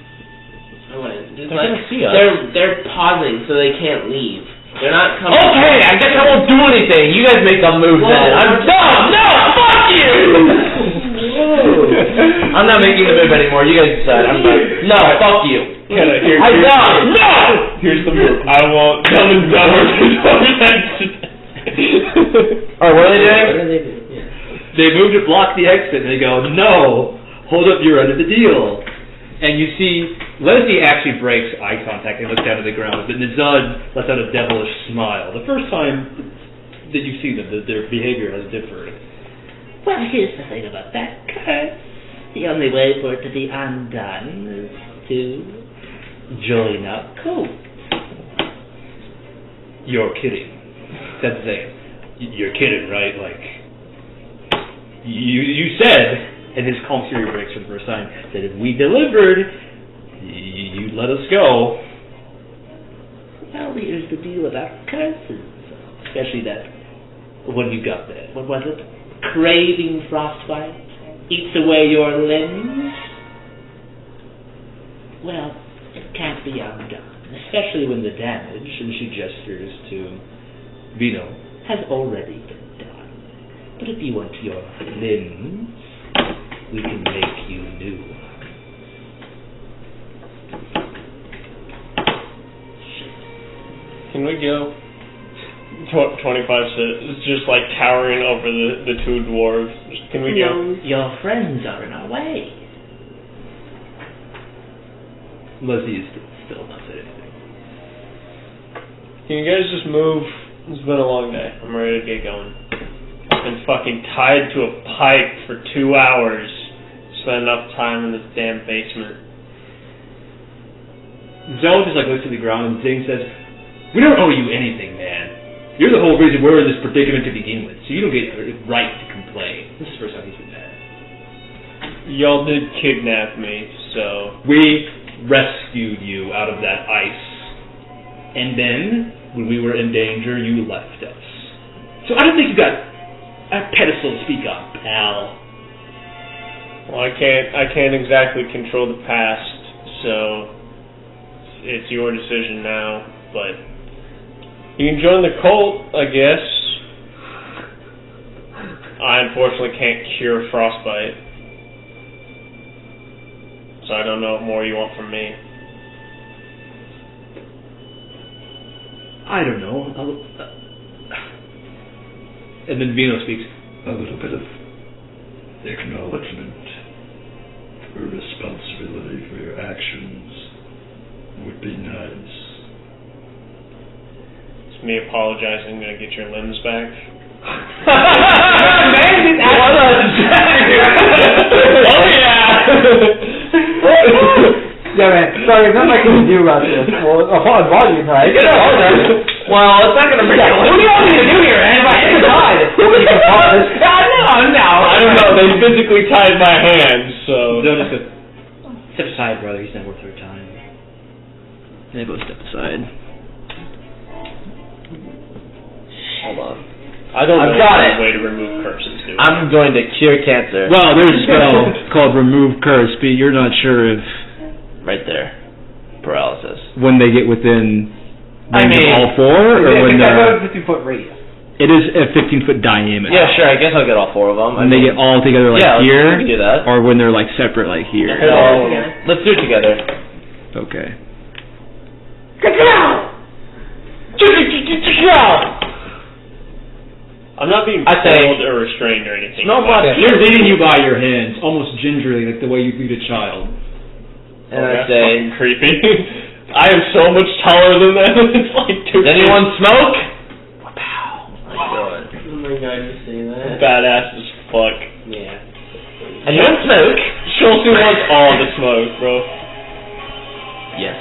They're pausing so they can't leave. They're not coming. Okay, I guess I won't do anything. You guys make the move then. I'm done. No, fuck you. I'm not making the move anymore. You guys decide. I'm done. No, fuck you. I'm done. No. Here's the move. I won't tell them downward. Alright, what are they doing? They move to block the exit and they go, no, hold up your end of the deal. And you see, Leslie actually breaks eye contact and looks down at the ground, but Nizad lets out a devilish smile. The first time that you see them, their behavior has differed. Well, here's the thing about that curse. The only way for it to be undone is to join a cult. You're kidding. That's the thing. You're kidding, right? You said, and his calm fury breaks for the first time, that if we delivered, you'd let us go. Well, here's the deal about curses. Especially that one you got there. What was it? Craving frostbite? Eats away your limbs? Well, it can't be undone. Especially when the damage, and she gestures to Vino, has already been done. But if you want your limbs, we can make you new. Can we go? 25 it's just towering over the two dwarves. Can we go? Your friends are in our way. Leslie is still not saying anything. Can you guys just move? It's been a long day. I'm ready to get going. I've been fucking tied to a pipe for 2 hours. Spent enough time in this damn basement. Zoe just looks to the ground and Zane says, we don't owe you anything, man. You're the whole reason we're in this predicament to begin with, so you don't get a right to complain. This is the first time he's been mad. Y'all did kidnap me, so... We rescued you out of that ice. And then, when we were in danger, you left us. So I don't think you got a pedestal to speak on, pal. Well, I can't exactly control the past, so it's your decision now, but you can join the cult, I guess. I unfortunately can't cure frostbite, so I don't know what more you want from me. I don't know. And then Vino speaks. A little bit of acknowledgement for responsibility for your actions would be nice. It's me apologizing to get your limbs back. Yeah, man. Sorry, there's nothing I can do about this. Well, upon volume, right? Well, it's not gonna bring it. What do you want me to do here? And my hands tied. Nobody can pause. No. I don't know, they physically tied my hands, so... Don't just go, step aside, brother. He's not worth our time. They both step aside. Hold on. I don't know I've got any it. way to remove curses, do I? I'm going to cure cancer. Well, there's a spell called Remove Curse, but you're not sure if Right there. Paralysis. when they get within I range mean- of all four, or when I've got they're... a 50-foot radius. It is a 15-foot diameter. Yeah, sure. I guess I'll get all four of them. When they get all together like yeah, here, we can do that. or when they're like separate like here. Well, let's do it together. Okay. I'm not being I say- pulled or restrained or anything. Snowblood. They're leading you by your hands, almost gingerly, like the way you lead a child. And I That's say, fucking creepy. I am so much taller than them. It's like two. does anyone smoke? Oh my god, you say that? Badass as fuck. Yeah. Anyone smoke? Chelsea wants all the smoke, bro. Yes.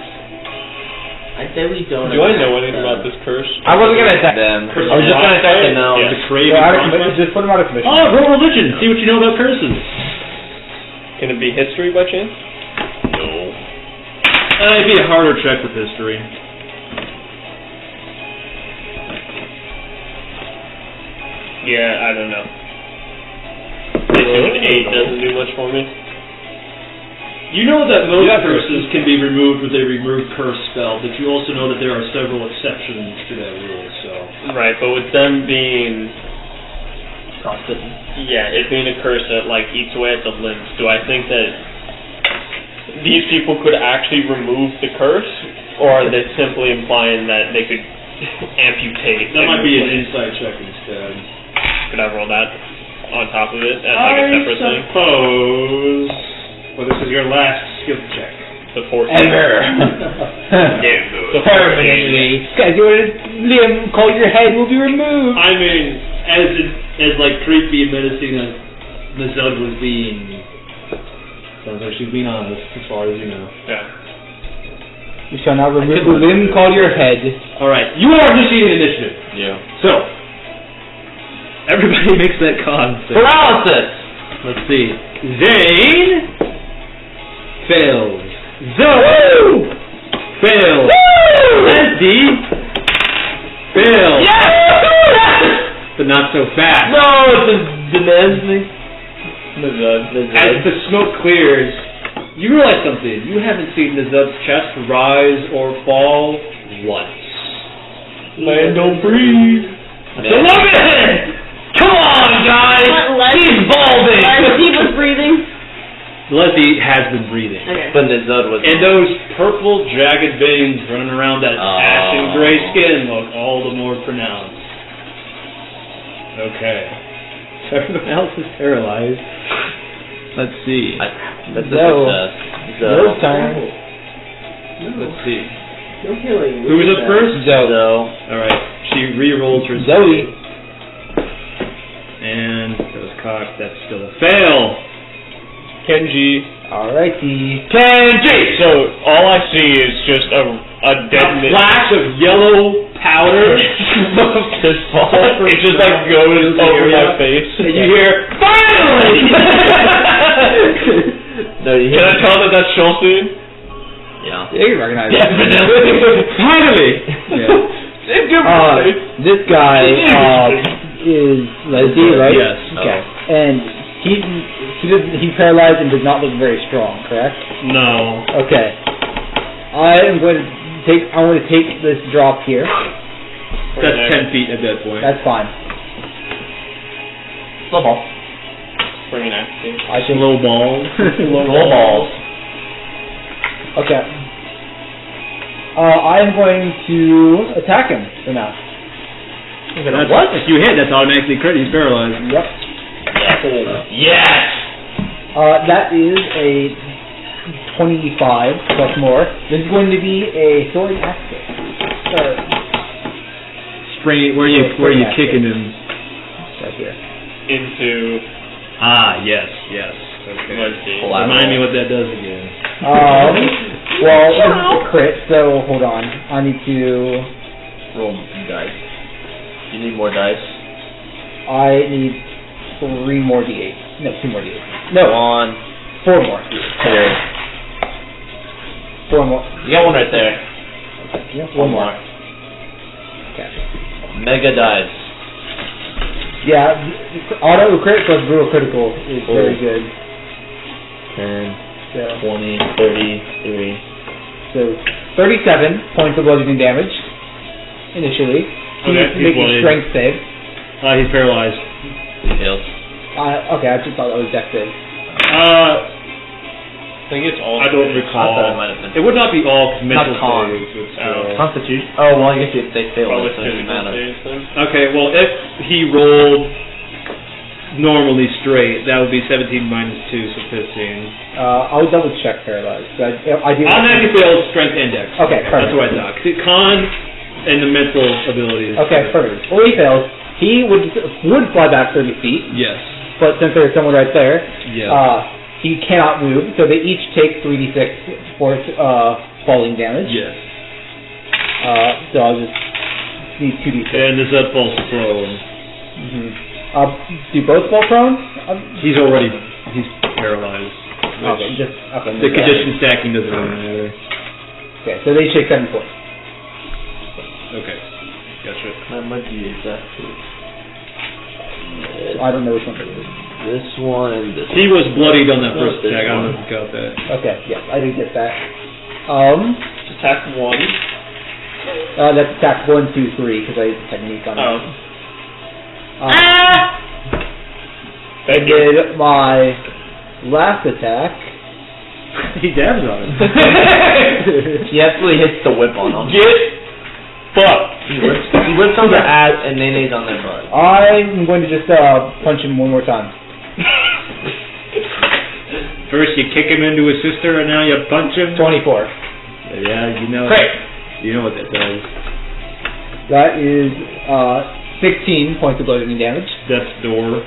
I say we don't. Do I know anything about this curse? I wasn't gonna attack them. I was just gonna attack the gnome. Yeah. The craving Yeah, process. just put them out of commission. Oh, roll religion. See what you know about curses. Can it be history by chance? No. It'd be a harder check with history. Yeah, I don't know. An 8 doesn't do much for me. You know that most curses can be removed with a remove curse spell, but you also know that there are several exceptions to that rule, so... Right, but with them being... Frostbitten. Yeah, it being a curse that, like, eats away at the limbs, do I think that these people could actually remove the curse? Or are they simply implying that they could amputate? That and might be an replace? insight check instead. Could I roll that on top of it as like a separate thing? Suppose... Well, this is your last skill check. The 14. The permanently. Guys, you want to Liam, call your head will be removed. I mean, as like creepy and menacing as Nazud was being, sounds like she's being honest as far as you know. Yeah. You shall not remove the limb, call your head. Alright, you are initiating initiative. Yeah. So, everybody makes that con save. Paralysis! Let's see. Zane fails. Zoe fails. Leslie fails. But not so fast. No, it's the Nesme. As the smoke clears, you realize something. You haven't seen Nazub's chest rise or fall once. Land don't breathe. So look at it! Come on, guys! He's balding! He was breathing. Leslie has been breathing. Okay. But Nazud was... And those purple, jagged veins running around that ashen gray skin look all the more pronounced. Okay. So everyone else is paralyzed. Let's see. That's a No. success. Those time. Let's see. No killing. Who was up first? So, Alright. She re-rolls her Zoe. And that was cocked. That's still a fail. Kenji. Alrighty. Kenji! So all I see is just a dead A flash of yellow powder. It just like goes over my face. And you hear, finally! no, you Can I tell that that's Chelsea? Yeah. Yeah, you recognize it. Finally! This guy is Leslie, right? Yes. Okay. And he's paralyzed and does not look very strong, correct? No. Okay. I want to take this drop here. That's 10 feet at that point. That's fine. Slow ball. Bring an axe. I think. Low balls. Slow balls. Okay. I am going to attack him for now. What? If you hit, that's automatically crit. He's paralyzed. Yep. Yes! That is a 25 plus more. This is going to be a sword action. Spring. Where are you kicking him? Right here. Into. Yes. Okay. Let's see. Remind me what that does again. Well, it's a crit, so hold on. I need to Roll dice. You need more dice? I need 3 more d8. No, 2 more d8. No, 4 more. Here. 4 more. You got one right there. Yeah, 1 more. Okay. Mega dice. Yeah, auto crit plus brutal critical is very good. 10, So, 20, 33. so 37 points of bludgeoning damage initially. He Okay, needs to he's make a bloodied. strength save. He's paralyzed. He fails. Okay, I just thought that was dex save. I think it's all. I don't I recall. thought it might have been. It would not be all mental con. saves. It's still- Constitution? Oh, well, I guess if they fail, Probably it doesn't physical matter. saves then. Okay, well, if he rolled normally straight, that would be 17 minus 2, so 15. I'll double check paralyzed. I do. Automatically fails strength index. Okay, That's perfect. what I thought. 'Cause con and the mental abilities. Okay, perfect. Well, he fails. He would fly back 30 feet, Yes. but since there's someone right there, Yeah. he cannot move. So they each take 3d6 for falling damage. Yes. So I'll just need 2d6. And the Zud falls prone. Do both fall prone? He's paralyzed. Okay, just okay. The condition stacking doesn't really matter. Okay, so they take 7 points. Okay. Gotcha. How much is that? I don't know which one it is. This one and this He was bloodied on that first This attack. I don't know one. if you got that. Okay, yes, I did get that. Attack 1. That's attack 1, 2, 3 because I used the technique on Oh. it. I did my last attack. He dabs on him. He absolutely hits the whip on them. Get fucked. He whips on their ass and nays on their butt. I'm going to just punch him one more time. First you kick him into his sister, and now you punch him. 24. Yeah, you know. Great. You know what that does. That is 16 points of bludgeoning damage. Death's door.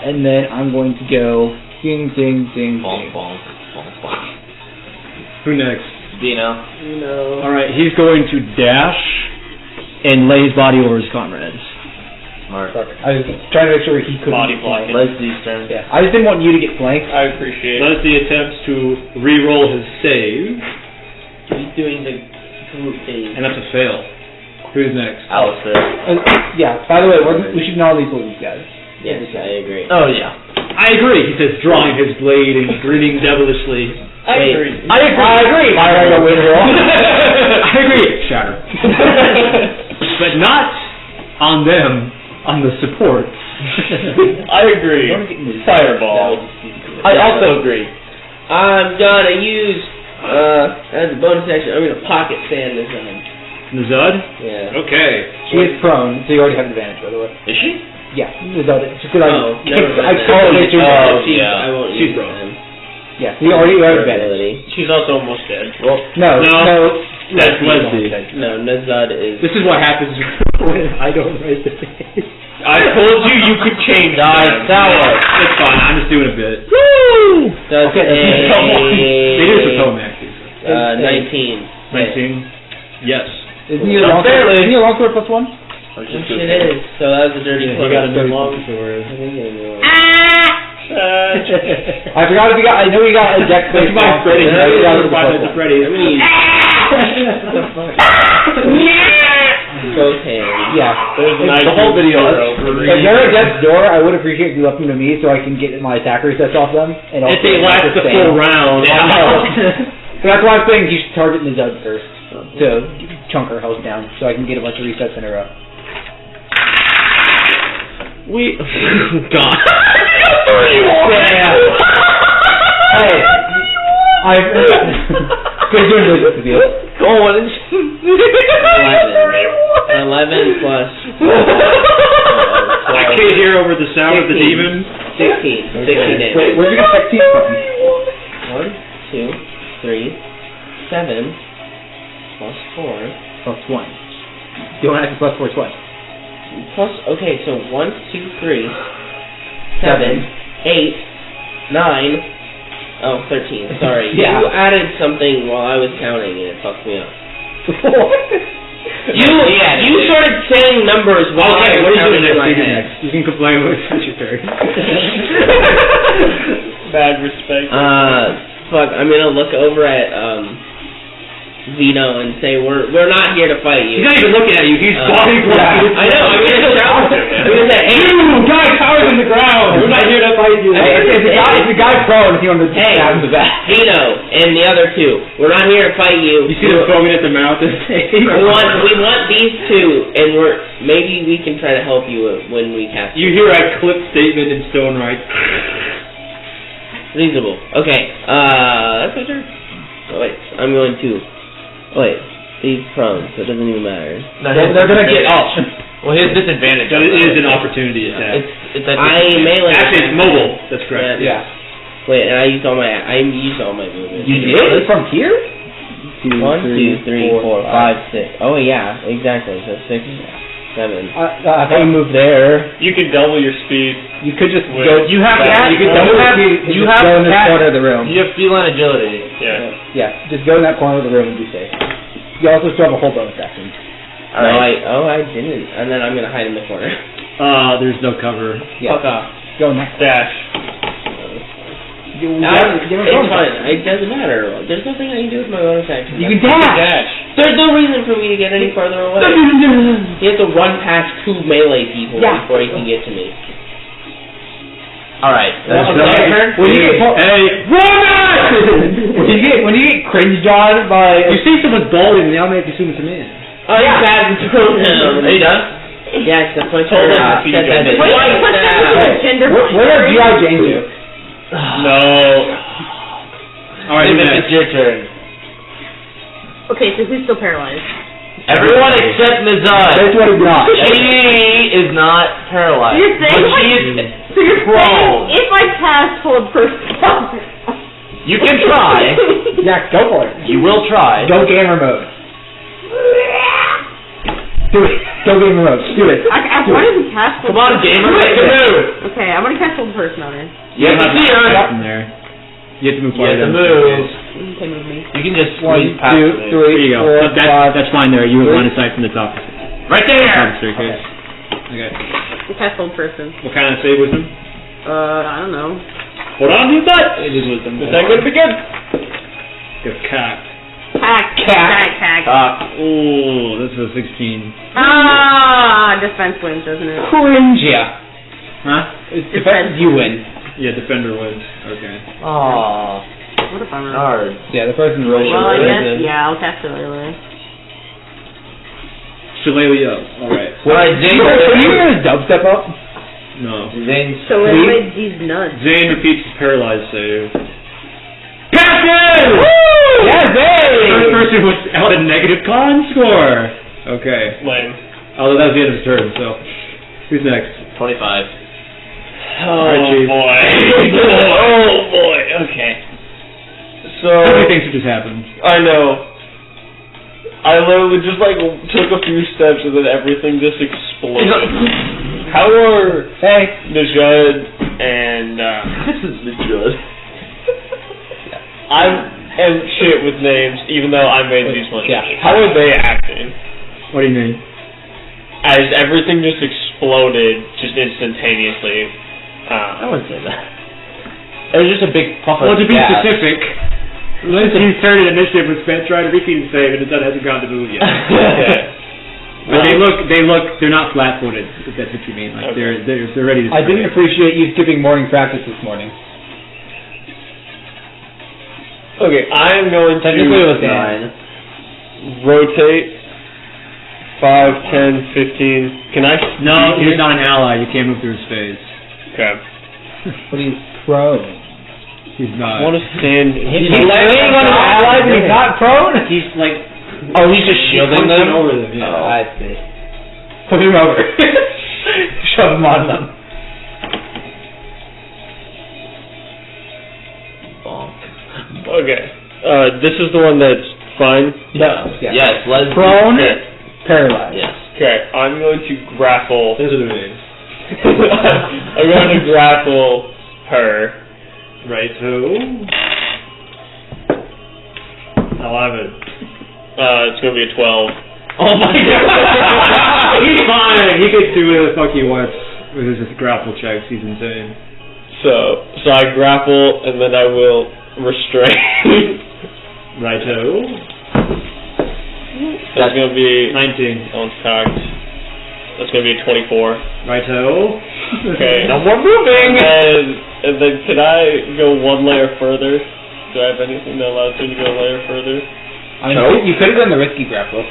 And then I'm going to go ding, ding, ding, Bonk, ding. bonk, bonk, bonk. Who next? Dino. All right, he's going to dash and lay his body over his comrades. Smart. I was trying to make sure he couldn't Body get blocking. flanked. Leslie's turn. Yeah, I just didn't want you to get flanked. I appreciate it. Leslie attempts to re-roll his save, He's doing the group thing. and that's a fail. Who's next? Alistair. Yeah, by the way, we should not leave these guys. Yes, I agree. Oh, yeah. I agree, he says, drawing his blade and grinning devilishly. I Wait. agree. I agree! Firing a wind roll. I agree! Shatter. But not on them, on the support. I agree. Fireball. I also agree. I'm gonna use, as a bonus action, I'm gonna pocket sand this time. Nazad? Yeah. Okay. She is prone, so you already have advantage, by the way. Is she? Yeah, without it. Just because Oh, never I mind. called it your yeah. I won't She's use broke. them. Yeah, you already have advantage. Ability. She's also almost dead. Well, No. That's Leslie. No, Nazad is. This is what happens when I don't write the page. I told you you could change Guys, them. that was. It's fine, I'm just doing a bit. Woo! Does Okay, They do it for Poemaxes. 19. 19? Yes. Isn't he a longsword plus 1? I was Oh, just shit, gonna it is. So that was a dirty He one. got a new longsword. I didn't get a new one. I forgot if you got. I know you got a deck That's based my Freddy. I know you got it That's plus one. Freddy. I mean, both hands. Yeah. There's an The whole video is If they're at death's door, I would appreciate if you left them to me so I can get my attack resets off them. And If they last the full round. So that's why I'm saying you should target Nizud first to chunk her health down so I can get a bunch of resets in a row. God. Hey, good doing business with you. Go on. 11 plus. I can't hear over the sound of the 16. demon. 16. 16 damage. Wait, where'd you get 16 from? 1, 2, 3, 7, plus 4. Plus 1. You don't have to plus 4 twice. Plus, okay, so 1, 2, 3, 7, 8, 9, oh, 13, sorry. Yeah. You added something while I was counting and it fucked me up. You started saying numbers while I was counting in my head. You can complain with your turn. Bad respect. Fuck, I'm gonna look over at, Vito and say, we're not here to fight you. He's not even looking at you, he's body blocking. I know, I'm gonna shout. I'm gonna say, hey, You guy cowers in the ground! We're not here to fight you. If the guy prone, if you want to stab him to that. Vito and the other two, we're not here to fight you. You see them foaming at the mouth and we want these two, and maybe we can try to help you when we cast. You hear a clip statement in stone right. Reasonable. Okay, that's my turn. Oh wait, I'm going to. Wait, he's prone, so it doesn't even matter. No, They're gonna get. Well, his disadvantage. But it is an opportunity attack. It's melee. Actually, it's mobile. That's correct. Yeah. Wait, and I used all my movements. You did? From here? 1, 2, 3, 4, 5, 6. Oh yeah, exactly. So 6, 7. I thought you moved there. You can double your speed. You could just Wait. go. You have cat. You could double your speed. You just have go in this cat. corner of the room. You have feline agility. Yeah. Yeah, just go in that corner of the room and be safe. You also still have a whole bonus action. I didn't. And then I'm gonna hide in the corner. There's no cover. Yeah. Fuck off. Go in that. Dash. It's fine. It doesn't matter. There's nothing I can do with my bonus action. You can dash. Dash. There's no reason for me to get any farther away. He has to run past 2 melee people before he can get to me. Alright. When you get when you get cringed on by You see someone's balding and they automatically assume it's a man. Oh, yeah. Bad pronoun. Are you done? Yes, that's my Hold turn. on, Said that Wait, twice now. what are G.I. Jane do? No. Alright, It's your turn. Okay, so who's still paralyzed? Everyone except Nazar. That's what it's not. She is not paralyzed. You're saying But she is So you're prone. saying if I cast hold person. You can try. Yeah, go for it. You will try. Go gamer mode. Do it. Go gamer mode. Do it. I wanted to cast hold Come on, person. gamer. Make a move. Okay, I'm gonna cast hold person on her. You have to see her. From there. You have to move You forward. have to move. Okay, move me. You can just 1, squeeze past 2, me. 3, There you go. 4, 5. That's fine there. You have line of sight from the top. Right Top of the there. staircase. Okay. I cast hold person. What kind of save wisdom? I don't know. Hold on to your butt! It is wisdom. Is that going to be good? Get cocked. Hack. Ooh, this is a 16. Defense wins, doesn't it? Cringe. Yeah. Huh? Defense, you win. Yeah, defender wins. Okay. Aww. What a bummer. Hard. Yeah, the person's really Well, I Really guess, good. yeah, I'll cast it later. Shillelagh. Alright. Alright, Can you hear his dubstep up? No. Zane's So anyway, these nuts. Zane repeats his paralyzed save. Captain! Yeah, First person was out a negative con score. Okay. Lame. Although that was the end of his turn, so. Who's next? 25. Oh, Alright, Chief. boy. Oh, boy. Okay. So, How many things have just happened? I know. I literally just, took a few steps and then everything just exploded. How are Najud and, This is the judge. I am shit with names, even though I made these ones. Yeah. How are they acting? What do you mean? As everything just exploded, just instantaneously. I wouldn't say that. It was just a big puff Well, of to be gas. specific, Lindsay's turn in initiative was spent trying to repeat the save, and it hasn't gone to move yet. But they're not flat-footed, if that's what you mean. Like, Okay. they're ready to I didn't strike. appreciate you skipping morning practice this morning. Okay, I am going Technically it was to 9. rotate 5, 10, 15. Can I? No, he's not an ally. You can't move through his phase. Okay. But he's prone. He's I not. want to stand. He's laying on his allies and he's not prone? He's like. Oh, he's just shielding them? Over them, yeah. Oh, I see. Put him over. Shove him on them. Okay. This is the one that's fine? Yeah. Yes, let's Prone, Okay. paralyzed. Yes. Okay, I'm going to grapple. Those are the names. I'm going to grapple her. Right, so 11. It's going to be a 12. Oh my god! He's fine! He could do whatever the fuck he wants with his grapple checks. He's insane. So I grapple, and then I will restrain. Righto. That's going to be... 19. That one's cocked. That's going to be a 24. Righto. Okay. No more moving! And then can I go one layer further? Do I have anything that allows me to go a layer further? I mean, you could have done the risky grapple.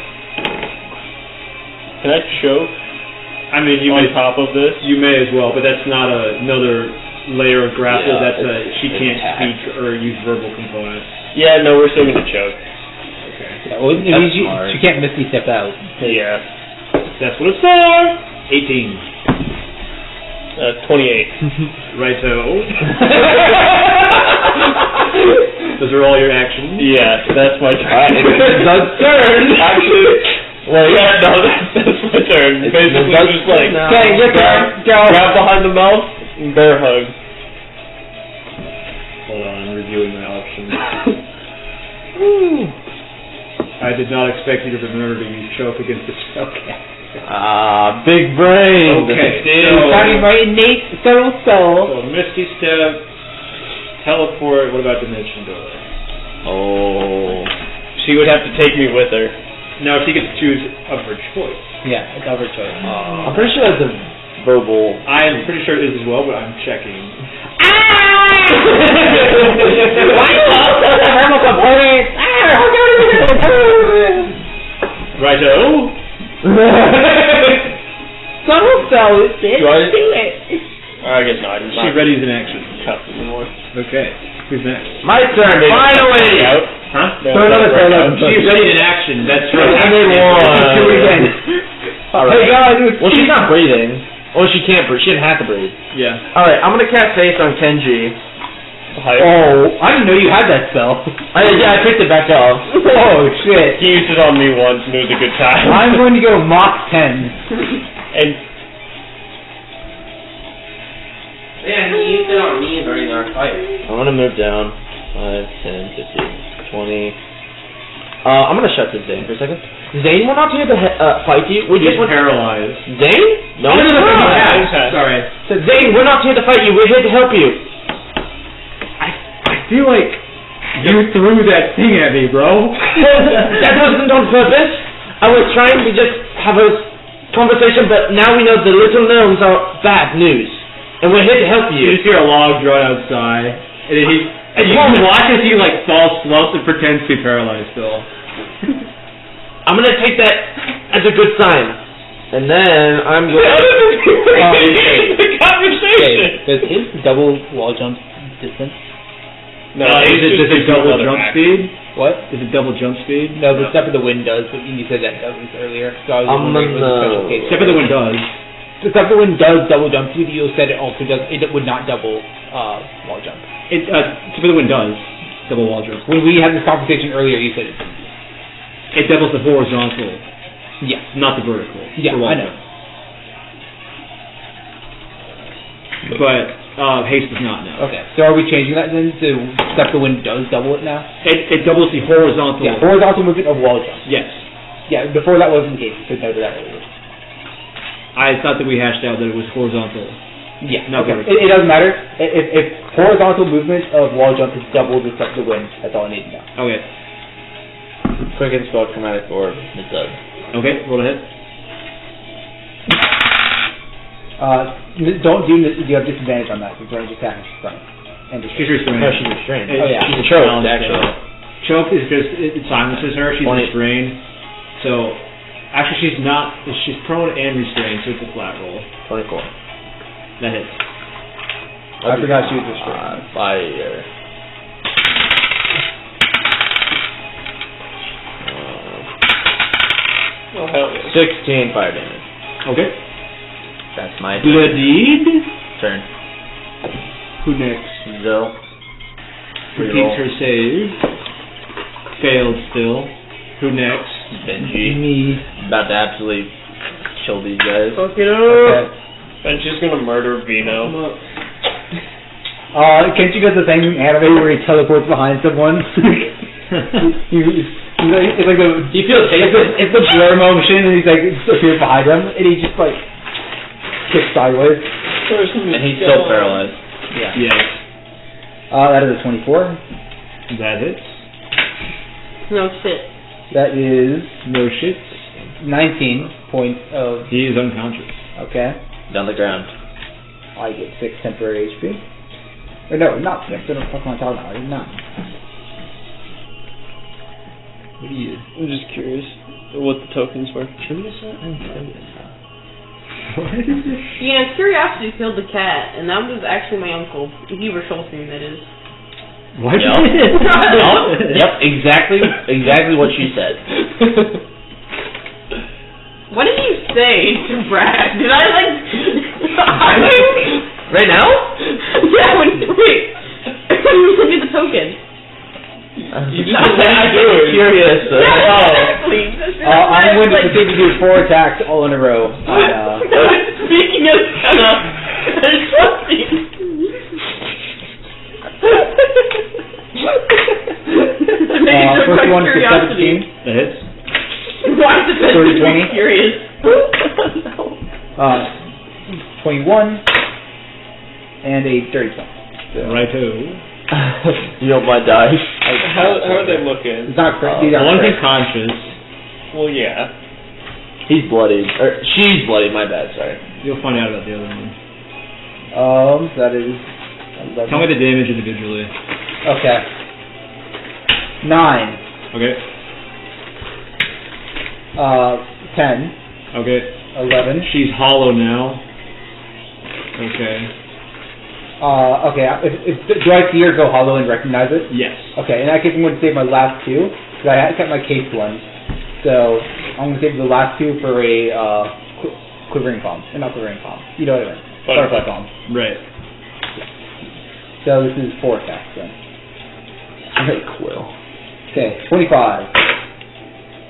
Can I choke I mean, you on may top of this? you may as well, but that's not another layer of grapple. Yeah, that's she it's can't hacked. speak or use verbal components. Yeah, no, we're still going to choke. Okay. Yeah, well, it means smart. she can't misty step out. Yeah. That's what it's for. 18. 28. Righto. Those are all your actions. Yeah, that's my turn. Alright, it's Doug's turn. Actually, well, yeah, no, that's my turn. Basically, Doug's just like, now. Okay, your turn. Go. grab behind the mouth, and bear hug. Hold on, I'm reviewing my options. I did not expect you to remember to use choke against the spellcast. Big brain. Okay, Starting my innate subtle soul. So Misty Step, teleport. What about Dimension Door? Oh. She would have to take me with her. Now she gets to choose of her choice. Yeah, it's over choice. I'm pretty sure that's a verbal. I am pretty sure it is as well, but I'm checking. Righto. Subtle soul is it. Do I- Do it. I guess not. I'm She not readies an action. tough anymore. Okay. Who's next? My turn, finally! Out. Huh? So another turn up. She's readied an action. That's her And action. they won. Do it again. Alright. Hey guys, Well, she's not breathing. Well, she can't breathe. She didn't have to breathe. Yeah. Alright, I'm gonna cast haste on Kenji. Oh, I didn't know you had that spell. Yeah, I picked it back up. Oh shit. He used it on me once, and it was a good time. I'm going to go Mach 10. And Yeah, he used it on me during our fight. I'm gonna move down. 5, 10, 15, 20. I'm gonna shut this Zane for a second. Zane, we're not here to fight you. We He's just want paralyzed. Zane? No, Yeah, sorry. So Zane, we're not here to fight you. We're here to help you. I feel like you threw that thing at me, bro. That wasn't on purpose. I was trying to just have a conversation, but now we know the little gnomes are bad news. And we're here to help You you. just hear a log drawn outside, and then you watch as he like falls, slumps, and pretends to be paralyzed still. I'm gonna take that as a good sign. And then I'm going the conversation. Does his double wall jump distance? No, Is it double jump speed? What? Is it double jump speed? No, the step of the wind does, but you said that was earlier. So I was I'm wondering if it was a special gonna- case. Step of the wind does. The step of the wind does double jump speed. You said it also does. It would not double wall jump. Step of the wind does double wall jump. When we had this conversation earlier, you said it. It doubles the horizontal, Yeah. not the vertical. Yeah, for wall I know. jump. But haste does not know. Okay. So are we changing that then to step the wind does double it now? It doubles the horizontal. Yeah. Horizontal movement of wall jump. Yes. Yeah. Before that wasn't the case. We noted that earlier. I thought that we hashed out that it was horizontal. Yeah. Not Okay. vertical. It doesn't matter. If horizontal movement of wall jump is double the step of the wind, that's all I need to know. Okay. Quicken spell chromatic orb. It does. Okay. Roll ahead. Don't do. You have disadvantage on that. Because range attack is front. And She's restrained. No, she's restrained. Oh, yeah. She's Choked, choked, actually. Choke is just it silences her. She's 20. restrained. So actually, she's not. She's prone and restrained, so it's a flat roll. 24. That hits. I forgot you just fire. 16 fire damage. Okay. That's my Bloodied. turn. Who next? Zoe. Repeats her save. Failed still. Who next? Benji. Me. About to absolutely kill these guys. Fuck it up. Okay. Benji's gonna murder Vino. Can't you get the thing in anime where he teleports behind someone? It's like the Do you feel safe? it's the blur motion, and he's like appears behind him, and he just like kicks sideways. And he's still paralyzed. Yeah. Yes. That is a 24. That hits. No shit. That is No shit. 19 points of. He is unconscious. Okay. Down the ground. I get 6 temporary HP. Or no, not 6. What the fuck am I talking about? I did 9. What are you? I'm just curious what the tokens were. What is it? Yeah, curiosity killed the cat, and that was actually my uncle. If you were Schultzing, that is. What? Yep, exactly what she said. What did you say to Brad? Did I like? Right now? Yeah. When you sent me the token. You just I'm curious. Exactly. I'm going to continue to do 4 attacks all in a row. Speaking of trusting. First one for 17. That hits. Why is it 20? curious? 21 and a dirty 20. So. Righto. You don't mind dice? How are they looking? It's not crazy. One's unconscious. Well, yeah. He's bloodied. Or she's bloodied, my bad, sorry. You'll find out about the other one. That is 11. Tell me the damage individually. Okay. 9. Okay. 10. Okay. 11. She's hollow now. Okay. Okay. Do I see her go hollow and recognize it? Yes. Okay. In that case, I'm going to save my last 2 because I kept my case one. So I'm going to save the last 2 for a quivering palm. Not quivering palm. You know what I mean? Butterfly palm. Right. So this is 4 attacks then. Very quill. Okay. 25.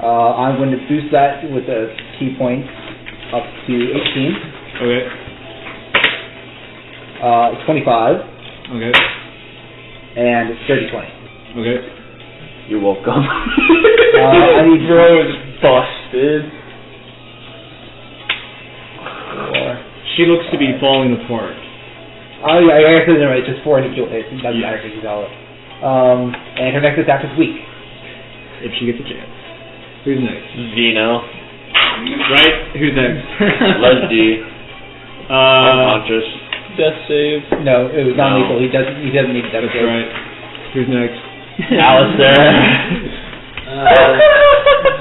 I'm going to boost that with a key point up to 18. Okay. 25. Okay. And 30-20. Okay. You're welcome. I need Bro's busted. 4. She looks to be falling apart. Oh yeah, I guess it's just 4 individual hits. It doesn't matter if she's solid. And her next attack is weak. If she gets a chance. Who's next? Vino. Right? Who's next? Leslie. Unconscious. Death save. No, it was No. non-lethal. He doesn't need to That's right. Who's next? Alistair.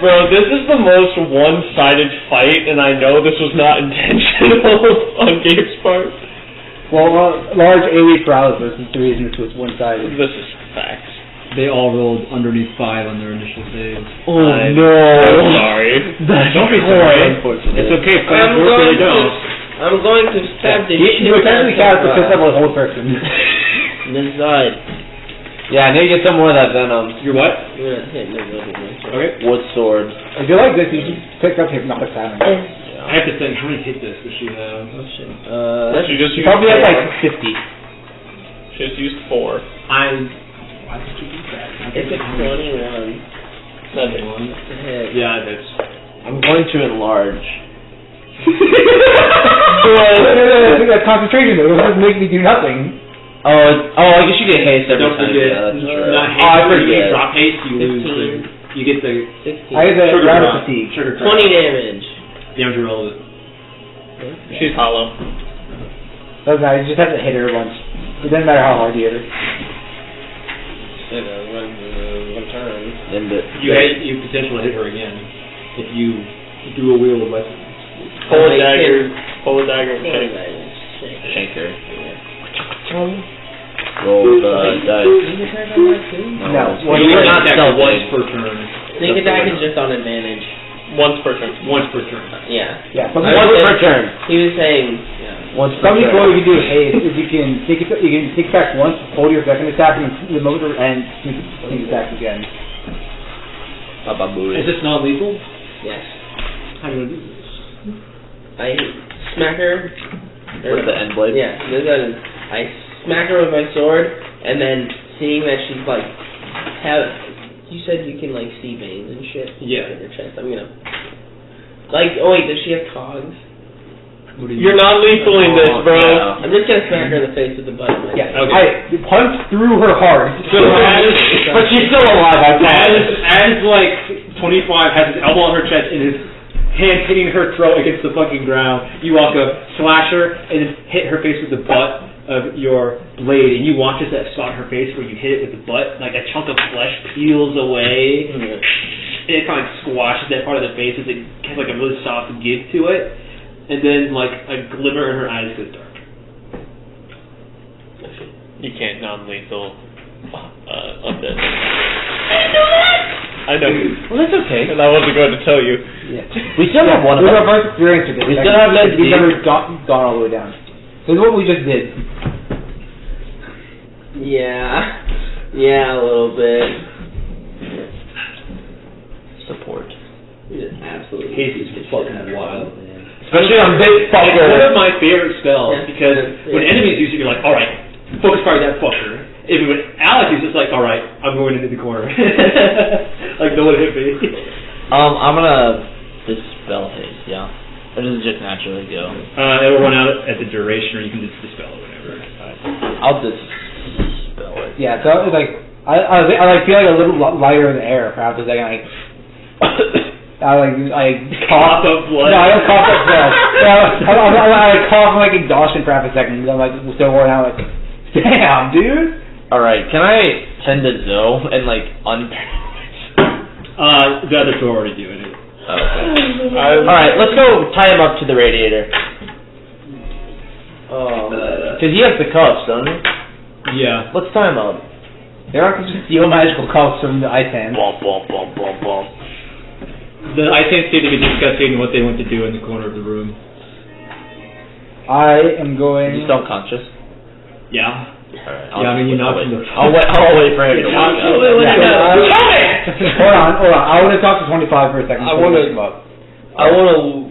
Bro, this is the most one-sided fight, and I know this was not intentional on Gabe's part. Well, large AoE paralysis is the reason this was one-sided. This is facts. They all rolled underneath 5 on their initial saves. Oh I'm no. sorry. Don't be sorry. Unfortunate. It's okay. I'm Work going really don't. I'm going to stab the shit You essentially cast the fifth out level whole person. inside. Yeah, I need to get some more of that venom. You're what? Okay. Wood sword. If you like this, you should pick up hypnotic sound. I have to think, how many hit this does she have? She just You used probably have 4. like 50. She just used 4. Why did you do that? It's a 21. That hit. Hit. Yeah, that's... I'm going to enlarge. That concentration though, it doesn't make me do nothing. I guess you get haste every Don't time. forget, Yeah, that's true. not haste, I when you forget. drop haste, you lose 15. you get the 16. I have the sugar round of drop. fatigue. Sugar 20 drop. damage. Damage irrelevant. She's hollow. Doesn't matter, you just have to hit her once. It doesn't matter how hard you hit her. One turn. You potentially hit her again if you do a wheel of weapons. Pull a dagger. Pull a dagger and Shank. shank. Shank her. Roll the dice. Sneak attack on that too? No. Well, you can attack once per turn. Sneak attack is just on advantage. Once per turn. Once per turn. Yeah. Yeah. Once per turn. He was saying, Once per Something turn. cool you can do is you can take back once, hold your second attack, and the motor and sneak attack again. Is this non-lethal? yes. How do I do this? I smack her. With the end blade? Yeah. I smack her with my sword, and then seeing that she's like, you said you can like see veins and shit. Yeah. In her chest. I'm gonna. Oh wait, does she have cogs? You're not lethaling this, bro. Yeah. I'm just gonna smack her in the face with the butt of my Yeah. sword. I punch through her heart. But she's still alive, I As like 25 has his elbow on her chest and his hand hitting her throat against the fucking ground, you walk up, slash her, and then hit her face with the butt of your blade, and you watch as that spot in her face where you hit it with the butt, like a chunk of flesh peels away, and it kind of like squashes that part of the face as it has like a really soft give to it, and then like a glimmer in her eyes goes dark. You can't non-lethal undead. I know. Well, that's okay. And I wasn't going to tell you. Yeah. We still have one of This is them. our first experience with it. We still have that We've deep. never gone all the way down. This is what we just did. Yeah, a little bit. Support. We just absolutely. Case is fucking wild, man. Especially on It's big one fucker. of my favorite spells Yeah. because when enemies use it, you're like, all right, focus fire that fucker. If when Alex uses it's like, all right, I'm going into the corner. Like no one hit me. I'm gonna dispel haste, yeah. Or does it just naturally go? It'll run out at the duration, or you can just dispel it whenever. I'll dispel it. Yeah, so it's like I like feel like a little lighter in the air for half a second. I cough up blood. No, I don't cough up blood. I cough like exhaustion for half a second. I'm like still worn out. Like, damn, dude. All right, can I send a Zoe and like The other two are already doing it. Okay. All right, let's go tie him up to the radiator. Because he has the cuffs, doesn't he? Yeah. Let's tie him up. They're not going to steal magical cuffs from the ice hand. Bum, bum, bum, bum, bum. The ice hands seem to be discussing what they want to do in the corner of the room. I am going. Is he still unconscious? Yeah. Alright, Yeah, I mean, you knocked him the. I'll wait for him to walk out. Hold on. I want to talk to 25 for a second. I want to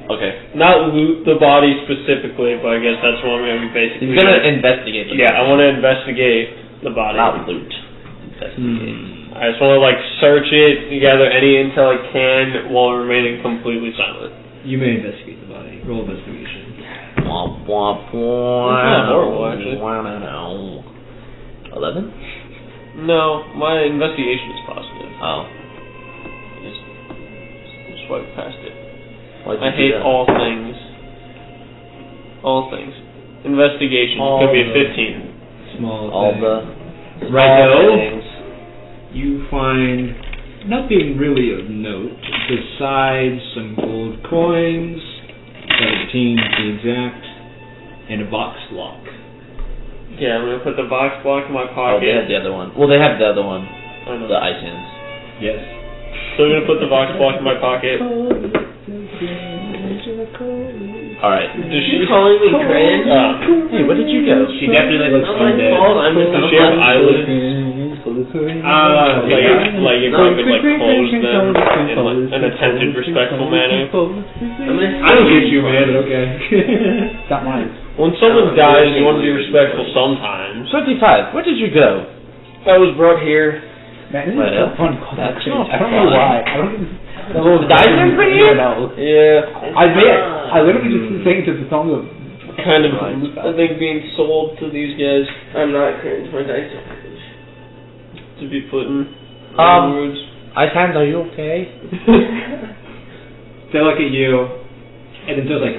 Okay. not loot the body specifically, but I guess that's what I'm going to be basically He's gonna doing. investigate the Yeah, I want to investigate the body. Not loot. Investigate. I just want to search it, gather any intel I can while remaining completely silent. You may investigate the body. Roll investigation. Womp, womp, womp. That's not horrible, actually. 11? No, my investigation is positive. Oh. Just swipe past it. Why'd I you do hate that? all things. All things. Investigation. All Could be a the- 15. Small. All thing. the Righto. things. You find nothing really of note besides some gold coins, 17 to be exact, and a box lock. Yeah, I'm going to put the box block in my Oh, pocket. they have the other one. Well, they have the other one. I know. The ice hands. Yes. So I'm going to put the box block in my pocket. Alright. Does she calling me cringe? Hey, where did you go? She definitely looks Not my undead. fault. I'm just Does she have eyelids? Like if I could close them in an attempted respectful manner. I don't get you, man, but okay. Not mine. When someone dies, you want to be respectful sometimes. 25. Where did you go? I was brought here. Man, this Right is so up. fun. That's I not don't know fun. why. I don't even. The dice man bring you? No. Yeah. I literally just sang to the song of. Kind of, I think, being sold to these guys I'm not cringe. My dice are cringe. to be put in words. Ice hands, are you okay? They look at you, and then Joe's like,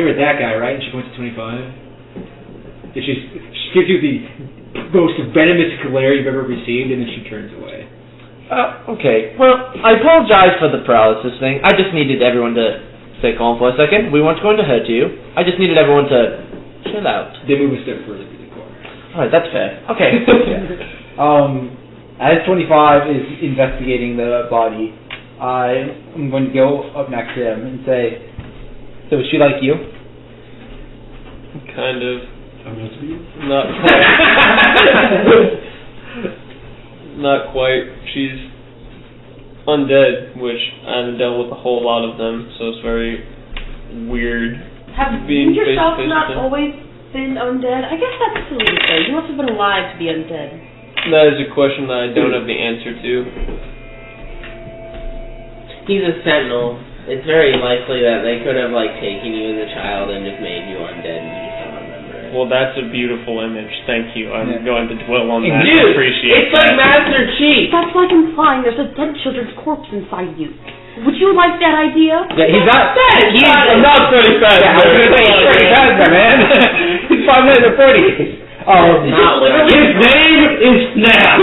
"You're with that guy, right?" And she points to 25. And she gives you the most venomous glare you've ever received, and then she turns away. Okay. Well, I apologize for the paralysis thing. I just needed everyone to stay calm for a second. We weren't going to hurt you. I just needed everyone to chill out. They move a step further to the corner. Alright, that's fair. Okay. As 25 is investigating the body, I'm going to go up next to him and say, so is she like you? Kind of. Not quite. Not quite. She's undead, which I haven't dealt with a whole lot of them, so it's very weird. Have being you yourself face-to-face not with them. always been undead? I guess that's silly to say. You must have been alive to be undead. That is a question that I don't have the answer to. He's a sentinel. It's very likely that they could have taken you as a child and just made you undead and you just don't remember it. Well, that's a beautiful image. Thank you. I'm going to dwell on that. Dude, Appreciate it's like Master Chief. That's like implying there's a dead children's corpse inside you. Would you like that idea? Yeah, he's not. I'm not 35. Yeah, I was going to say, he's 35, man. He's 5 minutes or 40. His name is Snap.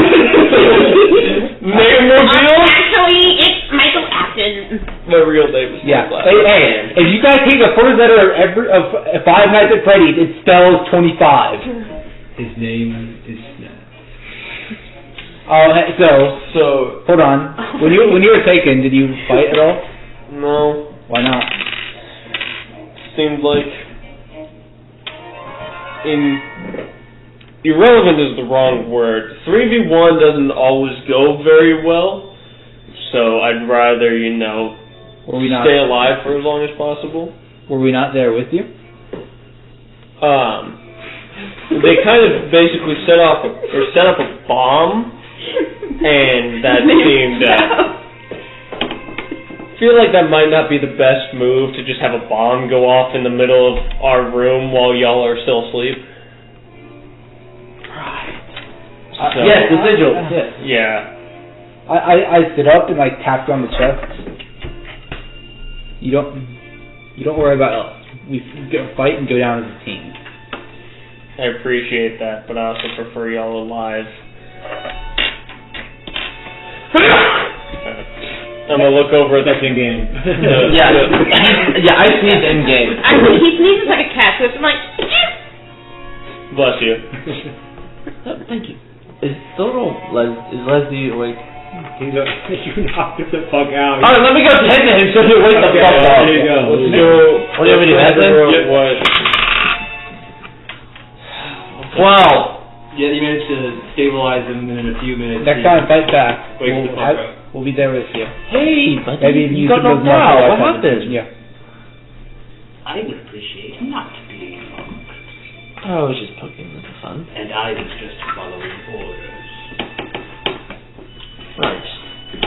Name reveal? Actually, it's Michael Afton. My real name is Yeah. Snap. Hey, if you guys take the first letter of Five Nights at Freddy's, it spells 25. His name is Snap. So hold on. When you were taken, did you fight at all? No. Why not? Seemed like irrelevant is the wrong word. 3v1 doesn't always go very well, so I'd rather, stay alive for as long as possible. Were we not there with you? They kind of basically set up a bomb, and that seemed, I feel like that might not be the best move to just have a bomb go off in the middle of our room while y'all are still asleep. So, yes, the sigil. Yes. Yeah. I stood up and tapped on the chest. You don't worry about it. We fight and go down as a team. I appreciate that, but I also prefer y'all alive. I'm gonna look over at That's in game. Yeah, I sneeze in game. Actually, he sneezes like a cat, so it's like... Bless you. Thank you. Is Leslie awake? You knocked him the fuck out. Alright, let me go tend to him so he'll wake the fuck up. There you go. Let's go. What do you want me to do, Edmund? What? Wow. Yeah, you managed to stabilize him, and in a few minutes... Next time, fight back. Wake the fuck up. We'll be there with you. Hey, buddy. Maybe You got knocked out. What happened? Yeah. I would appreciate not being mocked. I was just poking with the fun. And I was just following orders. Right.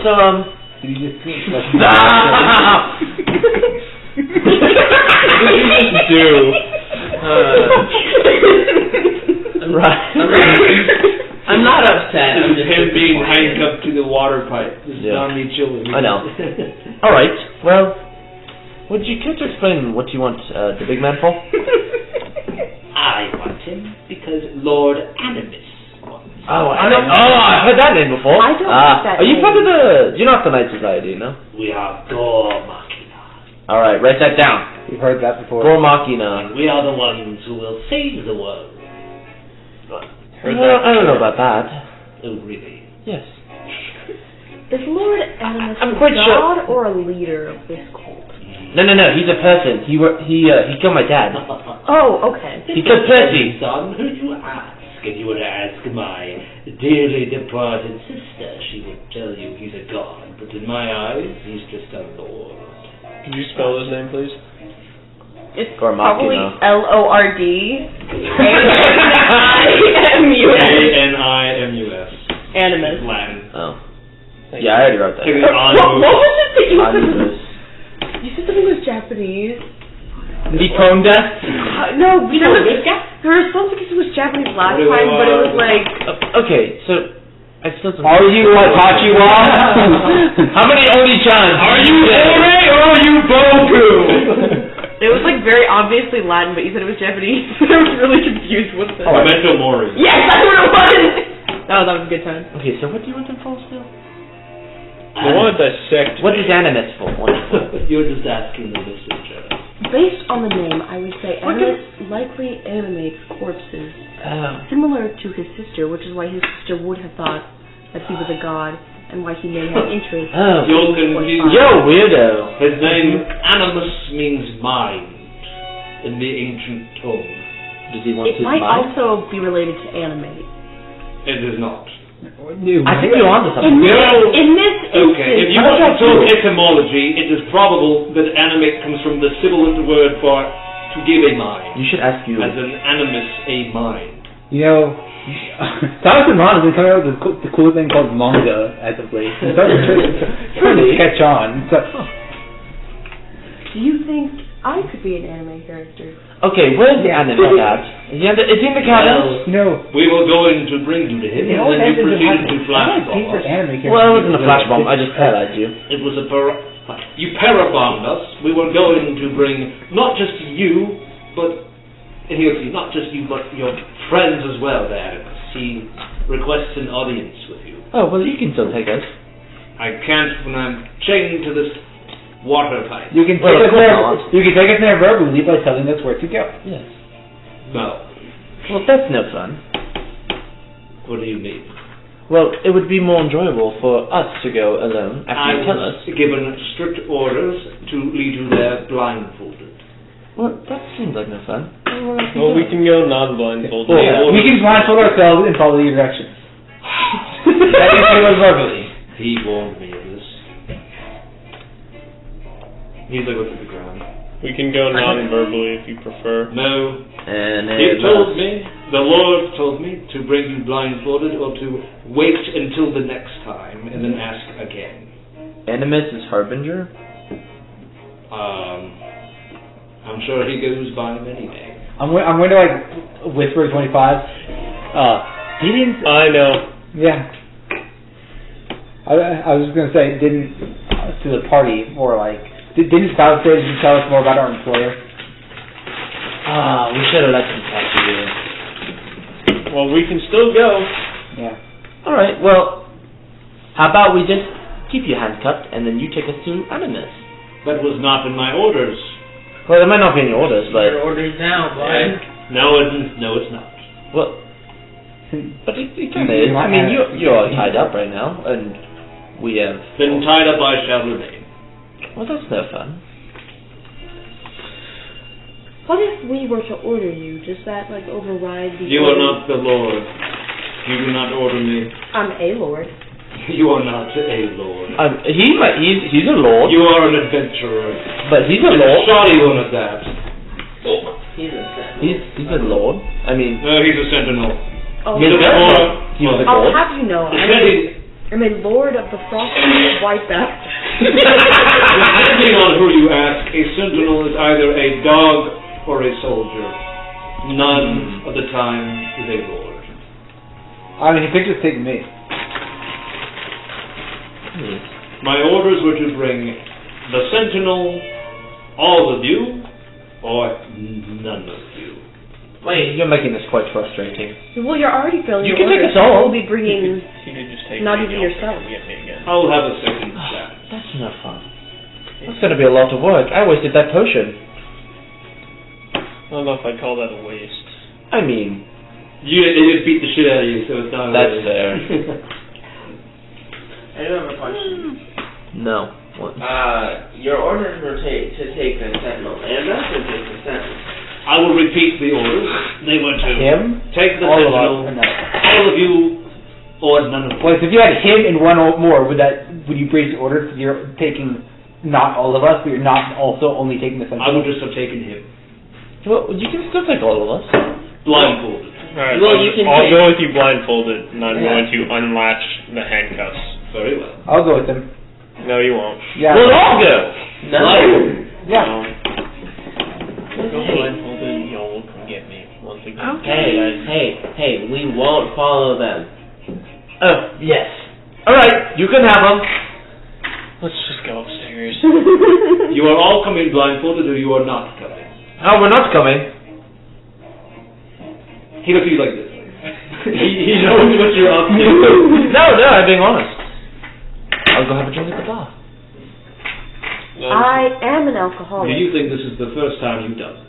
So, Did you just sneak? Stop! What did you just do? Right. I'm not upset. I'm just him being disappointed. handcuffed to the water pipe. This is Yeah. not me chilling. I know. Alright, well, would you care to explain what you want the big man for? I want him because Lord Animus wants him. Oh, I've heard that name before. I don't like that Are you name. part of the... You're not the Knight Society, no? We are Gore Machina. Alright, write that down. We've heard that before. Gore Machina. And we are the ones who will save the world. But, I don't know about that. oh, really? Yes. Is Lord Animus I'm a quite god or a leader of this cult? No, he's a person. He killed my dad. Oh, okay. He killed Percy. Son, who you ask? If you were to ask my dearly departed sister, she would tell you he's a god, but in my eyes, he's just a lord. Could you spell his name, please? It's Gore probably Machina. Lord Animus. Animus. Animus. Latin. Oh. Yeah, I already wrote that. What was it that you Animus. You said something was Japanese. Vikonda? No, there was something it was Japanese last time, but it was like... Okay, so... I still don't... Are you Watachiwa? How many Oni-chans? Are you Ore or are you Boku? It was like very obviously Latin, but you said it was Japanese. I was really confused with it. Memento Mori. Yes, that's what it was! Oh, that was a good time. Okay, so what do you want them for still? I want to dissect. What is Animus for? You're just asking the messenger. Based on the name, I would say Animus likely animates corpses, Oh. similar to his sister, which is why his sister would have thought that he was a god, and why he may have interest. Oh. You're confused. Yo, weirdo. His name, Animus, means mind in the ancient tongue. Does he want It his might mind? also be related to animate. It is not. I think you're onto something. In this Okay, if you want to talk etymology, it is probable that animate comes from the sibilant word for to give a mind. You should ask you. As an animus, a mind. You know, Thomas and Ron has been coming out with the cool thing called manga as of late. It's starting to catch on. So, Do you think I could be an anime character? Okay, where's the anime at? Is he in the cabin? no. We were going to bring you to him, It and always then you ends in proceeded to flash I like bomb favorite us. anime characters. Well, it wasn't a flash bomb. I just paralyzed you. It was a you parabombed us. We were going to bring not just you, but and he'll see not just you, but your friends as well. There, he requests an audience with you. Oh, well, you can still take us. I can't when I'm chained to this water pipe. You can take Well, us of course there. not. You can take us there verbally by telling us where to go. Yes. No. Well, that's no fun. What do you mean? Well, it would be more enjoyable for us to go alone after I you tell us. was given strict orders to lead you there blindfolded. Well, that seems like no fun. Well, we can go non-blindfolded. Well, we can blindfold ourselves and follow the directions. That can say us verbally. He warned me of this. He's like, look at the ground. We can go non-verbally if you prefer. No. And He told me, the Lord told me, to bring you blindfolded or to wait until the next time and then ask again. Animus is Harbinger? I'm sure he goes by many names. I'm going to like whisper to 25. Didn't I know. yeah. I was just gonna say didn't to the party or like didn't Scout say to tell us more about our employer? We should have let him talk to you. Well, we can still go. Yeah. Alright, well, how about we just keep you handcuffed and then you take us to Animus? That was not in my orders. Well, it might not be in your orders, but... Your orders now, boy. No, it's not. Well, but it kind of is. I mean, you're all tied up right now, and we have... Then tied up I shall remain. Well, that's no fun. What if we were to order you? Does that like override the? You are not the Lord. You do not order me. I'm a lord. You are not a Lord. He's a lord, You are an adventurer. but he's a And a lord. shoddy one at that. He's a sentinel. He's a lord. I mean, No, he's a sentinel. Oh, he's a He's a lord. lord. He's a I'll lord. have you know, Depending I'm a lord of the Frostdeep white bastard. depending on who you ask, a sentinel is either a dog or a soldier. None of the time is a lord. I mean, he could just take me. My orders were to bring the sentinel, all of you, or none of you. Wait, you're making this quite frustrating. Well, you're already filling You your can take orders. us all. We'll be bringing. You could just take Not me, even don't yourself. Get me again. I'll have a second shot. That's no fun. That's gonna be a lot of work. I wasted that potion. I don't know if I'd call that a waste. I mean, They just beat the shit out of you, so it's not That's really- fair. I do have a question. no. What? Your orders were to take the sentinel. And that's to take the sentinel. I will repeat the orders. They were to Him? take the All of sentinel, us? No. all of you, or none of you. Wait, so if you had him and one more, would you raise the order? Because you're taking not all of us, but you're not also only taking the I sentinel. would just have taken him. Well, you can still take all of us. Blindfolded. Alright, Well, you can I'll take- go with you blindfolded, and I'm Yeah. going to unlatch the handcuffs. Very well. I'll go with him. No, you won't. Yeah. We'll all go. No. Yeah. Go blindfolded, y'all will come get me once again. Hey, we won't follow them. Oh, yes. Alright, you can have them. Let's just go upstairs. You are all coming blindfolded, or you are not coming. Oh, we're not coming. He looks at you like this. he knows what you're up to. No, I'm being honest. I'll go have a drink at the bar. I am an Do alcoholic. you think this is the first time you've done this?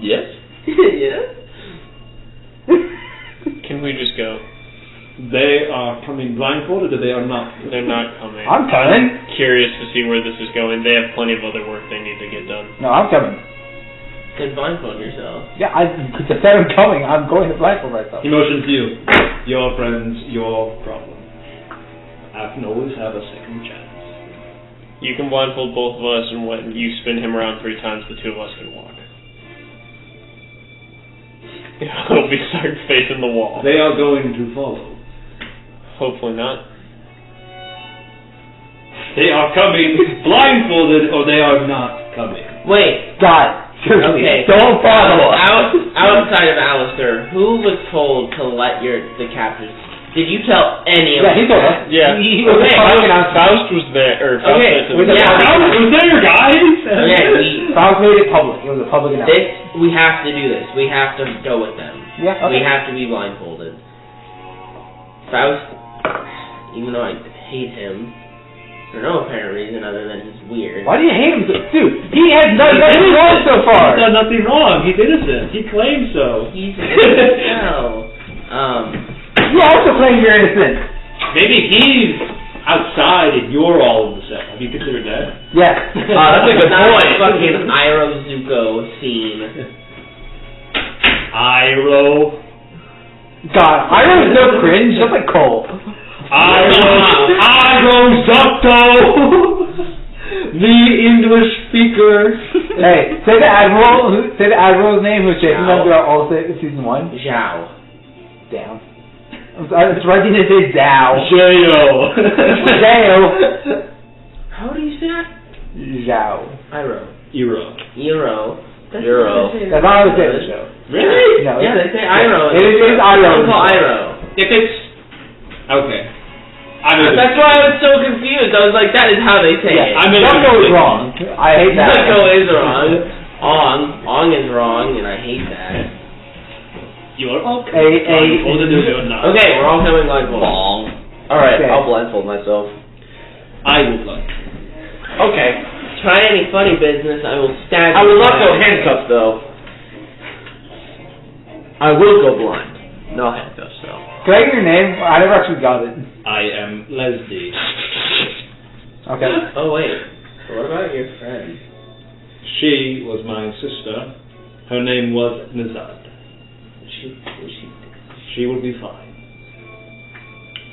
Yes. Yes. Can we just go? They are coming blindfolded, or they are not? They're not coming. I'm coming. Curious to see where this is going. They have plenty of other work they need to get done. No, I'm coming. Then blindfold yourself. Yeah, I said I'm coming. I'm going to blindfold myself. He motions to you. Your friends, your problem. I can always have a second chance. You can blindfold both of us, and when you spin him around 3 times, the 2 of us can walk. He'll be stuck facing the wall. They are going to follow. Hopefully not. They are coming blindfolded, or they are not coming. Wait. God, seriously, Okay. don't follow us. Outside of Alistair, who was told to let the captors? Did you tell any of Yeah, he them? told us. Yeah. He was Okay. public announcement. Faust was there, or Faust Okay. said to Was the- it public? Was there, guys? Okay, Faust made it public. It was a public announcement. we have to do this. We have to go with them. Yeah, okay. We have to be blindfolded. Faust, even though I hate him, for no apparent reason other than he's weird. Why do you hate him so? Dude, he has done nothing wrong so far. He's done nothing wrong. He's innocent. He claims so. He's no. You also claim you're innocent. Maybe he's outside and you're all in the set. Have you considered that? Yes. That's a good point. Fucking Iroh Zuko scene. Iroh. God, I don't know cringe, just like Cole. Iroh Zuko. The English speaker. Hey, say the admiral's name who's chasing them throughout all of season 1. Zhao. Damn. I'm sorry, it's right to say Zhao. J-O. Zhao. How do you say that? Zhao. Iroh. Euro. That's Euro. That's not how they say it in the show. Really? No, Yeah, they say Iroh. It is Iroh. Don't call Iroh. If it's... Okay. That's why I was so confused. I was like, that is how they say it. Zuko is wrong. I hate that. Zuko is wrong. Ong is wrong, and I hate that. You're okay. Okay, we're all coming blindfolded. Long. Alright, Okay. I'll blindfold myself. I will blind. Okay. Try any funny business, I will stab you. I will not go handcuffs though. I will go blind. No handcuffs though. Can I get your name? I never actually got it. I am Leslie. Okay. Oh, wait. What about your friend? She was my sister. Her name was Nizad. She will be fine.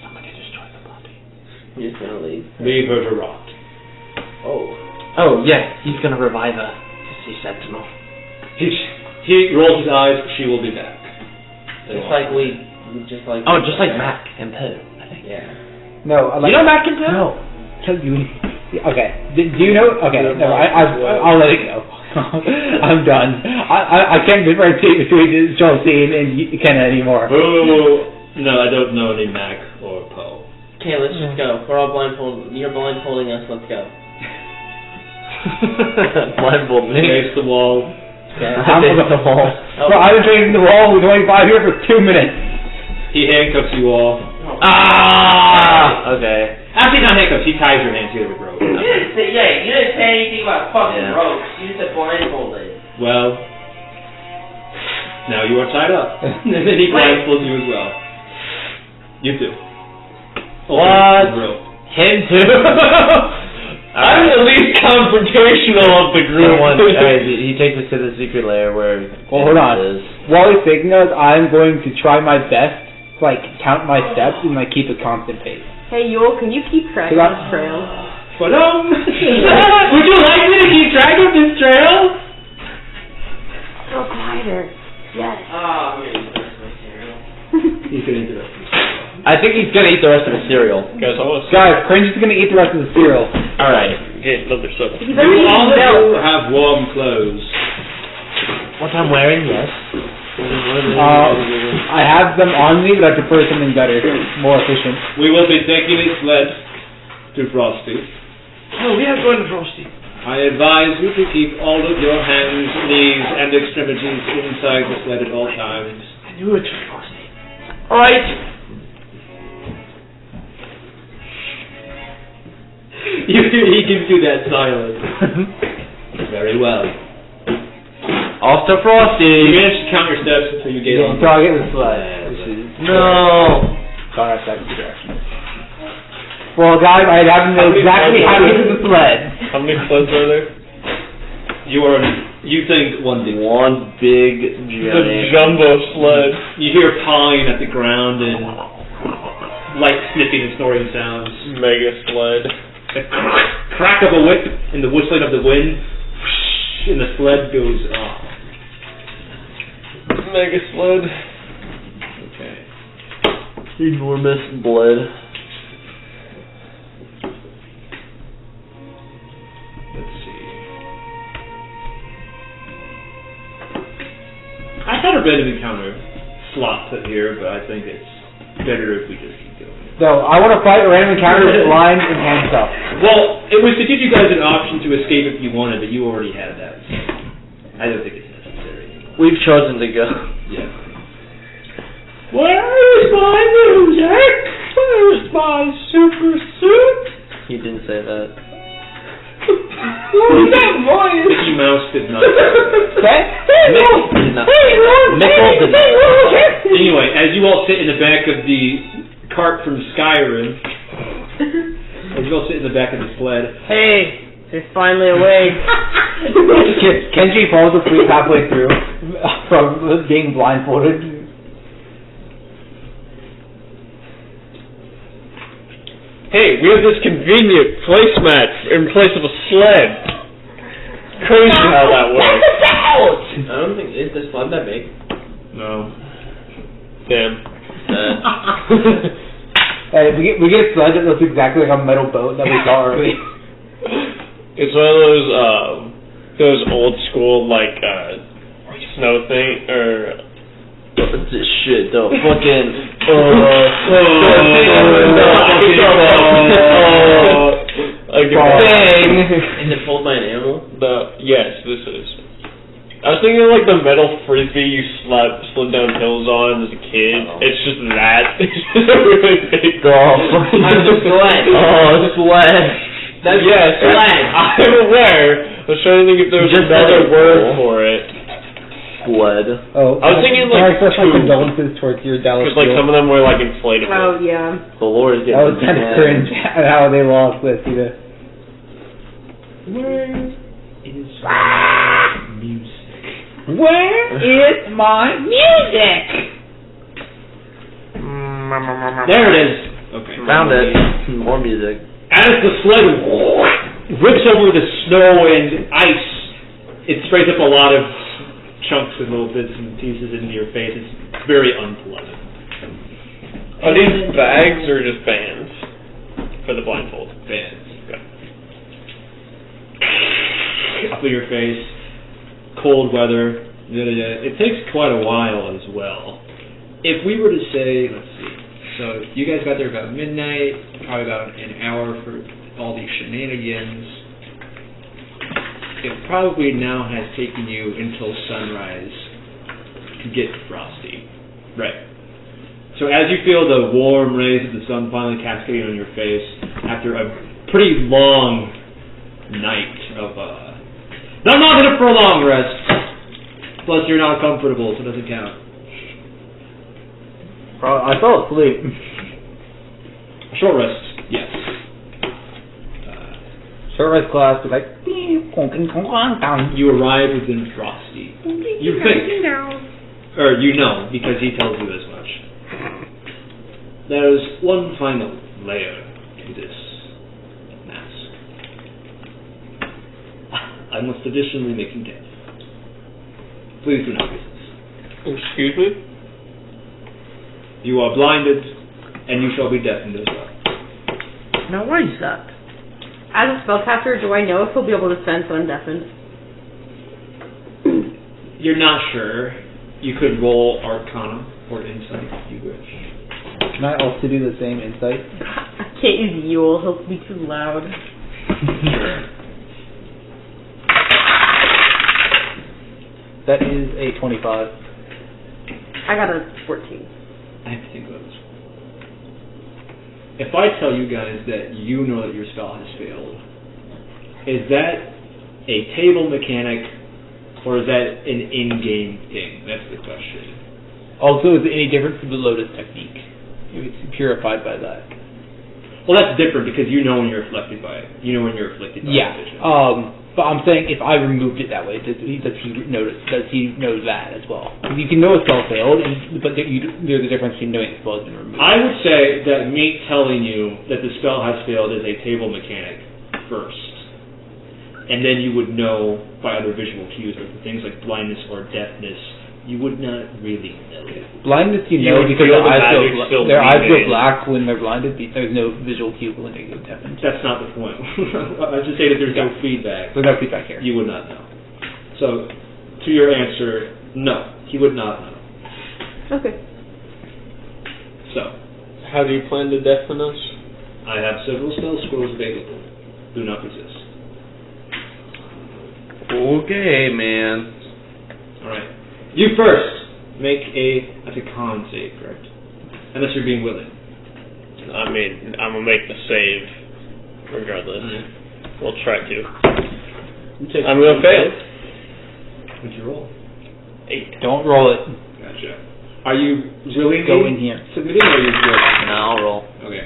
Somebody destroy the body. You're just gonna leave. Leave her to rot. Oh yeah, he's gonna revive her. He's sentinel. He rolls his eyes. She will be back. Just like Just like Mac and Poe, I think. Yeah. No, I like. You know Mac and Poe? No. Tell you. Okay. Do you know? Okay. No. I'll let it go. I'm done. I can't differentiate between Josephine and Kenna anymore. Oh no, I don't know any Mac or Poe. Okay, let's just go. We're all blindfolded. You're blindfolding us. Let's go. Blindfold me. Face the wall. I'm Face the wall. Bro, I've been training the wall with 25 here for 2 minutes. He handcuffs you all. Ah! Okay. Actually, not handcuffs. He ties your hands together with rope. You didn't say anything about fucking Yeah. ropes. You just said blindfolded. Well, now you are tied up. And then he blindfolds you as well. You too. What? Rope. Him too? I'm the least confrontational of the group. Alright, he takes us to the secret lair where Well, hold on. is. While he's taking us, I'm going to try my best to count my steps and keep a constant pace. Hey, Yule, can you keep track of this trail? Would you like me to keep track of this trail? Go quieter. Yes. Oh, I'm gonna eat the rest of my cereal. He's gonna do it. I think he's gonna eat the rest of the cereal. Guys, Cringe is going to eat the rest of the cereal. Alright. Get another soda. He's Do already all of eaten you milk. have warm clothes? What I'm wearing, yes. I have them on me, but I prefer something better, more efficient. We will be taking a sled to Frostdeep. Oh, we are going to Frostdeep. I advise you to keep all of your hands, knees, and extremities inside the sled at all times. I knew it was Frostdeep. Alright. He can do that silent. Very well. Off to You Frosty. managed to count your steps until you get on. Until I get the sled. No. Sorry, I second direction. Well, guys, I have to know exactly how to get to the sled. How many sleds are there? You think one big. One big The giant. jumbo sled. You hear pawing at the ground and light sniffing and snoring sounds. Mega sled. The crack of a whip and the whistling of the wind, and the sled goes off. Mega sled. Okay. Enormous blood. Let's see. I had a random encounter slot put here, but I think it's better if we just keep going. So, I want to fight a random encounter with blind and hand stuff. Well, it was to give you guys an option to escape if you wanted, but you already had that. So I don't think it's necessary anymore. We've chosen to go. Yeah. Where is my music? Where's my super suit? He didn't say that. What is that voice? Mickey Mouse did not. Nickel did not. Nickel did not. Anyway, as you all sit in the back of the cart from Skyrim, as you all sit in the back of the sled, Hey, they're finally awake. Kenji falls asleep halfway through from being blindfolded. Hey, we have this convenient placemat in place of a sled. Crazy how that works. I don't think is the sled that big. no. Damn. Hey, we get a sled that looks exactly like a metal boat that we saw earlier. It's one of those old school like snow thing or. What's this shit though? Fucking. Like a Bang! Is it pulled by an animal? Yes, this is. I was thinking of like the metal frisbee you slid down hills on as a kid. It's just that. It's just a really big. I'm the sled. Oh, sled. That's sled. I'm aware. I was trying to think if there was another word for it. Sled. Oh, I was thinking like express my condolences towards your Dallas. because like some of them were like inflatable. Oh, yeah. The Lord is getting. That was kind of cringe at how they lost this, either. Where is music? Where is my music? There it is. Okay. Found it. More music. As the sled rips over the snow and ice, it sprays up a lot of chunks and little bits and pieces into your face. It's very unpleasant. Are these bags or just bands for the blindfold? Bands. Okay. Up in your face, cold weather. It takes quite a while as well. If we were to say, let's see, so you guys got there about midnight, probably about an hour for all these shenanigans. It probably now has taken you until sunrise to get to Frosty. Right. So as you feel the warm rays of the sun finally cascading on your face after a pretty long night of, not long enough for a long rest, plus you're not comfortable, so it doesn't count. I fell asleep. Short rest, yes. Short rest class was like. You arrive within Frosty. You think, or you know, because he tells you as much. There's one final layer to this mask. I must additionally make you deaf. Please do not resist. Excuse me? You are blinded, and you shall be deafened as well. Now, why is that? As a spellcaster, do I know if he'll be able to sense when I'm deafened? You're not sure. You could roll Arcana or Insight if you wish. Can I also do the same insight? I can't use Yule, he'll be too loud. That is a 25. I got a 14. I have to think about this. If I tell you guys that you know that your spell has failed, is that a table mechanic Or is that an in-game thing? That's the question. Also, is it any different from the Lotus technique? If it's purified by that. Well, that's different because you know when you're afflicted by it. You know when you're afflicted by Yeah. a vision. But I'm saying if I removed it that way, does he notice? Does he know that as well? You can know a spell failed, but there's a difference between knowing a spell has been removed. I would say that me telling you that the spell has failed is a table mechanic first. And then you would know by other visual cues, like things like blindness or deafness, you would not really know. Blindness, You know, would because feel their the eyes magic go still their eyes go leaving. black when they're blinded. There's no visual cue when they go deafened. That's not the point. I was just saying that there's no feedback. There's no feedback here. You would not know. So, to your answer, no, he would not know. Okay. So, How do you plan to deafen us? I have several spell scrolls available. Do not resist. Okay, man. Alright. You first make that's a con save, correct? Unless you're being willing. I mean, I'm gonna make the save regardless. We'll try to. I'm gonna fail. What'd you roll? 8. Don't roll it. Gotcha. Are you really Go in here. submitting or are you good? No, I'll roll. Okay.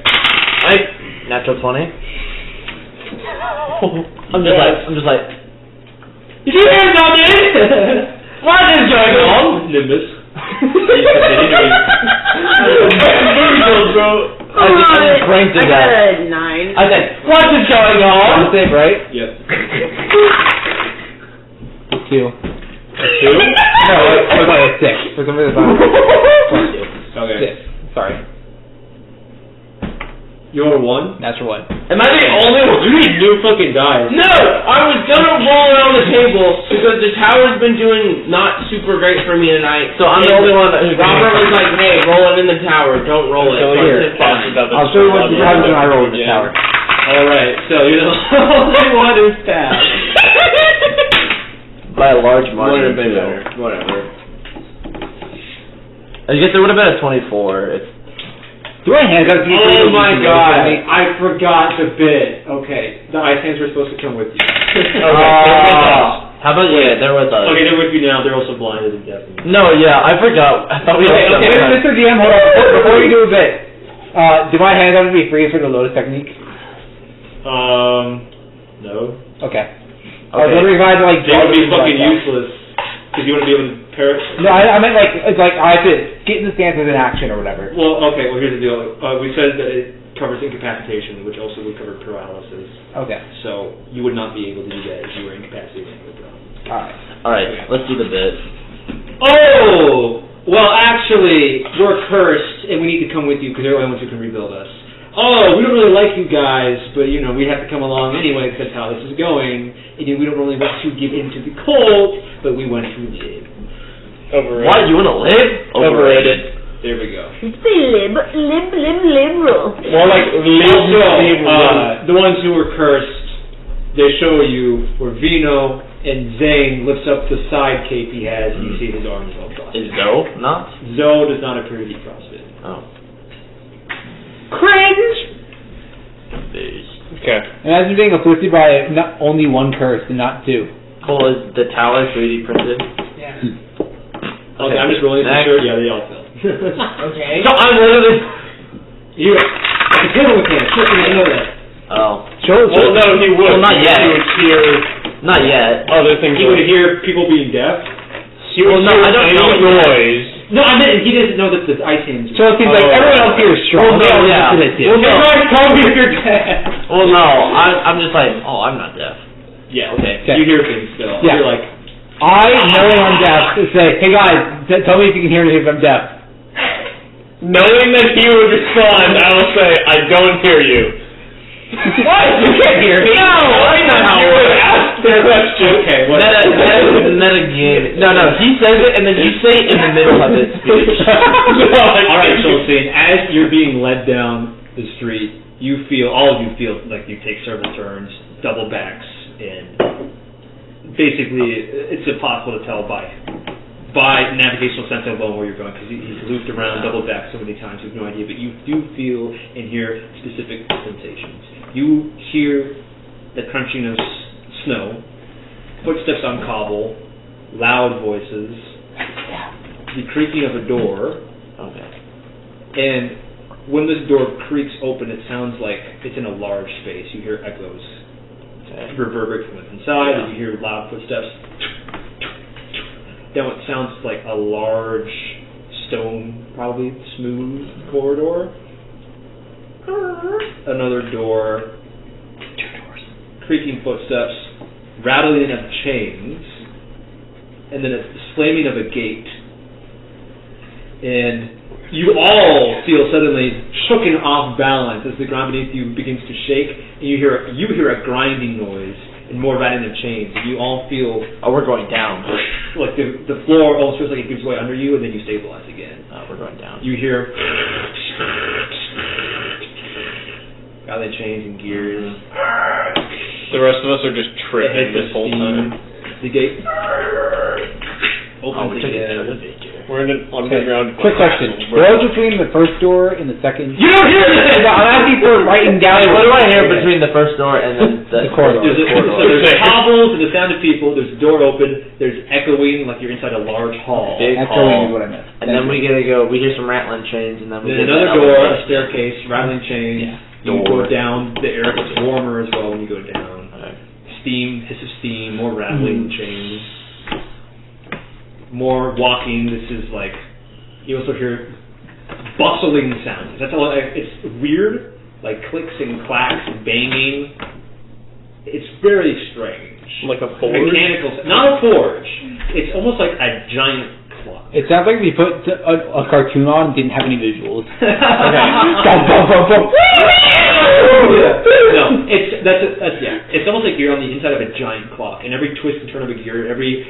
Natural 20. I'm just like. You see your hands on me? What is going on? Nimbus. Bro. I just brain to I that. got a 9. I said, what is going on? Save, right? Yep. 2. 2? No, I was like a 6. For some reason, I was Okay. 6. Sorry. You're 1? Natural 1. Am I the only one? You need new fucking dice. No! I was gonna roll it on the table because the tower's been doing not super great for me tonight. So I'm the only one that Robert was like, hey, roll it in the tower. Don't roll it. So So I here, said, fine. I'll show you what happens when I roll in the tower. Alright, so you're the only one who's passed. By a large Would margin. have been too. better. Whatever. I guess it would have been a 24. If Do I hand out to you? Oh my god, I forgot the bit. Okay, the ice hands were supposed to come with you. how about there was a. Okay, they're with you now, they're also blinded and deafened. No, yeah, I forgot. I thought we Okay, all Mr. DM, hold on. Before you do a bit, do my hands have to be free for the Lotus technique? No. Okay. Or do we find like? They would be fucking useless. Because you want to be able to pair it. No, I meant like it's like I have to get in the stance as an action or whatever. Well, okay, well here's the deal. We said that it covers incapacitation, which also would cover paralysis. Okay. So you would not be able to do that if you were incapacitated. Alright. Alright, let's do the bit. Oh! Well, actually, we're cursed, and we need to come with you because they're the only ones who can rebuild us. Oh, we don't really like you guys, but we have to come along anyway because that's how this is going. And we don't really want to give in to the cult, but we want to live. Overrated. Why, you want to live? Overrated. There we go. Liberal. More like Also, the ones who were cursed, they show you where Vino and Zane lifts up the side cape he has, and you see his arms all crossed. Is Zoe not? Zoe does not appear to be CrossFit. Oh. Cringe. Okay. Imagine being afflicted by not only one curse and not two. Cool, is the tower 3D printed? Okay, I'm just rolling for sure. Yeah, they all fell. Okay. So I'm literally. You. The table mechanic. Sure, I know that. Oh. Well, no, he would. Well, not yet. He would hear Not yet. other things. He would hear people being deaf. He would Well, no, hear I don't any know. noise. No, I meant he doesn't know that the ice hands. So it seems like everyone else here is strong. Well, no, yeah. Well, no. Guys, tell me if you're deaf. Well, no, I'm just like, oh, I'm not deaf. Yeah. Okay. Okay. You hear things still. Yeah. You're like. I, knowing I'm deaf, say, hey guys, tell me if you can hear me if I'm deaf. Knowing that he would respond, I will say, I don't hear you. What? You can't hear me. No, I know how you would ask the question. Okay. What? Meta game. No, he says it, and then you say it in the middle of his speech. All right, so as you're being led down the street, all of you feel like you take several turns, double backs, and basically it's impossible to tell by navigational sense alone where you're going because he's looped around, double back so many times. You have no idea, but you do feel and hear specific sensations. You hear the crunching of snow, footsteps on cobble, loud voices, the creaking of a door, Okay. and when this door creaks open, it sounds like it's in a large space. You hear echoes reverberate from inside, and you hear loud footsteps. Then it sounds like a large stone, probably smooth corridor. Another door. 2 doors. Creaking footsteps, rattling of chains, and then a slamming of a gate. And you all feel suddenly shooken off balance as the ground beneath you begins to shake, and you hear a grinding noise and more rattling of chains. And you all feel Oh, we're going down. like the floor almost feels like it gives way under you, and then you stabilize again. We're going down. You hear rattling chains and gears. The rest of us are just tripping this whole time. The gate Oh, opens we took it again. elevator. We're in an underground. Quick question. What is between the first door and the second? You don't hear anything! I'm asking for writing down. What do I hear between the first door and then the corridor? There's hobbles and the sound of people. There's a door open. There's echoing like you're inside a large hall. Big That's hall. totally what I meant. And then we gotta go. We hear some rattling chains, and then we Then get another the door, elevator. a staircase, rattling chains. You go down. The air gets warmer as well when you go down. Steam, hiss of steam, more rattling chains. More walking. This is like, you also hear bustling sounds. That's all. It's weird, like clicks and clacks and banging. It's very strange. Like a forge? Mechanical. Not a forge. It's almost like a giant clock. It sounds like they put a cartoon on and didn't have any visuals. No, that's It's almost like you're on the inside of a giant clock, and every twist and turn of a gear, every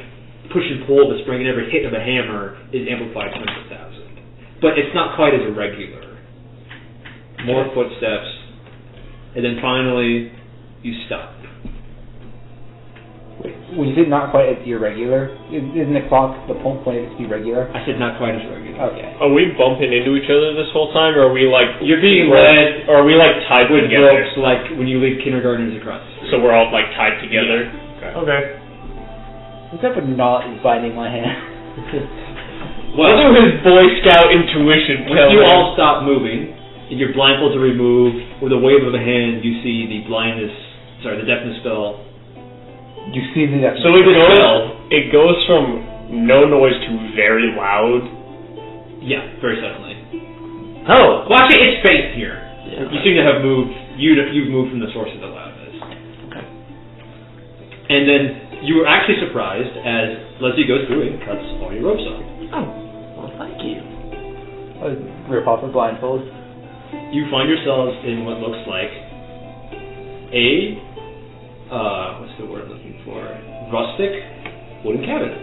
push and pull of the spring, and every hit of a hammer is amplified times 1,000. But it's not quite as irregular. More footsteps, and then finally you stop. When you say not quite as irregular, isn't the clock the point to be regular? I said not quite as regular. Okay. Are we bumping into each other this whole time, or are we like... You're being led Or are we like tied with together? ropes, like when you leave kindergartners across the street. So we're all like tied together? Okay. Except for not binding my hand. What do his Boy Scout intuition tell You him? all stop moving, and your blindfolds are removed. With a wave of a hand, you see the deafness spell. You see that? So it goes from no noise to very loud. Yeah, very suddenly. Oh! Well, actually, it's faint here. Yeah. You seem to have moved. You've moved from the source of the loudness. Okay. And then you were actually surprised as Leslie goes through and cuts all your ropes off. Oh, well, thank you. Rip off the blindfold. You find yourselves in what looks like a what's the word I'm looking for? Rustic wooden cabin.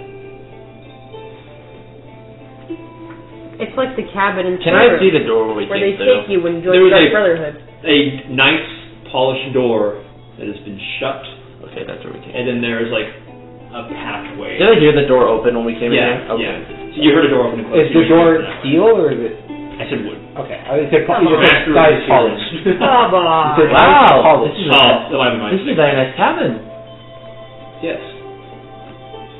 It's like the cabin in Can I see the door where we where they came through? take you when There join was Dark a- Brotherhood. A nice polished door that has been shut, Okay, that's where we came. and then there's like a pathway. Did I hear the door open when we came in Yeah, here? Okay. yeah. So you heard a door open and close. Is the door steel or is it? I said wood. Okay, I would say Come on. size polished. Come on. It's Wow! polished. This is this is a very nice cabin. Yes.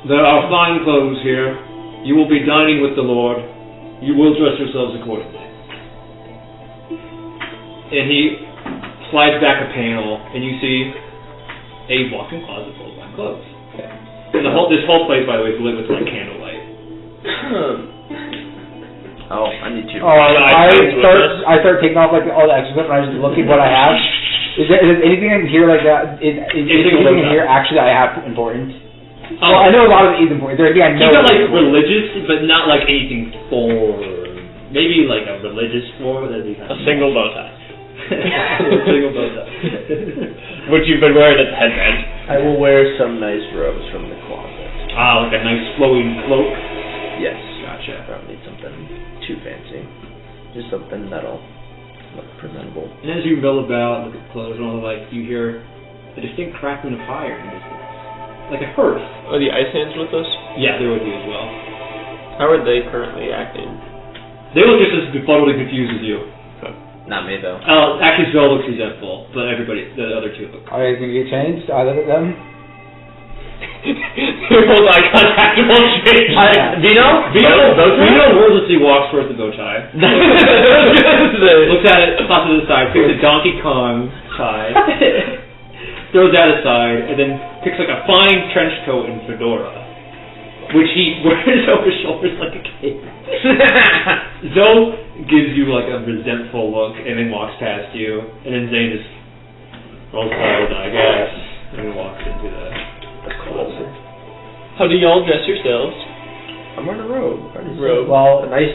There are fine clothes here. You will be dining with the Lord. You will dress yourselves accordingly. And he slides back a panel, and you see a walk-in closet full of fine clothes. And this whole place, by the way, is lit with like candlelight. Oh, I need to. I start taking off like all the extra stuff and I just look at what I have. Is there anything in here like that? Is anything in here actually I have important? Well, I know a lot of it is important. Is there anything I know? Keep it like religious, but not like anything foreign. Maybe like a religious form. That'd be kind A of single bow tie. a single bow tie. Which you've been wearing at the headband. I will wear some nice robes from the closet. Like a nice flowing cloak. Yes. Gotcha. I don't need something too fancy. Just something that'll look presentable. And as you mill about, look at clothes and all the like, you hear a distinct crackling of fire in the distance. Like a hearth. Are the ice hands with us? Yeah, they would be as well. How are they currently acting? They look just as befuddled and confused as you. Not me though. Actually, Zell looks resentful, but the other two look. Are they going to get changed? I look at them. People's eye contact will change. Vino wordlessly walks towards the bow tie. Looks at it, tosses it aside, picks a Donkey Kong tie, throws that aside, and then picks like a fine trench coat and fedora, which he wears over his shoulders like a cape. Zoe gives you like a resentful look and then walks past you, and then Zane just rolls forward, I guess, and then walks into the closet. How do y'all dress yourselves? I'm wearing a robe. Well, a nice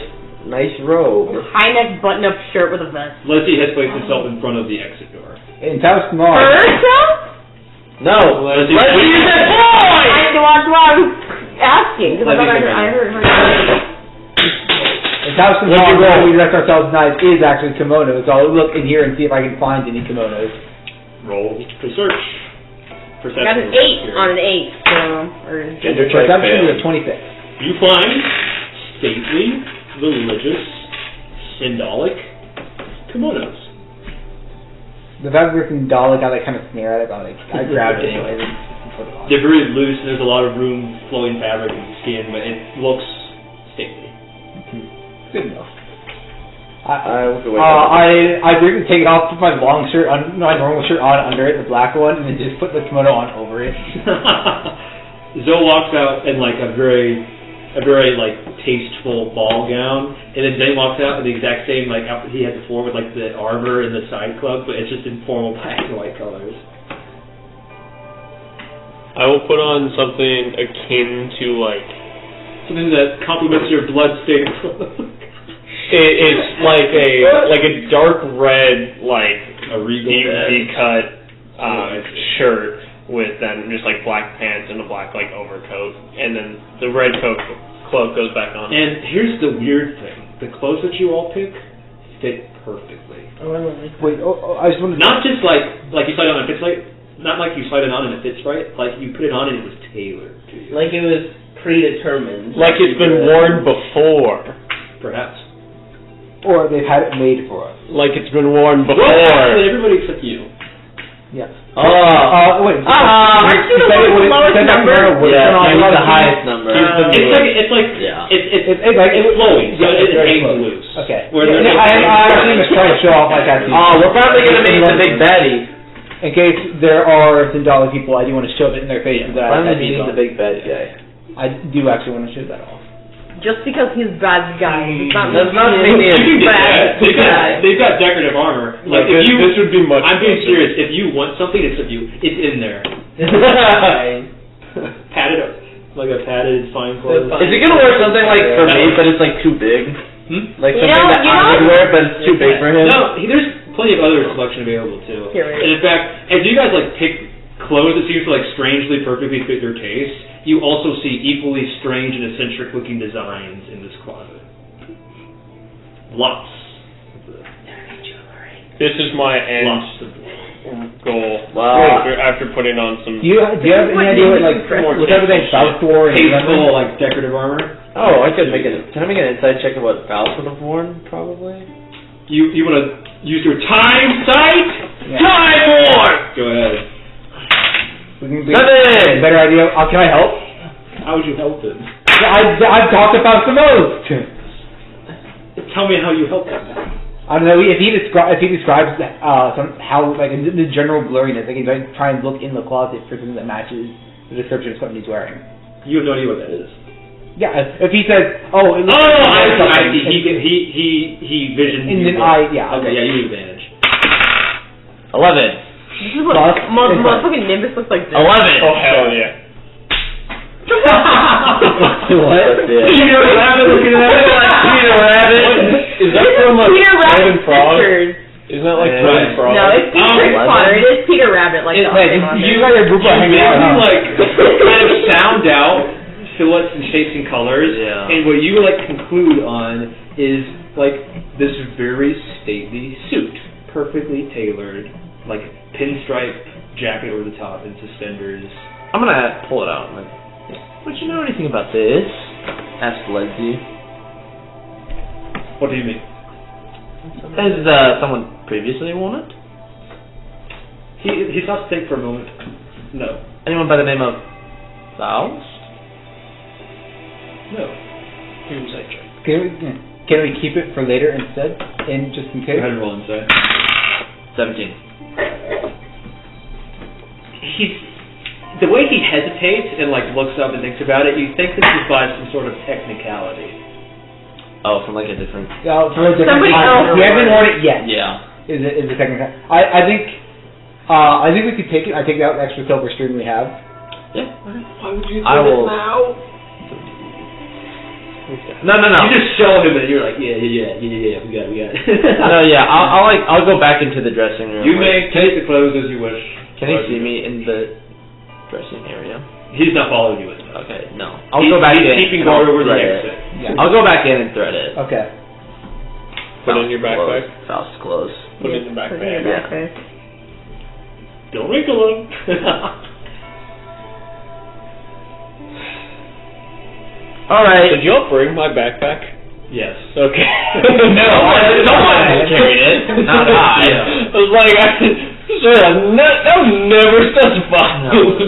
robe. High neck button up shirt with a vest. Leslie has placed himself in front of the exit door. in Taos Mall. No, Leslie you said boy! I was asking, because I thought I heard her. In Taos Mall, where we dress ourselves nice is actually kimonos. So I'll look in here and see if I can find any kimonos. Roll to search. I got an 8 on an 8, so... Gender check Perception is a failed. 26. You find stately, religious, symbolic kimonos. The fact that we're symbolic, I kind of sneer at it, but I grabbed it anyway. They're very loose, and there's a lot of room, flowing fabric and skin, but it looks stately. Good enough. I briefly take it off, put my long shirt on, my normal shirt on under it, the black one, and then just put the kimono on over it. Zoe walks out in like a very like tasteful ball gown, and then Zane walks out in the exact same like outfit he had before with like the armor and the side club, but it's just in formal black and white colors. I will put on something akin to like something that complements your blood-stained clothes. It's like a dark red, like a regal cut shirt with then just like black pants and a black like overcoat, and then the red cloak goes back on. And here's the weird thing: the clothes that you all pick fit perfectly. Wait, I just wanted to... Not just like you slide it on and it fits right. Not like you slide it on and it fits right. Like you put it on and it was tailored to you. Like it was predetermined. Like it's been worn before. Perhaps. Or they've had it made for us. Like it's been worn before. Well, everybody except you. Yes. Wait. Aren't you the one with the lowest number? Yeah, he's the highest number. It's flowing, so it hangs loose. Okay. I actually was trying to show off my tattoo. We're probably going to meet the big baddie. In case there are Zendali people, I do want to show it in their faces that I I'm meeting the big bad guy. I do actually want to show that off. Just because he's bad guy does not make me a bad guy. They've got decorative armor. Like this would be much. I'm being serious. If you want something, it's in there. Padded up, like a padded fine clothes. Is he gonna wear something like for me, but it's like too big? Like something that I would wear, but it's too big for him? No, there's plenty of other selection available too. And in fact, as you guys like pick clothes that seem to like strangely perfectly fit your taste, you also see equally strange and eccentric looking designs in this closet. Lots. This is my end goal. Wow. After putting on some. Do you have any idea what what's everything South War and tasteful like decorative armor? Oh, I could make it. Can I make an inside check of what Faust would have worn? Probably. You want to use your time sight? Yeah. Time war. Go ahead. A better idea. Can I help? How would you help him? I've talked about the most. Tell me how you help him. I don't know if he describes how like the general blurriness. I can try and look in the closet for something that matches the description of something he's wearing. You have no idea what that is. Yeah, if he says, "Oh, it looks I see. He visions. And then okay, yeah, you have advantage. 11. This is what motherfucking Nimbus looks like this. 11. Oh hell yeah. What? Peter Rabbit looking at it like Peter Rabbit. Is that from like Peter Rabbit Frog? pictures. Isn't that like Frog? No, it's Peter Potter. It is Peter Rabbit. Like you got your group hanging out. Like kind of sound out silhouettes and shapes and colors, and what you like conclude on is like this very stately suit, perfectly tailored, like pinstripe jacket over the top and suspenders. I'm gonna pull it out. Like, would you know anything about this? Asked Leslie. What do you mean? Has someone previously worn it? He stops to think for a moment. No. Anyone by the name of Faust? No. Inside check. Can we keep it for later instead, just in Go case? ahead and roll inside. 17. The way he hesitates and like looks up and thinks about it, you think this is by some sort of technicality. Oh, from like a different... For a different Somebody time. else. We haven't worn it yet. Yeah. Is it technical? I think we could take it. I take out the extra silver string we have. Yeah. Why would you do I will... it now? No. You just show him and you're like, yeah, we got it. No, yeah, I'll go back into the dressing room. You may take the clothes as you wish. Can he see me in the dressing area? He's not following you in. Okay, no. I'll go back in. He's keeping and guard I'll over the thread it. exit. Yeah. I'll go back in and thread it. Okay. Put it in your backpack. Faust clothes. Put it in the Put it in backpack. your backpack. Don't wrinkle him. Alright. Did y'all bring my backpack? Yes. Okay. No, someone carried it. Not I. I was like, that was never specified. No.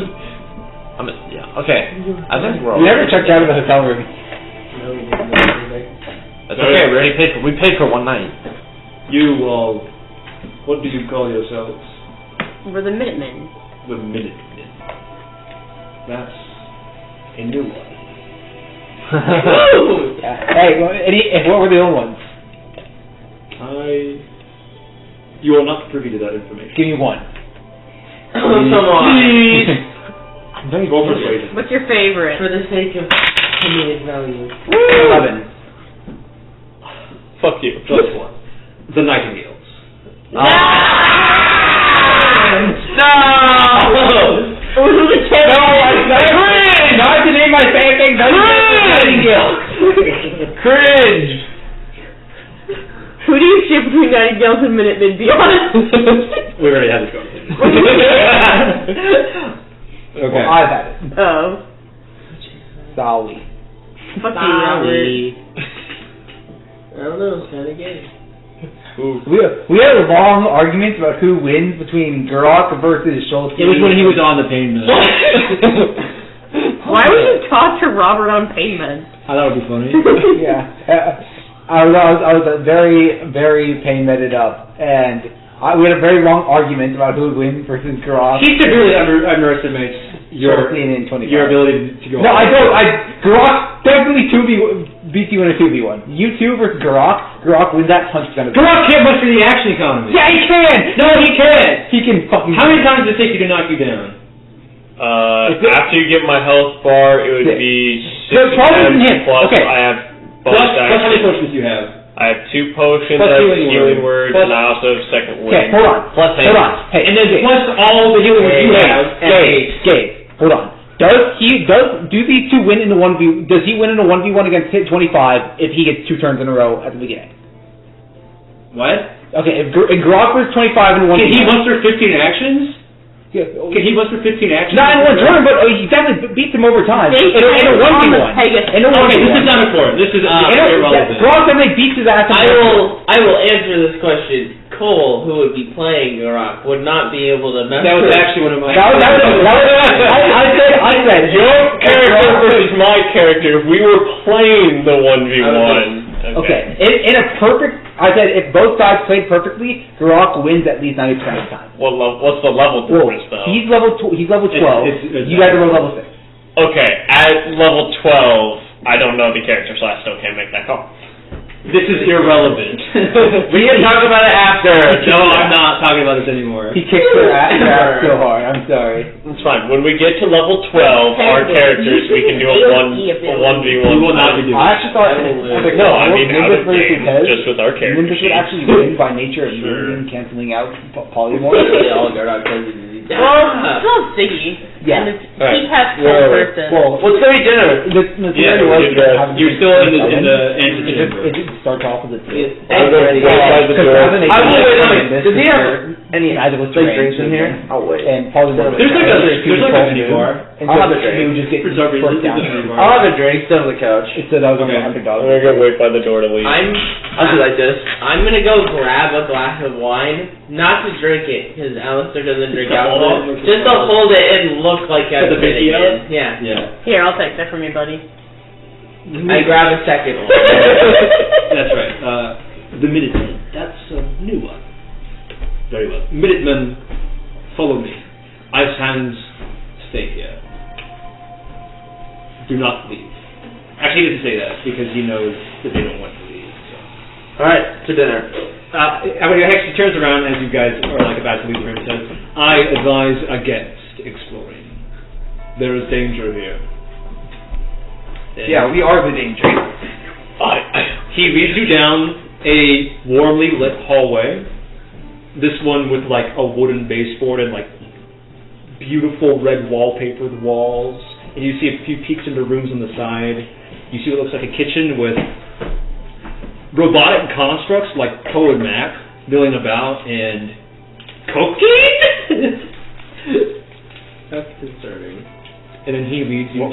Yeah, okay. I think we're all We never checked out of the hotel room. That's okay, we paid for one night. You all, what do you call yourselves? We're the Minutemen. The Minutemen. That's a new one. Yeah. Hey, what were the old ones? You are not privy to that information. Give me one. Come on. I'm very Go persuasion. What's your favorite? For the sake of comedic value. 11. Fuck you. Plus one. The Nightingales. No! Cringe! I have to name my fan thing Nightingale. Cringe! Who do you ship between Nightingales and Minutemen? Be honest. We already had this conversation. Okay. Well, I've had it. Oh. Sorry. Fuck you, Robert. I don't know, it's kind of gay. We had a long argument about who wins between Gurok versus Schultz. It was when he was on the pain med. Why would you talk to Robert on pain meds? I thought it would be funny. Yeah. I was very, very pain medded up, and we had a very long argument about who would win versus Gurok. He severely underestimates your ability to go. No, I don't. Gurok definitely beats you in a 2v1. You two versus Gurok. Gurok wins that 100%. Gurok can't much for the action economy. Yeah, he can. No, he can't. He can fucking. How many times does it take you to knock you down? After you get my health bar, it would be 6 problem isn't him. plus Okay. I have Plus bonus how many action. potions do you have? I have 2 potions, Plus I have healing healing word. word, and I also have second wind. Okay, hold on. Plus Hold on. Hey, And then plus all the healing words you have. Gabe, hold on. Do these two win in the 1v? Does he win in a 1v1 against 25 if he gets 2 turns in a row at the beginning? What? Okay, if Gurok was 25 in 1v1. Can he muster 15 actions? Yeah, Can he muster 15 actions? not in one turn, but he definitely beats him over time. In a 1v1. In a 1v1. Okay, this is not important. This is irrelevant. Gurok definitely beats his ass. I will answer this question. Cole, who would be playing Gurok, would not be able to memorize. That was actually one of my... I said Your character versus my character, if we were playing the 1v1. Okay. In a perfect, I said if both sides played perfectly, Gurok wins at least 90% of the time. What's the level difference, though? He's level 12. It's You guys are level 6. Okay, at level 12, I don't know the character, so I still can't make that call. This is irrelevant. We can talk about it after. No, I'm not talking about this anymore. He kicks her ass so hard. I'm sorry. It's fine. When we get to level 12, our characters, we can do a 1v1. We will not be doing I actually thought, No, I mean out Nimbus of versus game, Tez, just with our characters. Nimbus would actually win by nature of moving, canceling out polymorph. Well, still Ziggy. Yeah. And Right. he has full Where- person. Well, What's gonna be dinner? You're still in the antechamber. It starts off as a 2. I'm going to go outside the door. I will wait. Does he have any like drinks in here? I'll wait. And polymorph. There's like a mini bar. I'll have a drink. He would just get For some reason, forced there's down. a mini bar. I'll have a drink. Sit on the couch. It said I was on Okay. $100. I'm going to go wait by the door to leave. I'll do like this. I'm gonna go grab a glass of wine, not to drink it, because Alistair doesn't drink alcohol, just to hold it and look like I'm The fitting video? in. Yeah. Yeah. Here, I'll take that from you, buddy. I grab a second one. That's right. The Minutemen. That's a new one. Very well. Minutemen, follow me. Ice Hands, stay here. Do not leave. Actually, he didn't say that because he knows that they don't want to leave. So. Alright, to dinner. When he actually turns around as you guys are like about to leave the room, he says, I advise against exploring. There is danger here. Yeah, we are the danger. He leads you down a warmly lit hallway. This one with like a wooden baseboard and like beautiful red wallpapered walls. And you see a few peeks into rooms on the side. You see what looks like a kitchen with robotic constructs like Poe and Mac milling about and cooking. That's concerning. And then he leads you down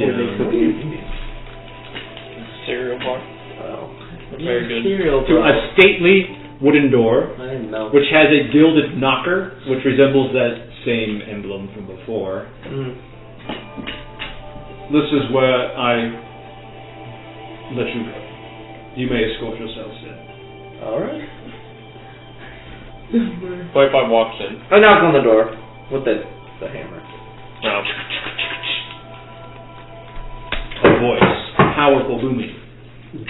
Cereal bar. Oh. Very good. Cereal, to a stately wooden door, I didn't know. which has a gilded knocker, which resembles that same emblem from before. This is where I let you go. You may escort yourselves in. Alright. Wi-Fi walks in. I knock on the door with the hammer. No. A voice, powerful, booming.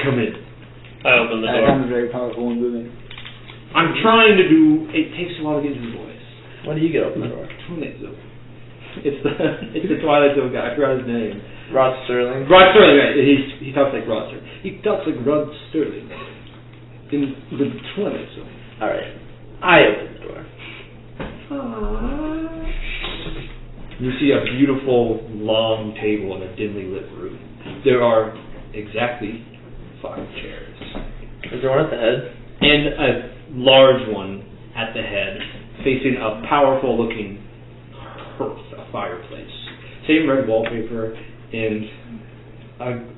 Come in. I open the That door. sounds very powerful and booming. I'm trying to do. It takes a while to get into the voice. When do you get open the door? Twilight Zone. It's the Twilight Zone guy. I forgot his name. Rod Sterling. Rod Sterling. Right? He talks like Rod Sterling. He talks like Rod Sterling in the Twilight Zone. Alright. I open the door. You see a beautiful long table in a dimly lit room. There are exactly 5 chairs. Is there one at the head? And a large one at the head, facing a powerful looking hearth, a fireplace. Same red wallpaper, and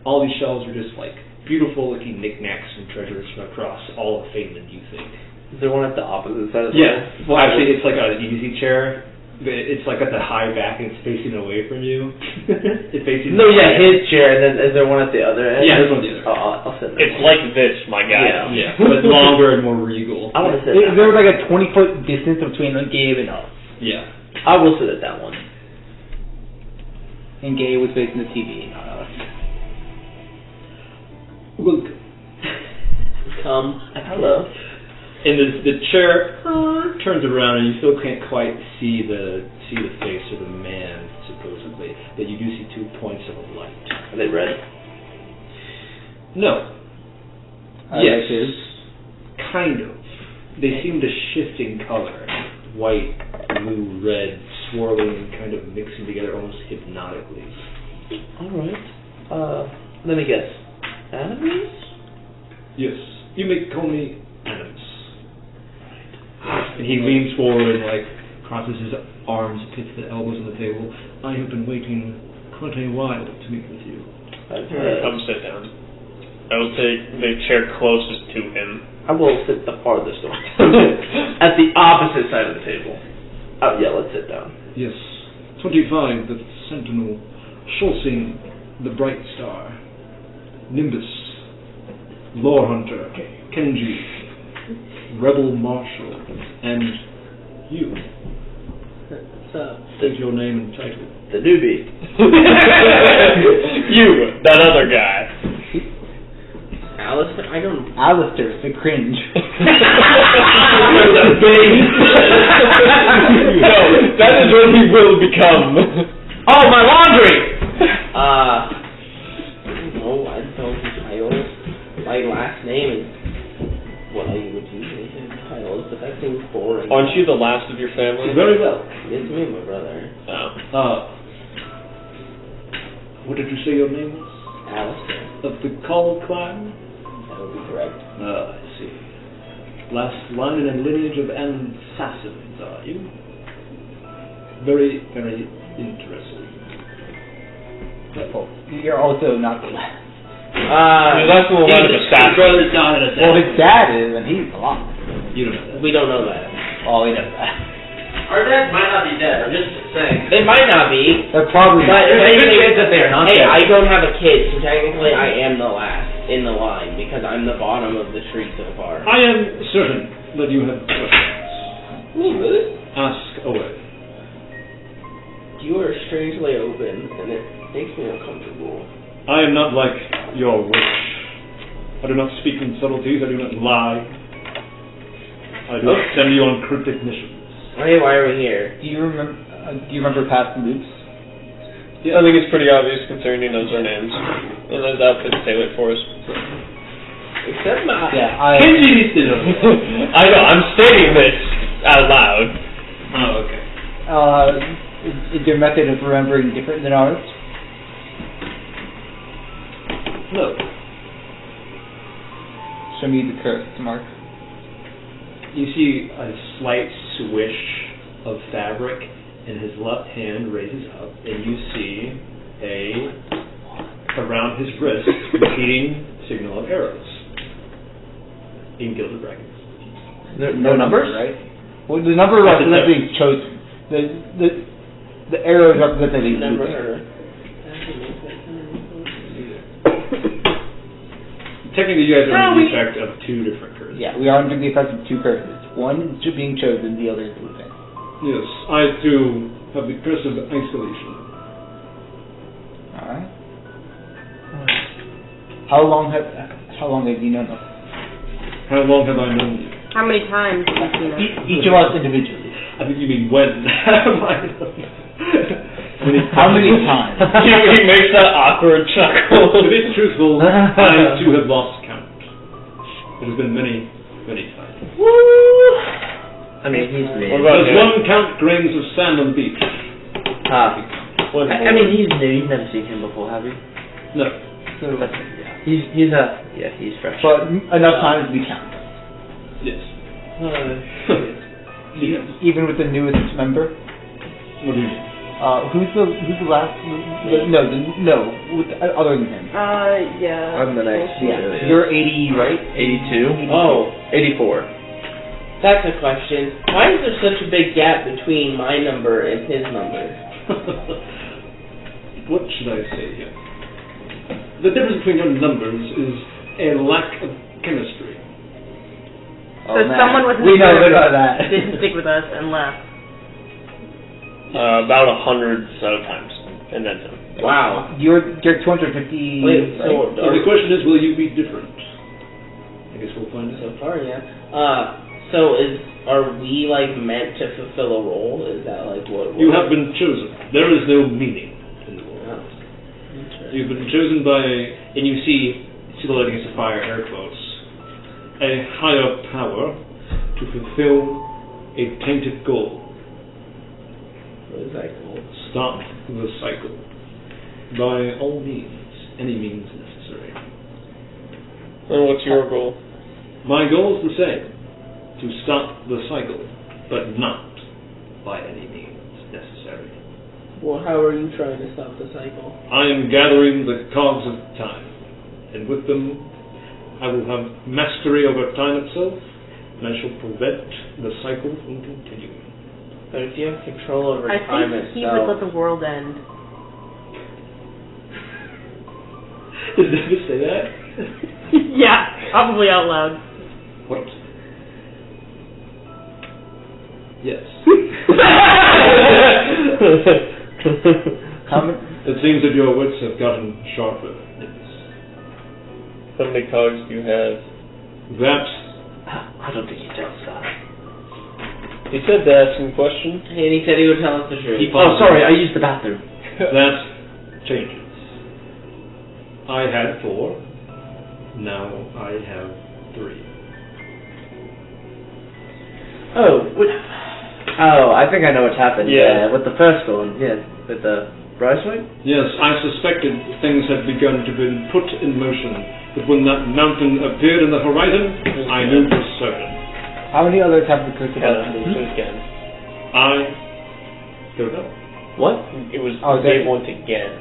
all these shelves are just like beautiful looking knickknacks and treasures from across all of Phelan, you think. Is there one at the opposite side of the Yeah. Well, actually, it's like an easy chair. It's like at the high back and it's facing away from you. It's facing. No, yeah, his chair, and then is there one at the other end? Yeah, there's one at the other end. Oh, I'll sit there. It's like this, my guy. Yeah. But longer and more regal. I want to sit There down. was like a 20-foot distance between Gabe and us. Yeah. I will sit at that one. And Gabe was facing the TV, not us. Welcome. Come. Hello. And the chair turns around, and you still can't quite see the face of the man, supposedly. But you do see 2 points of light. Are they red? No. I Yes. like his. Kind of. They seem to shift in color. White, blue, red, swirling, kind of mixing together almost hypnotically. Alright. Let me guess. Animus? Yes. You may call me Animus. And he leans forward and crosses his arms, pits the elbows on the table. I have been waiting quite a while to meet with you. Come sit down. I will take the chair closest to him. I will sit the farthest one. At the opposite side of the table. Oh, yeah, let's sit down. Yes. 25, the Sentinel. Shulsing, the Bright Star. Nimbus. Lore Hunter. Kenji. Rebel Marshal. And you. State your name and title. The newbie. You, that other guy. Alistair? I don't... Alistair, the cringe. No, that is what he will become. Oh, my laundry! I don't know. I don't know his title. My last name is what I would usually say his title is, but that seems boring. Aren't you the last of your family? Very well. It's me and my brother. Oh. What did you say your name was? Alistair. Of the Call clan? That would be correct. Ah, I see. Last line in a lineage of assassins, are you? Very, very interesting. You're also not the last. He's last in the line of assassins. brother's not an Well, his dad is, and he's alive. You don't know that. We don't know that. Oh, he does that. Our dads might not be dead. I'm just saying. They might not be. They're probably But There's a good chance that they are not hey, dead. I don't have a kid, so technically I am the last in the line because I'm the bottom of the tree so far. I am certain that you have questions. Ooh, really? Ask away. You are strangely open, and it makes me uncomfortable. I am not like your witch. I do not speak in subtleties. I do not lie. I do not send you on cryptic missions. Hey, why are we here? Do you remember past loops? I think it's pretty obvious considering he knows our names. And those outfits say it for us. Except not. Yeah, Kenji needs to know. I know, I'm stating this out loud. Oh, okay. Is your method of remembering different than ours? No. Show me the curse, Mark. You see a slight swish of fabric, and his left hand raises up, and you see around his wrist, repeating signal of arrows in gilded brackets. No numbers? Right? Well, the number represents being chosen. The arrows represent that he's Never moving. heard of. Technically, you guys are under the effect of two different curses. Yeah, we are under the effect of two curses. One is being chosen, the other is losing. Yes, I too have the curse of isolation. Alright. How long have you known us? How long have I known you? How many times have you seen us? Each of us individually. I think you mean when have I known you? How many times? He makes that awkward chuckle. To be truthful, I too have lost count. It has been many, many times. I mean, he's new. What about Does him? one count grains of sand on the beach? I mean, he's new. You've never seen him before, have you? No. He's fresh. But enough times to be counted. Yes. Even with the newest member? What do you mean? Who's the last? Other than him. Yeah. I'm the next. Yeah. You're 80, right? 82. Oh, 84. that's a question. Why is there such a big gap between my number and his number? What should I say here? The difference between your numbers is a lack of chemistry. So someone with we know about that. didn't stick with us and left. About 100 times. And then some. Wow. You're 250. Wait, right? so The question is, will you be different? I guess we'll find out. so far, yeah. So are we like meant to fulfill a role? Is that like what? You have been chosen. There is no meaning in the world. You've been chosen by, and you see, silhouette against the fire, air quotes, a higher power to fulfill a tainted goal. What is that called? Stop the cycle. By all means, any means necessary. And what's your goal? My goal is the same, to stop the cycle, but not by any means necessary. Well, how are you trying to stop the cycle? I am gathering the cogs of time, and with them I will have mastery over time itself, and I shall prevent the cycle from continuing. But if you have control over I time think he would itself, let the world end. Did they just say that? Yeah, probably out loud. What? Yes. It seems that your wits have gotten sharper. How many cogs do you have? That I don't think he tells that. He said to ask him questions. and he said he would tell us the truth. Oh, sorry, I used the bathroom. that changes. I had 4. Now I have 3. Oh, I think I know what's happened. Yeah. With the first one, yeah, with the Briceway? Yes, I suspected things had begun to be put in motion, but when that mountain appeared in the horizon, I knew for certain. How many others have the curse of Again. I don't know. What? It was Oh, they there- once again.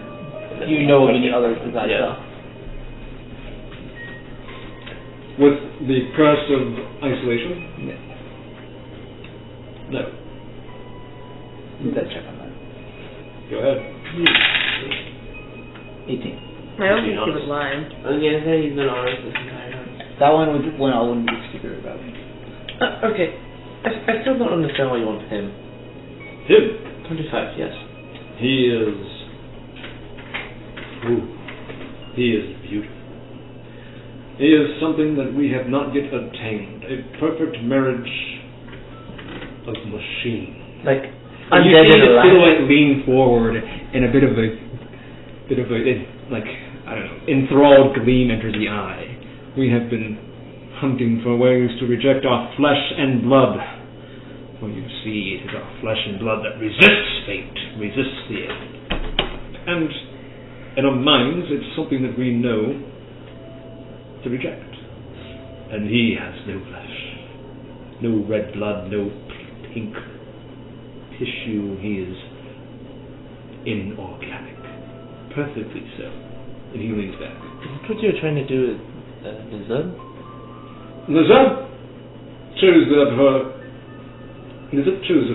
Do you know of any others besides Yeah. that? With the curse of isolation? Yes. No. Instead check on that. Go ahead. 18. I don't think he would lie. I was gonna say he's been honest this entire time. That one was when I wouldn't be secret about it. Okay. I still don't understand why you want him. Him. 25, yes. He is. Ooh. He is beautiful. He is something that we have not yet obtained. A perfect marriage of machine. Like, And you undead see and the alive. silhouette lean forward, and a bit of a, like, I don't know, enthralled gleam enters the eye. We have been hunting for ways to reject our flesh and blood. For you see, it is our flesh and blood that resists fate, resists the end. And in our minds, it's something that we know to reject. And he has no flesh, no red blood, no pink tissue. He is inorganic, perfectly so. And he leans back. Is that what you're trying to do with Nizam? Nazab chose of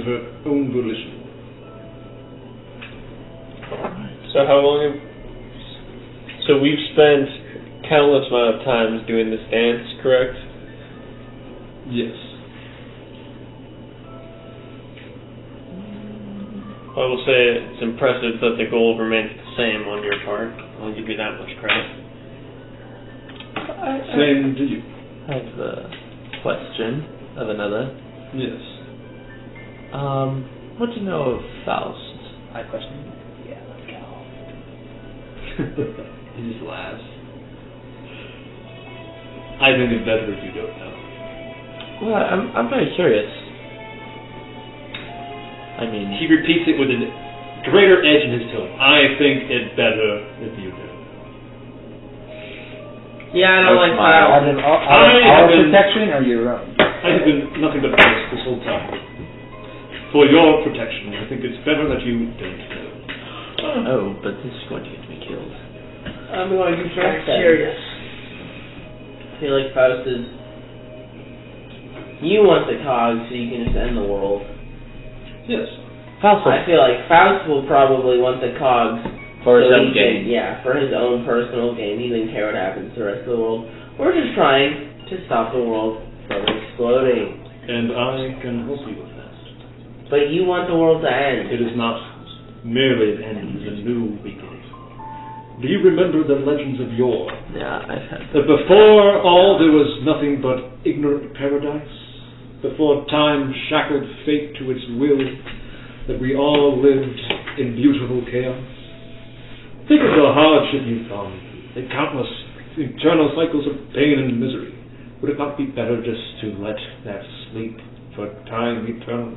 her own volition. So how long so we've spent countless amount of times doing this dance, correct? Yes. I will say it's impressive that the goal remains the same on your part. I'll give you that much credit. Same to you. I have a question of another. Yes. What do you know of Faust? I question. Yeah, let's go. He just laughs. I think it's better if you don't know. Well, I'm very curious. I mean, He repeats it with a greater edge in his tone. I think it's better if you don't know. Yeah, I don't like Out Faust. of our protection or your own? I have been nothing but honest this whole time. For your protection, I think it's better that you don't know. oh, but this is going to get me killed. I'm going to trust that. Curious. I feel like Faust is... You want the cogs so you can just end the world. Yes. Faust I feel like Faust will probably want the cogs for his so own he can- gain. Yeah, for his own personal gain. He doesn't care what happens to the rest of the world. We're just trying to stop the world from exploding. And I can help you with that. But you want the world to end. It is not merely an end, it is a new beginning. Do you remember the legends of yore? Yeah, I've had That before all there was nothing but ignorant paradise? Before time shackled fate to its will? That we all lived in beautiful chaos? Think of the hardship you've gone through, the countless eternal cycles of pain and misery. Would it not be better just to let that sleep for time eternal?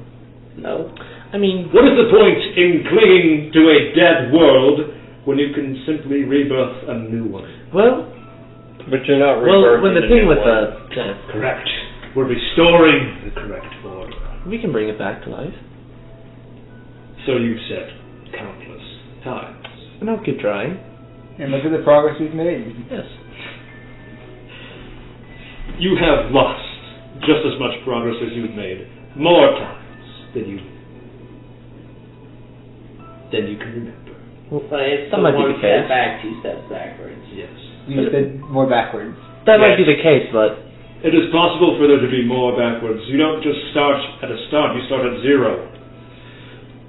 No. I mean, What is the point in clinging to a dead world when you can simply rebirth a new one? well, But you're not rebirthing when the a thing new with one. Correct. We're restoring the correct order. we can bring it back to life. So you've said countless times. And I'll keep trying. And look at the progress we've made. Yes. You have lost just as much progress as you've made, more times than you can remember. But it's That the might be one the case. step back, 2 steps backwards. Yes. You said more backwards. That might be the case, but It is possible for there to be more backwards. You don't just start at a start, you start at zero.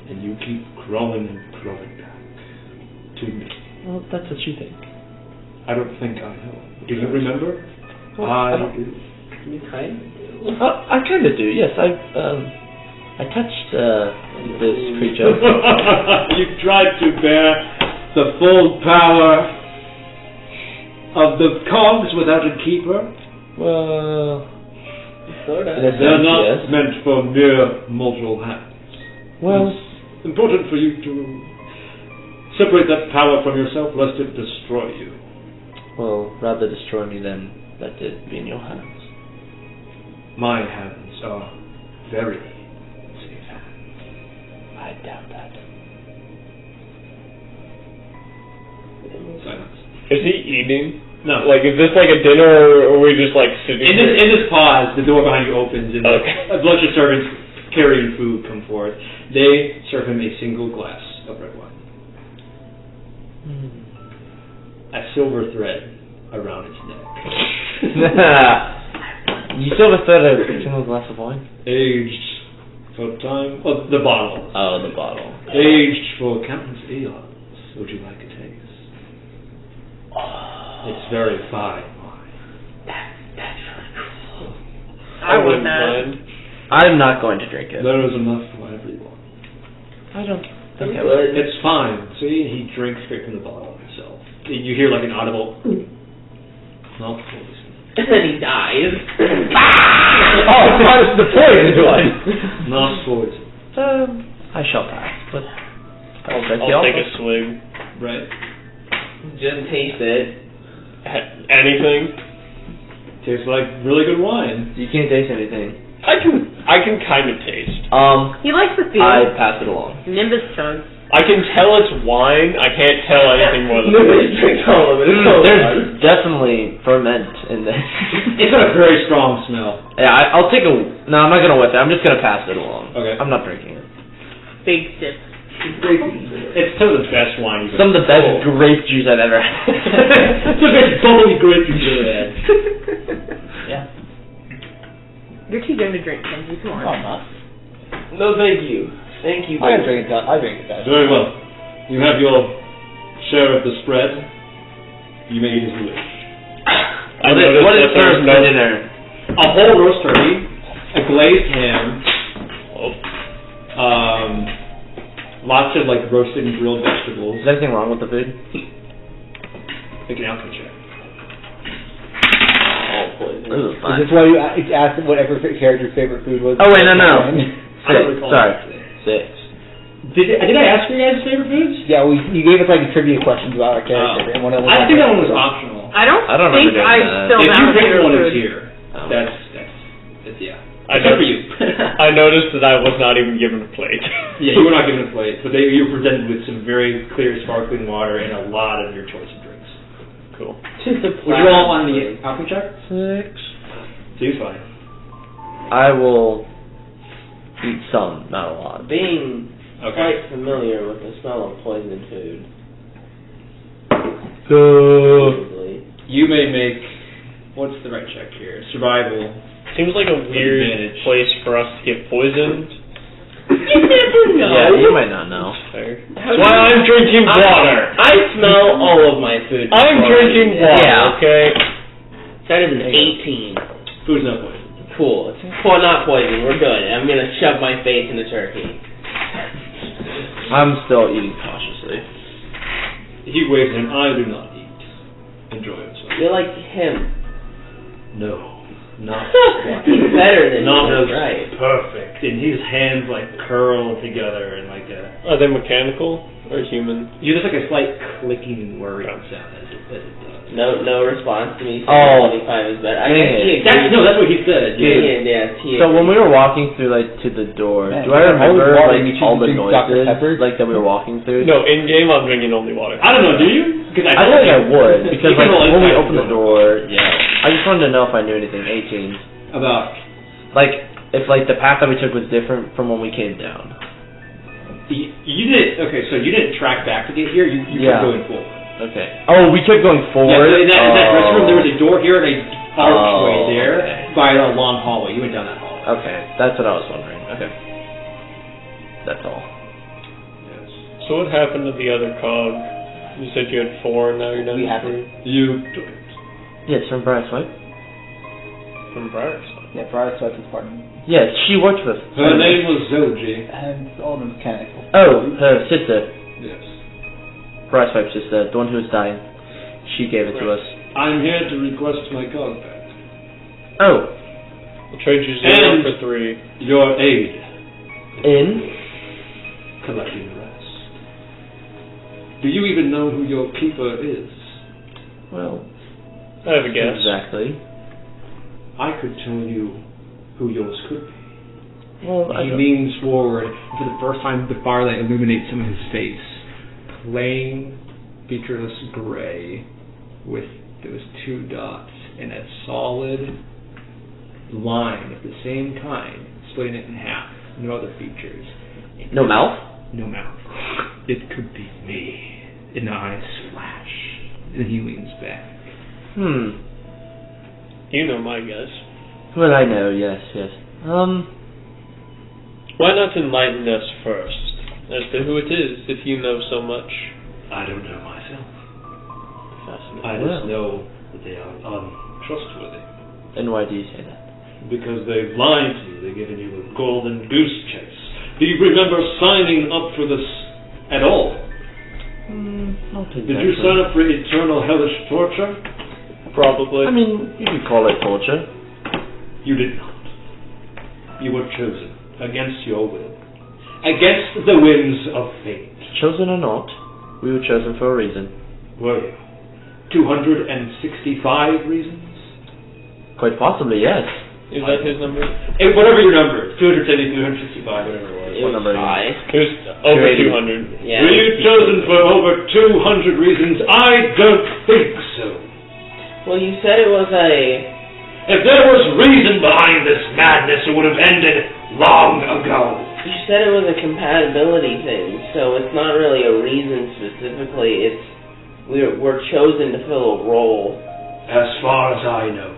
And you keep crawling and crawling back to me. well, that's what you think. I don't think I know. Do you remember? Well, I don't- do. You kind of do. I kind of do. Yes, I touched this creature. You tried to bear the full power of the cogs without a keeper. Well, Sort of. in a They're sense, not yes. meant for mere mortal hands. Well, It's important for you to separate that power from yourself, lest it destroy you. well, rather destroy me than let it be in your hands. My hands are very safe hands. I doubt that. Silence. Is he eating? No. Like, is this like a dinner, or are we just like sitting In here? this pause, the door behind you opens, and Okay. a bunch of servants carrying food come forth. They serve him a single glass of red wine. A silver thread around his neck. You still have a third of a single glass of wine? Aged for time. Oh, the bottle. Oh, the bottle. Aged for countless eons. Would you like a taste? It's very fine wine. That's really cool. I want wouldn't that. mind. I'm not going to drink it. There is enough for everyone. I don't think I Good. would. It's fine. See, he drinks straight from the bottle himself. You hear like an audible. Not poison. And then he dies. Oh, it's the poison one. Not poison. I shall pass, but I'll take a swig. Right. Just taste it. Anything? Tastes like really good wine. you can't taste anything. I can kind of taste. He likes the feel. I pass it along. Nimbus chugs. I can tell it's wine. I can't tell anything more than Nobody drinks all of it. It's so There's hard. definitely ferment in this. It's got a very strong smell. Yeah, I'll take a. No, I'm not gonna whip it. I'm just gonna pass it along. Okay. I'm not drinking it. Big sip. It's some of the best wine you've Some of the best grape juice I've ever had. It's the best bubbly grape you've ever had. Yeah. You're too young to drink, Kenji. Come on. I'm not. No, thank you. Thank you. I drink it. I drink it, guys. Very well. You have your share of the spread. You may eat as you wish. What is served for dinner? A whole roast turkey, a glazed ham, lots of like roasted and grilled vegetables. Is there anything wrong with the food? Make an alcohol check. This is Is fine. this why you asked whatever character's favorite food was? Oh wait, no. I don't 6. recall Sorry. that. 6. Did I ask you guys favorite foods? Yeah, you gave us like trivia questions about our character, and one of them. I think that one was optional. I don't remember think doing I that. still If have you a pick favorite one, food. it's here. Oh. That's yeah. I Except know- for you. I noticed that I was not even given a plate. Yeah, you were not given a plate, but you were presented with some very clear sparkling water and a lot of your choice of drinks. Cool. Would you all on the alcohol check? 6. Do fine. I will eat some, not a lot. Being Okay. quite familiar with the smell of poisoned food. Usually. You may make, what's the right check here? Survival. Seems like a weird Advantage. place for us to get poisoned. You never know. Yeah, you might not know. Fair. How That's why I'm drinking water. I smell all of my food. I'm before I drinking eat it. water, Yeah. okay? That is an 18. Food's not poison. Cool. It's not poison. We're good. I'm gonna shove my face in the turkey. I'm still eating cautiously. He waves him, I do not eat. Enjoy yourself. You're like him. No. Not He's better than Not you. as Right. perfect. And his hands like curl together and like a. Are they mechanical or human? You just like a slight clicking whirring sound as it does. No response to me. Oh. 25 is better. I Dang guess he it. agreed. That's what he said. Yeah. So when we were walking through like to the door, Man, do I remember water, like you all the choose to drink Dr. noises Pepper? like that we were walking through? No, in game I'm drinking only water. I don't know, do you? Because I feel like I would because You can like roll when we insight opened the if you door, yeah. I just wanted to know if I knew anything. 18. about. Like if like the path that we took was different from when we came down. You didn't. Okay, so you didn't track back to get here. You Yeah. kept going forward. Okay. Oh, we kept going Yeah, forward. so in that dressing room, there was a door here and a archway there okay. by a long hallway. You went down that hallway. Okay, that's what I was wondering. Okay. That's all. Yes. So what happened to the other cog? You said you had 4 and now you're down We to have 3? You took it. Yes, from Briar Swipe. From Briar's. Yeah, Briar Swipe is part of me. Yes, she worked with. Her name was Zoji. And all the mechanical. Oh, her sister. Yes. Briar Swipe's sister, the one who was dying. She gave it to us. I'm here to request my cog back. Oh, I'll trade you 0 And- for 3. Your aid. in? Collecting the rest. Do you even know who your keeper is? Well, I have a guess. exactly. I could tell you who yours could be. Well, I He don't- leans forward. For the first time, the firelight illuminates some of his face. Plain, featureless gray with those 2 dots and a solid line of the same kind, splitting it in half. no other features. No mouth? No mouth. It could be me. And the eyes flash. And he leans back. You know my guess. Well, I know, yes. Why not enlighten us first as to who it is if you know so much? I don't know myself. Fascinating. I just know that they are untrustworthy. And why do you say that? Because they've lied to you. They've given you a golden goose chase. Do you remember signing up for this at all? Not exactly. Did you sign up for eternal hellish torture? Probably. I mean, you could call it torture. You did not. You were chosen against your will. Against the whims of fate. Chosen or not, we were chosen for a reason. Were you? 265 reasons? Quite possibly, yes. Is that his number? Whatever your number is, 270, 265, whatever it was. What number are you? high. It was over 200. Yeah. Were you chosen for over 200 reasons? I don't think so. Well, you said it was a... If there was reason behind this madness, it would have ended long ago. You said it was a compatibility thing, so it's not really a reason specifically. It's we're chosen to fill a role. As far as I know,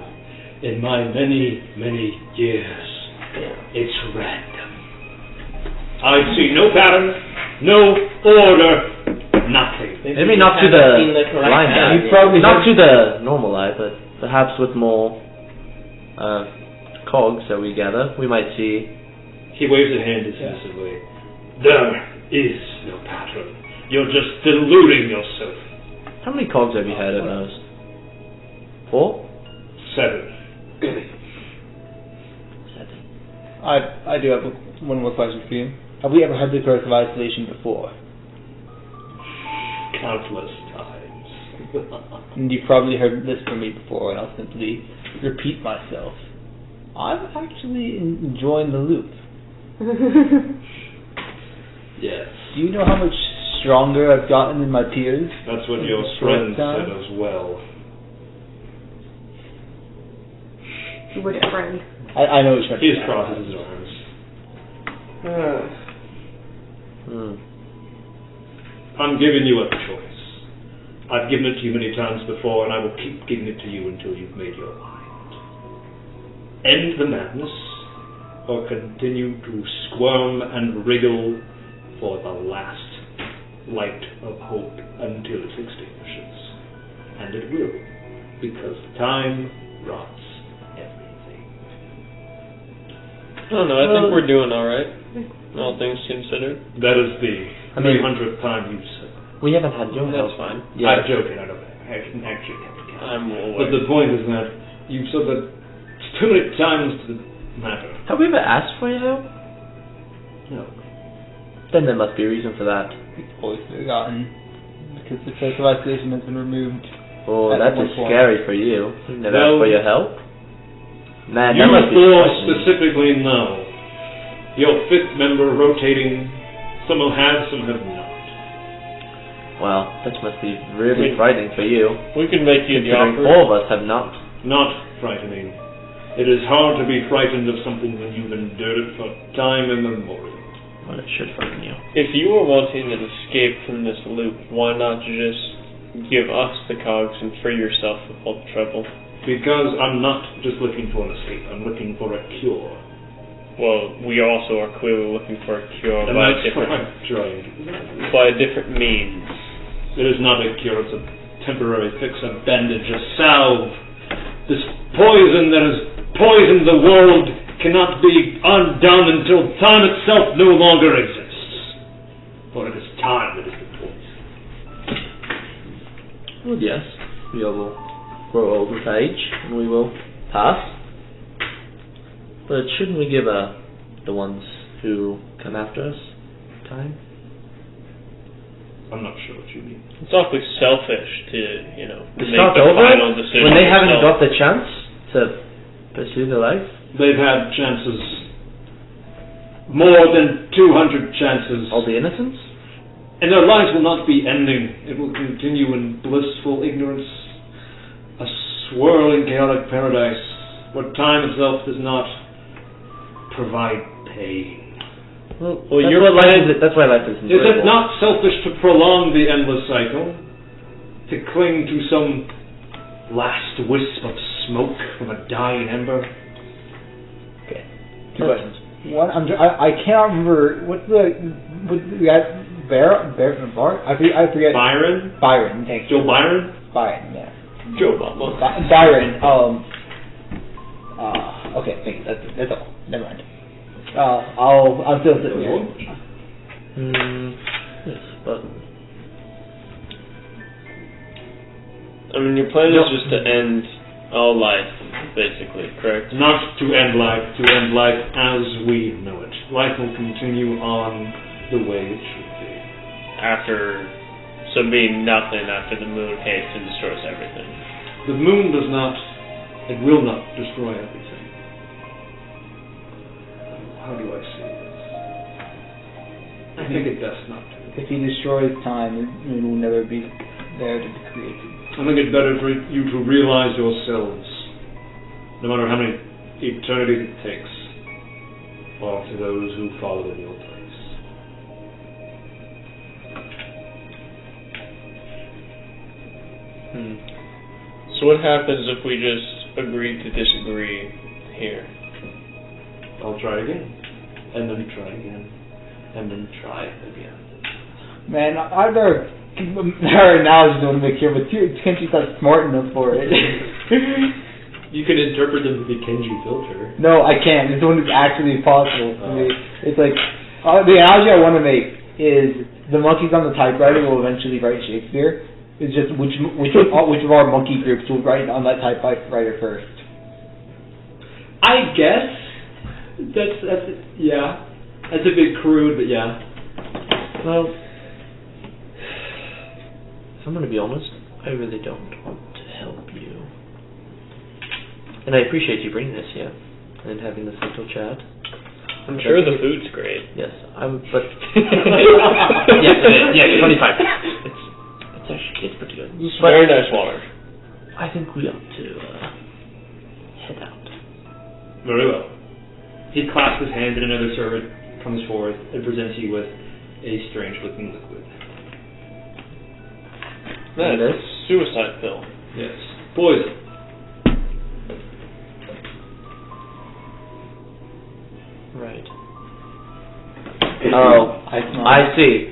in my many, many years, it's random. I see no pattern, no order, nothing. Maybe not to the blind eye. You probably not to the normal eye, but perhaps with more cogs that we gather, we might see. He waves a hand dismissively. There is no pattern. You're just deluding yourself. How many cogs have you had at most? 4? 7. 7. I do have one more question for you. Have we ever heard the curse of isolation before? Countless times. And you've probably heard this from me before, and I'll simply repeat myself. I'm actually enjoying the loop. Yes. Do you know how much stronger I've gotten than my peers? That's what your Short friend time? said as well. Which friend? I know which one. He crosses his arms. I'm giving you a choice. I've given it to you many times before, and I will keep giving it to you until you've made your mind. End the madness, or continue to squirm and wriggle for the last light of hope until it extinguishes. And it will, because time rots everything. I don't know, I think we're doing alright, all things considered. That is the 300th time you've said. We haven't had your That's help. fine. Yeah. I'm joking, I don't actually can't count. I'm aware. But the point is that you've said that too many times to matter. Have we ever asked for your help? No. Then there must be a reason for that. We've always forgotten, because the curse of isolation has been removed. Oh, At that one is point. scary for you. You've never Well, asked for your help? Man, You that must be four frightening. specifically know. Your fifth member rotating, some will have, some have not. Well, that must be really frightening for you. We can make you the Considering offer. 4 of us have not. Not frightening. It is hard to be frightened of something when you've endured it for time immemorial. Well, it should frighten you. If you were wanting an escape from this loop, why not just give us the cogs and free yourself of all the trouble? Because I'm not just looking for an escape, I'm looking for a cure. Well, we also are clearly looking for a cure And by a that's what different I'm trying to do. by a different means. It is not a cure, it's a temporary fix, a bandage, a salve. This poison that has poisoned the world cannot be undone until time itself no longer exists. For it is time that is the poison. Well, yes. We all will grow old with age, and we will pass. But shouldn't we give the ones who come after us time? I'm not sure what you mean. It's awfully selfish to, To make start the over final decision when they haven't yourself. got the chance to pursue their life? They've had chances, more than 200 chances, All the innocents? and their lives will not be ending. It will continue in blissful ignorance, a swirling, chaotic paradise where time itself does not provide pain. Well, that's why life is Is it enjoyable. not selfish to prolong the endless cycle? To cling to some last wisp of smoke from a dying ember? Okay. Two questions. One, I cannot remember what's the I forget. Byron, thanks. Joe Byron? Byron, yeah. Joe Butler. Byron. Okay, thank you. That's all. Never mind. I'm still sitting here. Yes, but I mean, your plan is just to end all life, basically, correct? Not to end life as we know it. Life will continue on the way it should be. So being nothing after the moon hits and destroys everything. The moon it will not destroy everything. How do I say this? I think it does not. If he destroys time, it will never be there to be created. I think it's better for you to realize yourselves, no matter how many eternities it takes, or to those who follow in your place. So what happens if we just agree to disagree here? I'll try again, and then try again, and then try again. Man, I'd better keep our analogies to make sure, but Kenji's not smart enough for it. You can interpret them to be Kenji filter. No, I can't. It's the one that's actually possible to me. It's like, the analogy I want to make is the monkeys on the typewriter will eventually write Shakespeare. It's just which of our monkey groups will write on that typewriter first. I guess that's yeah. That's a bit crude, but yeah. Well, if I'm going to be honest, I really don't want to help you. And I appreciate you bringing this here and having this little chat. I'm sure the food's great. Yes, but yes, it is. Yes, 25. It's pretty good. Very nice water. I think we ought to head out. Very well. He clasps his hand, and another servant comes forward and presents you with a strange-looking liquid. That is suicide pill. Yes. Poison. Right. Oh, I see.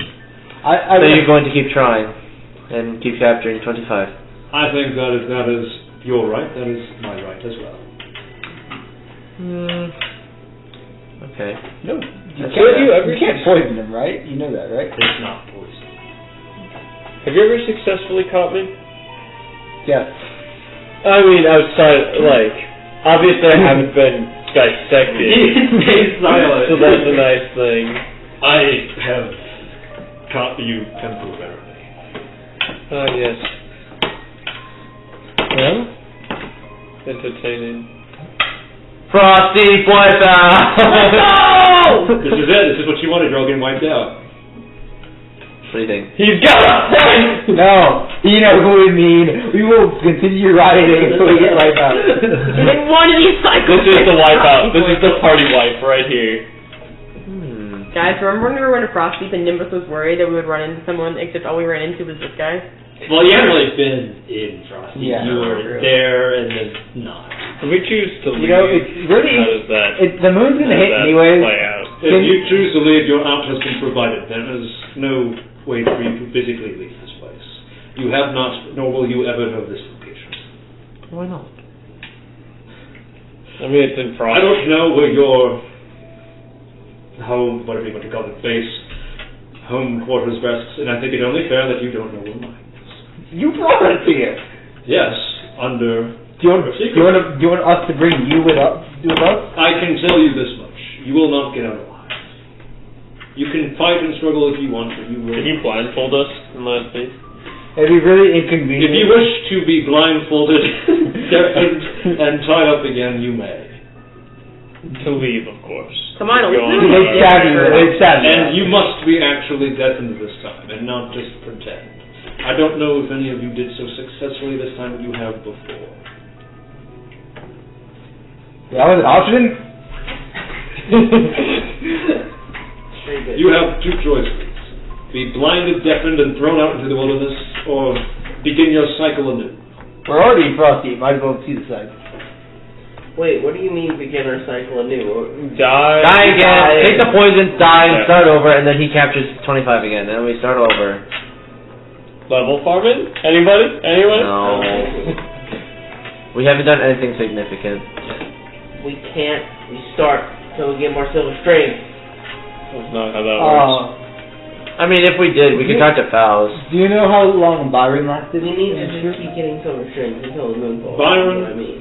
So you're going to keep trying and keep capturing 25. I think that is your right. That is my right as well. Okay. No, you can't poison him, right? You know that, right? It's not poison. Have you ever successfully caught me? Yes. I mean, outside, obviously I haven't been dissected. Stay silent. So that's a nice thing. I have caught you temporarily. Ah, yes. Well, entertaining. Frostdeep wipe out! No! This is it. This is what you wanted. You're all getting wiped out. What do you think? He's got us! No, you know who we mean. We will continue riding until we get wiped out. In one of these cycles. This is the wipeout. This is the party wipe right here. Guys, remember when we were running Frostdeep and Nimbus was worried that we would run into someone, except all we ran into was this guy? Well, you haven't really been in Frostdeep. Yeah, you were there and then not. If we choose to leave, You know, it's really... how does that the moon's going to hit anyways. play out? If you choose to leave, your out has been provided. There is no way for you to physically leave this place. You have not, nor will you ever know this location. Why not? I mean, it's in Frost. I don't know where your home, whatever you want to call it, base, home quarters rests, and I think it's only fair that you don't know where mine is. You brought us here. Yes, under... Do you want us to bring you with us? I can tell you this much. You will not get out alive. You can fight and struggle if you want, but you will... Can you blindfold us in last phase? It'd be really inconvenient. If you wish to be blindfolded and tied up again, you may. To leave, of course. Come on, And you must be actually deafened this time, and not just pretend. I don't know if any of you did so successfully this time as you have before. That was an option? Very good. You have two choices. Be blinded, deafened, and thrown out into the wilderness, or begin your cycle anew. We're already in Frostdeep. Might as well see the side. Wait, what do you mean begin our cycle anew? Die. Die again, take the poison, die, and Yeah. start over, and then he captures 25 again, and then we start over. Level farming? Anybody? Anyone? No. We haven't done anything significant. We can't restart until we get more silver strings. That's not how that works. I mean, if we did, we could talk to Fowls. Do you know how long Byron lasted? We need to just keep getting silver strings until the moon falls. Byron? You know what I mean?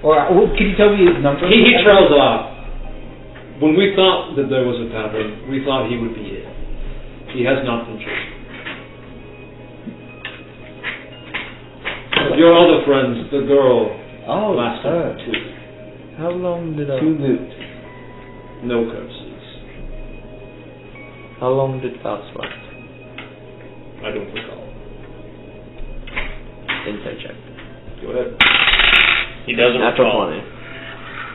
Or can you tell me his number? He trails off. When we thought that there was a pattern, we thought he would be it. He has not been chosen. But your other friends, the girl, Oh, lasted two. How long did Two loot. No curses. How long did Faust last? I don't recall. Insight check. Go ahead. He doesn't Natural recall. 20.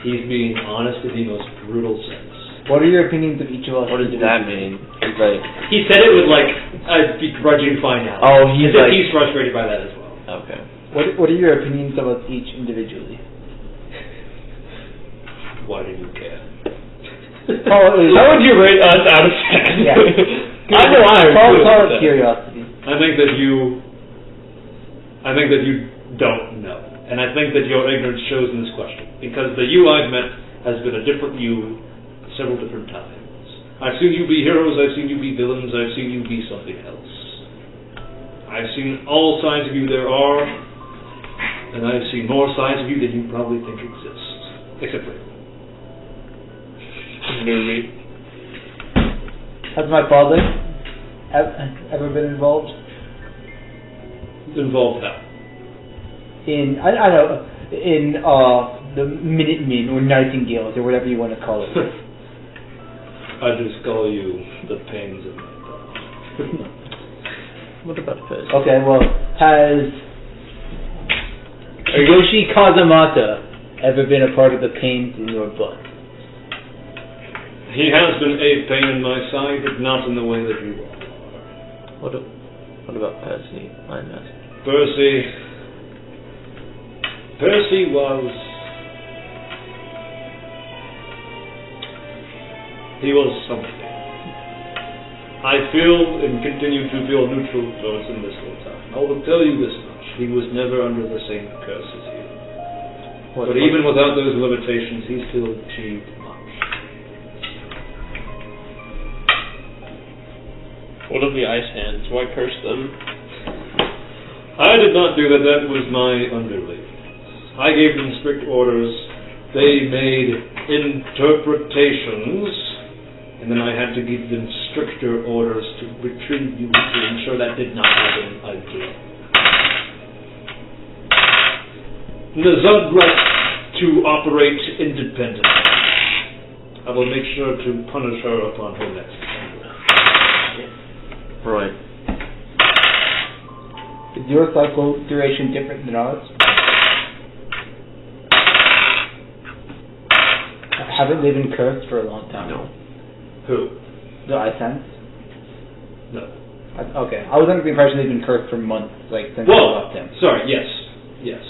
He's being honest in the most brutal sense. What are your opinions of each of us? What does that mean? He's like, He said it with like a begrudging finality. oh, he's As if like, he's frustrated by that as well. okay. What are your opinions of us each individually? Why do you care? How would you rate us out of 10? Yeah. I know I would. Call it curiosity. I think that you don't know. And I think that your ignorance shows in this question. Because the you I've met has been a different you several different times. I've seen you be heroes, I've seen you be villains, I've seen you be something else. I've seen all sides of you there are, and I've seen more sides of you than you probably think exist. Except for Movie. Has my father ever been involved involved how? in I don't know in the Minutemen or Nightingales or whatever you want to call it? I just call you the pains of my body. What about first? Okay, well, has Yoshi Kazamata ever been a part of the pains in your butt? He has been a pain in my side, but not in the way that you are. What about Percy? My master. Percy was... He was something. I feel and continue to feel neutral towards him this whole time. I will tell you this much. He was never under the same curse as you. But even without those limitations, he still achieved much. What of the ice hands? Why curse them? I did not do that. That was my underlings. I gave them strict orders. They made interpretations, and then I had to give them stricter orders to retrieve you to ensure that did not happen again. Nazad likes to operate independently. I will make sure to punish her upon her next assignment. Right. Is your cycle duration different than ours? Haven't they been cursed for a long time? No. Who? The Ice Hands? No. Okay. I was under the impression they've been cursed for months, like since I Whoa! left them. Sorry, yes. Yes.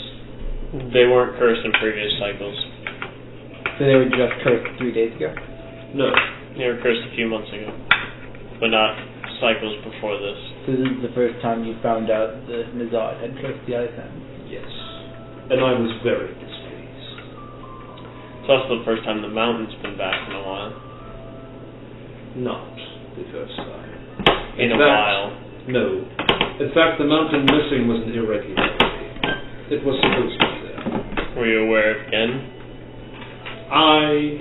They weren't cursed in previous cycles. So they were just cursed 3 days ago? No. They were cursed a few months ago. But not cycles before this. So this is the first time you found out that Nazad had cursed the Ice Hands? Yes. And I was very displeased. It's also the first time the mountain's been back in a while. Not the first time. In a fact, while. No. In fact, the mountain missing was an irregularity. It was supposed to be there. Were you aware of again? I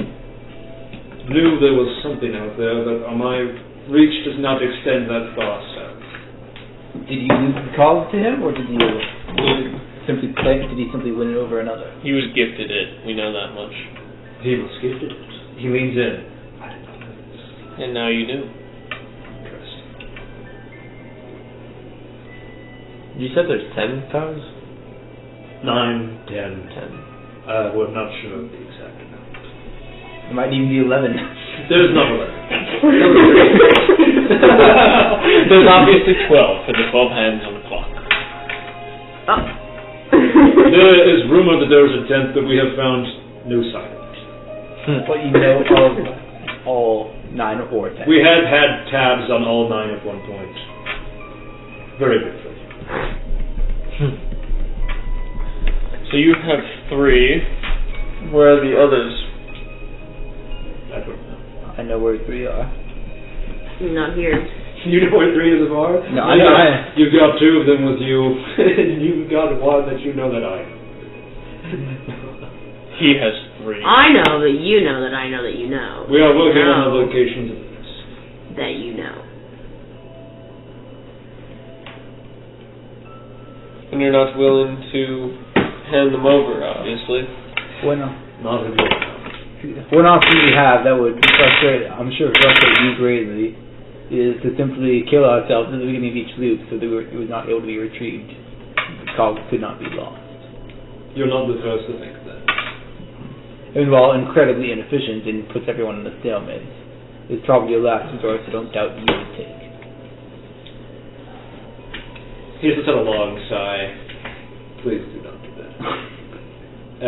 knew there was something out there, but my reach does not extend that far south. Did you lose the cause to him, or did you simply play? Did he simply win it over another? He was gifted it. We know that much. He was gifted it. He leans in. I did not know this. And now you do. Interesting. You said there's 10 cows? 9, 10. 10. We're not sure of the exact amount. It might even be 11. There's not 11. There's obviously 12 for the 12 hands on the clock. There is rumor that there is a 10th, but we have found no sign of it. But you know of all 9 or 10. We had had tabs on all 9 at one point. Very briefly. So you have 3. Where are the others? I don't know. I know where 3 are. Not here. You know where 3 of them are? No, I know. You've got 2 of them with you, and you've got 1 that you know that I know. He has 3. I know that you know that I know that you know. We are working on the No. locations of this. That you know. And you're not willing to hand them over, obviously. One Not in option we have that would frustrate, I'm sure frustrate you greatly, is to simply kill ourselves at the beginning of each loop so that it was not able to be retrieved. The cog could not be lost. You're not the first to think that. And while incredibly inefficient and puts everyone in a stalemate, it's probably a last resort I don't doubt you would take. He lets out a long sigh. Please do not do that.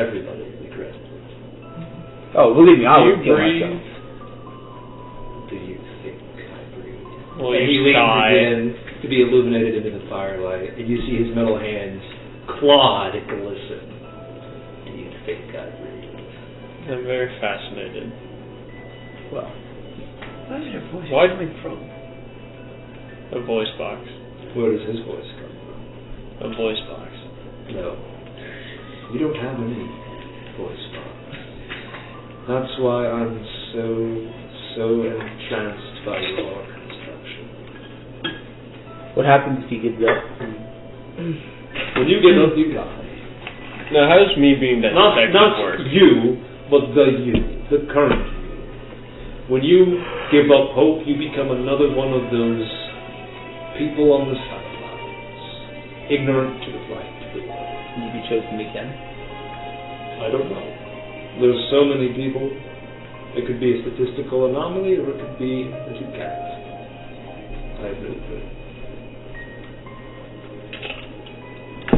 Everybody will be grateful. Oh, believe me, I Do you would kill breathe? myself. Do you think I breathe? Well, And he you leans sigh. again to be illuminated into the firelight, and you see his metal hands clawed and glisten. Do you think I breathe? I'm very fascinated. Well, Where's your voice Why- coming from? A voice box. Where does his voice come from? A voice box. No. You don't have any voice box. That's why I'm so entranced by your construction. what happens if he gives up? When you give up, you die. Now, how does me being that Not detective work? you, but the current you. When you give up hope, you become another one of those people on the sidelines, ignorant to the plight of the world. Will you be chosen again? I don't know. There's so many people. It could be a statistical anomaly, or it could be that you can't. I have no clue.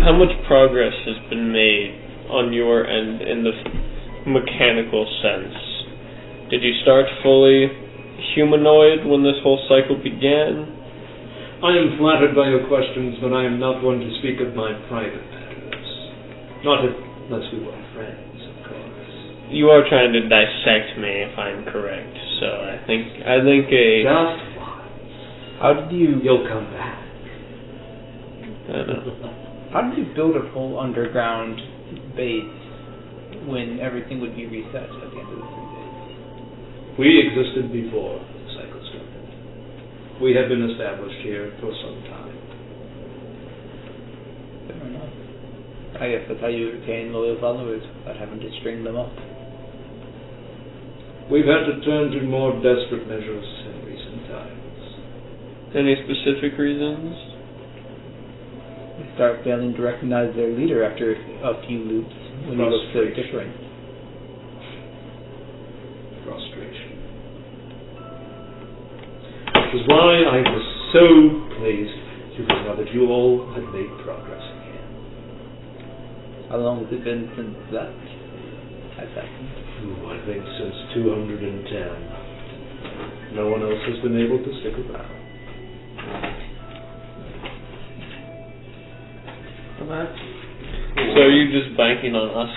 How much progress has been made on your end in the mechanical sense? Did you start fully humanoid when this whole cycle began? I am flattered by your questions, but I am not one to speak of my private matters. Not unless we were friends, of course. You are trying to dissect me, if I'm correct. So I think a Just once. How did you You'll come back. I don't know. How did you build a whole underground base when everything would be reset at the end of the 3 days? We existed before the cycle started. We have been established here for some time. Fair enough. I guess that's how you retain loyal followers, without having to string them up. We've had to turn to more desperate measures in recent times. Any specific reasons? They start failing to recognize their leader after a few loops when you look so different. Frustration. Which is why I was so pleased to find out that you all had made progress again. How long has it been since that has happened? I think since 210. No one else has been able to stick around. So are you just banking on us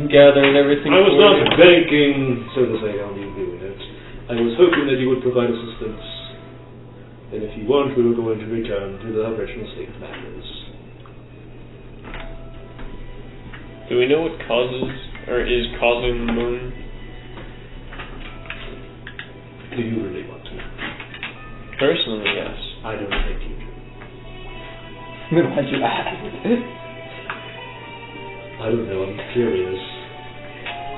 gathering everything? I was for not you? banking, so to say, on you doing it. I was hoping that you would provide assistance. And if you weren't, we were going to return to the original state of matters. Do we know what causes or is causing the moon? Do you really want to know? Personally, yes. I don't think you do. Then why'd you ask? I don't know, I'm curious.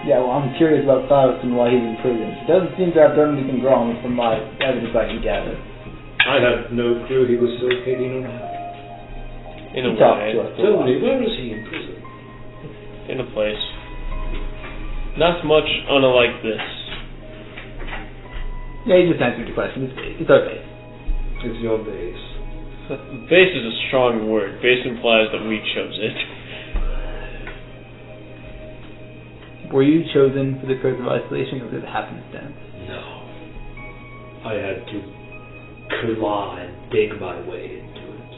Yeah, well, I'm curious about Cyrus and why he's in prison. He doesn't seem to have done anything wrong from my evidence I can gather. I had no clue he was still hanging around. In a He talked way. to us for a Tell while. me, where is he in prison? In a place. Not much on a like this. Yeah, you just answered the question. It's our base. It's your base. Base is a strong word. Base implies that we chose it. Were you chosen for the curse of isolation, or was it happenstance? No. I had to claw and dig my way into it.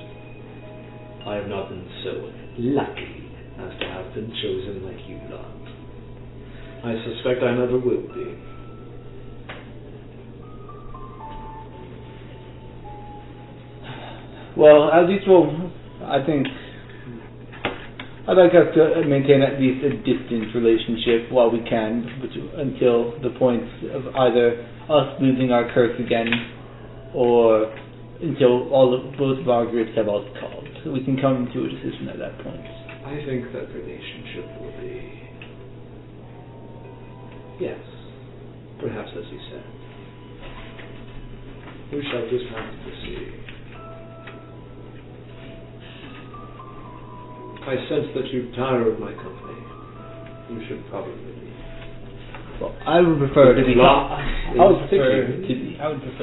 I have not been so lucky as to have been chosen like you lot. I suspect I never will be. Well, at least I think I'd like us to maintain at least a distant relationship while we can, until the point of either us losing our curse again, or until both of our groups have all called. So we can come to a decision at that point. I think that relationship will be... Yes, perhaps as you said. We shall just have to see. I sense that you tire of my company. You should probably leave. Well, I would prefer to be I would prefer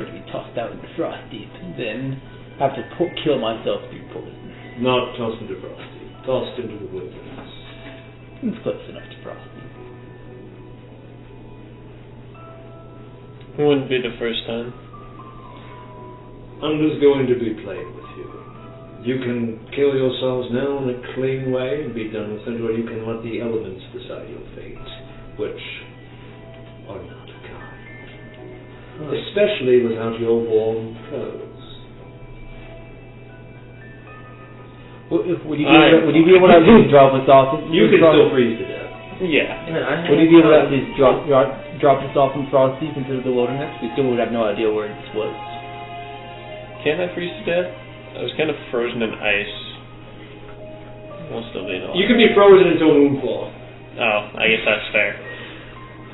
to be tossed out into Frostdeep than have to kill myself through poison. Not tossed into Frostdeep. Tossed into the wilderness. It's close enough to Frostdeep. It wouldn't be the first time. I'm just going to be playing with you. You can kill yourselves now in a clean way and be done with it, or you can let the elements decide your fate, which are not kind. Especially without your warm clothes. Would you be able to at least drop us off? You can still freeze to death. Yeah. Would you be able to at least drop us off in Frostdeep into the wilderness? We still would have no idea where this was. Can't I freeze to death? I was kind of frozen in ice. We'll still be in You can be frozen until Moonfall. Oh, I guess that's fair.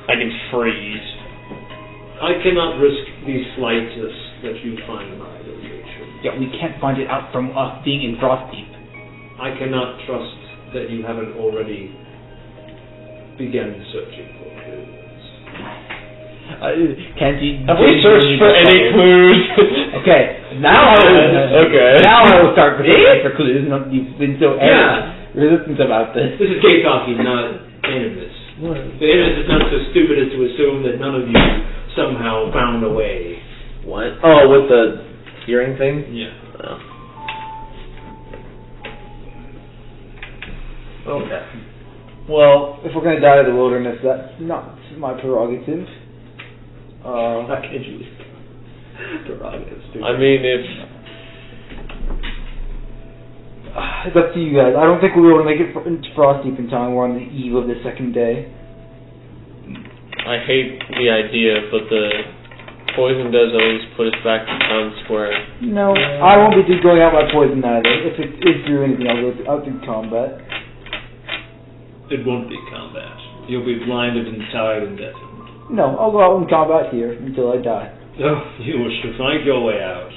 I can freeze. I cannot risk the slightest that you find my location. Yeah, we can't find it out from us being in Frostdeep. I cannot trust that you haven't already begun searching for clues. Can't you? Have we searched for any clues? Okay, now I will start searching for clues. You've been so resistant about this. This is gay talking, not Animus. The Animus is not so stupid as to assume that none of you somehow found a way. What? Oh, with the hearing thing? Yeah. Okay. Well, if we're gonna die in the wilderness, that's not my prerogative. Prerogatives. I mean, if... It's up to you guys. I don't think we'll be able to make it into Frostdeep in time. We're on the eve of the second day. I hate the idea, but the poison does at least put us back to town square. No, I won't be going out by poison either. If it is through anything, I'll go out through combat. It won't be combat. You'll be blinded and tired and deafened. No, I'll go out in combat here until I die. Oh, you wish to find your way out.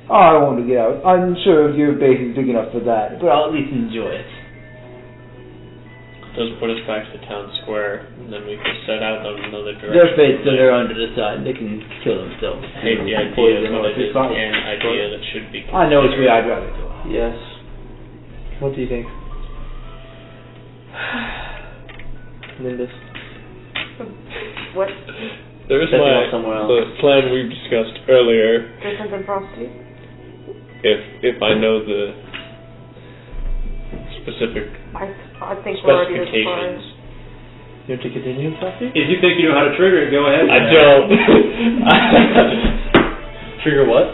Oh, I want to get out. I'm sure your base is big enough for that, but I'll at least enjoy it. It does put us back to town square, and then we can set out on another direction. Their fates are their own to decide. They can kill themselves. I hate the idea, but it is an idea that should be considered. I know which way I'd rather go. Yes. What do you think? Nimbus. What? There's Setting up somewhere else. the plan we discussed earlier. Different than Frostdeep? If I know the specific I think we're already as far. specifications. You want to continue, Frosty? If you think you know how to trigger it, go ahead. I don't. Trigger what?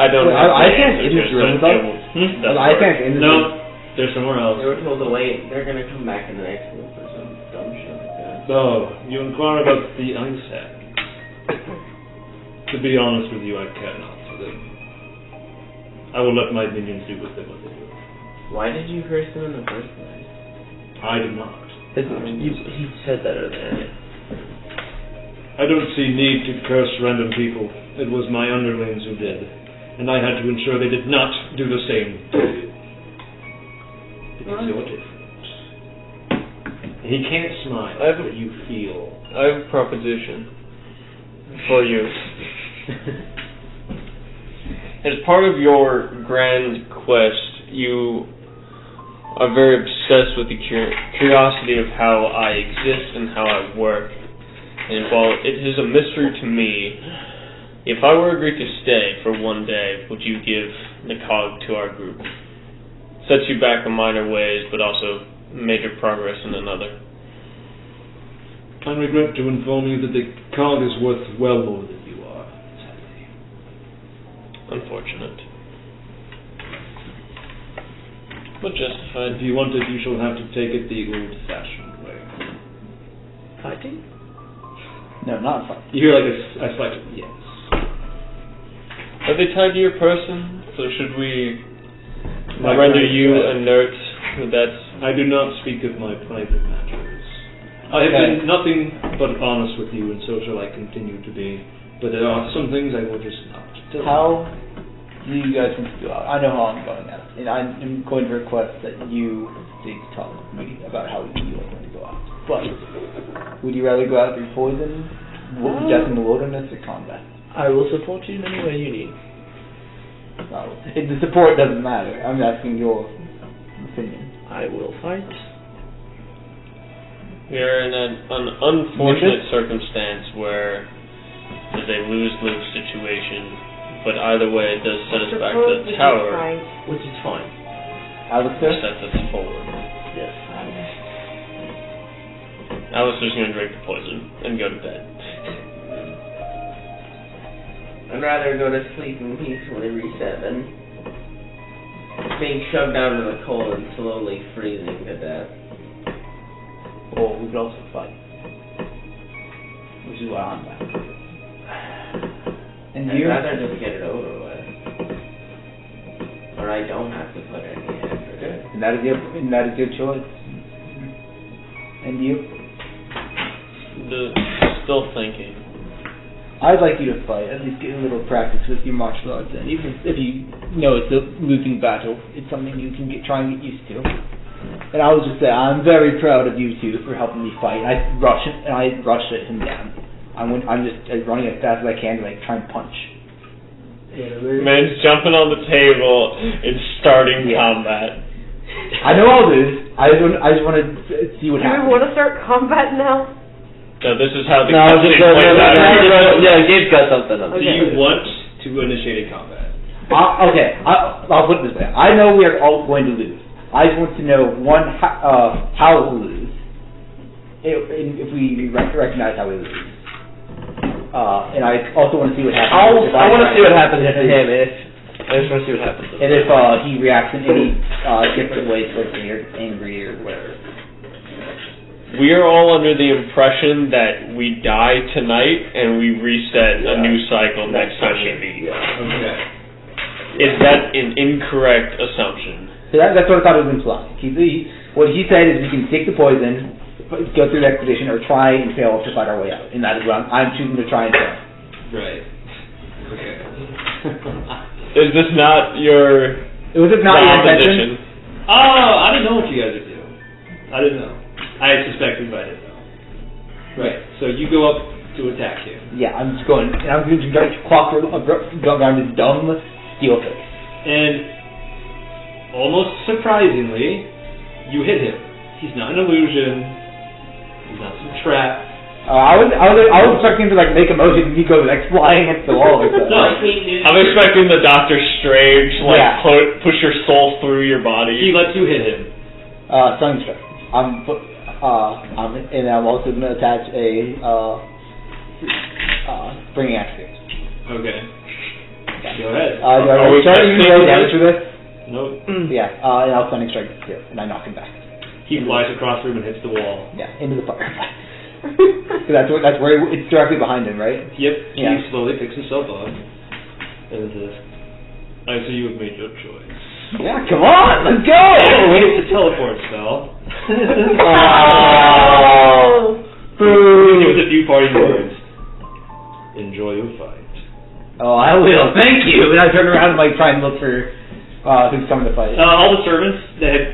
I don't. Wait, have I the can't answer in this to it, room so with us? it doesn't I work. can't in this No, room. there's somewhere else. They were told to wait. They're gonna come back in the next room for some dumb shit like that. So, you inquire about the ice sack. To be honest with you, I care not for them. I will let my minions do with them what they do. Why did you curse them in the first place? I did not. He said that earlier. I don't see need to curse random people. It was my underlings who did. And I had to ensure they did not do the same to you. Because you're different. He can't smile, but you feel. I have a proposition. for you. As part of your grand quest, you are very obsessed with the curiosity of how I exist and how I work. And while it is a mystery to me, if I were agreed to stay for one day, would you give the cog to our group? Sets you back in minor ways, but also major progress in another. I regret to inform you that the cog is worth well more than you are, sadly. Unfortunate. But justified. If you want it, you shall have to take it the old-fashioned way. Fighting? No, not fighting. You hear like a slight yes. Are they tied to your person? So should we render you inert with that? I do not speak of my private matters. I have been nothing but honest with you, and so shall I continue to be. But there are some things I will just not tell you. How do you guys want to go out? I know how I'm going out. And I'm going to request that you talk with me about how you are going to go out. But would you rather go out through poison, death in the wilderness, or combat? I will support you in any way you need. The support doesn't matter. I'm asking your opinion. I will fight. We are in an unfortunate circumstance where there's a lose-lose situation, but either way it does set us back to the tower, Which is fine. which sets us forward. Yes. Alistair's going to drink the poison and go to bed. I'd rather go to sleep and peacefully reset than being shoved out into the cold and slowly freezing to death. Or we could also fight. Which is why I'm back. And I'd you? rather just get it over with. Or I don't have to put any effort in. And that is your choice. And you? Still thinking. I'd like you to fight, at least get a little practice with your martial arts, and even if you know it's a losing battle, it's something you can try and get used to. And I was just say, I'm very proud of you two for helping me fight. I rushed him down. I'm just running as fast as I can to try and punch. Man's jumping on the table and starting combat. I know I'll lose. I just want to see what happens. Do we want to start combat now? No, this is how the Gabe's got something up. Do you want to initiate a combat? Okay, I'll put it this way. I know we are all going to lose. I just want to know, how we'll lose. If we recognize how we lose. And I also want to see what happens. I want to see what happens to him. I just want to see what happens. And if he reacts in any different ways towards me, or angry, or whatever. We are all under the impression that we die tonight and we reset a new cycle next time we meet. Okay. Is that an incorrect assumption? So that's what I thought it was implying. What he said is we can take the poison, go through the expedition, or try and fail to fight our way out. And that is what I'm choosing to try and fail. Right. Okay. Is this not your Was it not your intention? Oh, I didn't know what you guys would do. I didn't know. I suspected, but I didn't know. Right. So you go up to attack him. Yeah, I'm just going, and I'm going to clock around his dumb steel face. And almost surprisingly, you hit him. He's not an illusion. He's not some trap. I was expecting him to make a motion and he goes flying against the wall or something. No. I'm expecting the Doctor Strange push your soul through your body. He lets you hit him. Sunstrike. And I'm also going to attach a springing axe. Okay. Go ahead. Do I start using any damage for this? Nope. Yeah, and I'll stunning strike too, and I knock him back. He flies across the room and hits the wall. Yeah, into the fire. that's where it's directly behind him, right? Yep. Yeah. He slowly picks himself up. And says, I see you have made your choice. Yeah, come on, let's go! It's a teleport spell. With a few parting words. Enjoy your fight. Oh, I will. Thank you. And I turn around and try and look for who's coming to fight? All the servants that had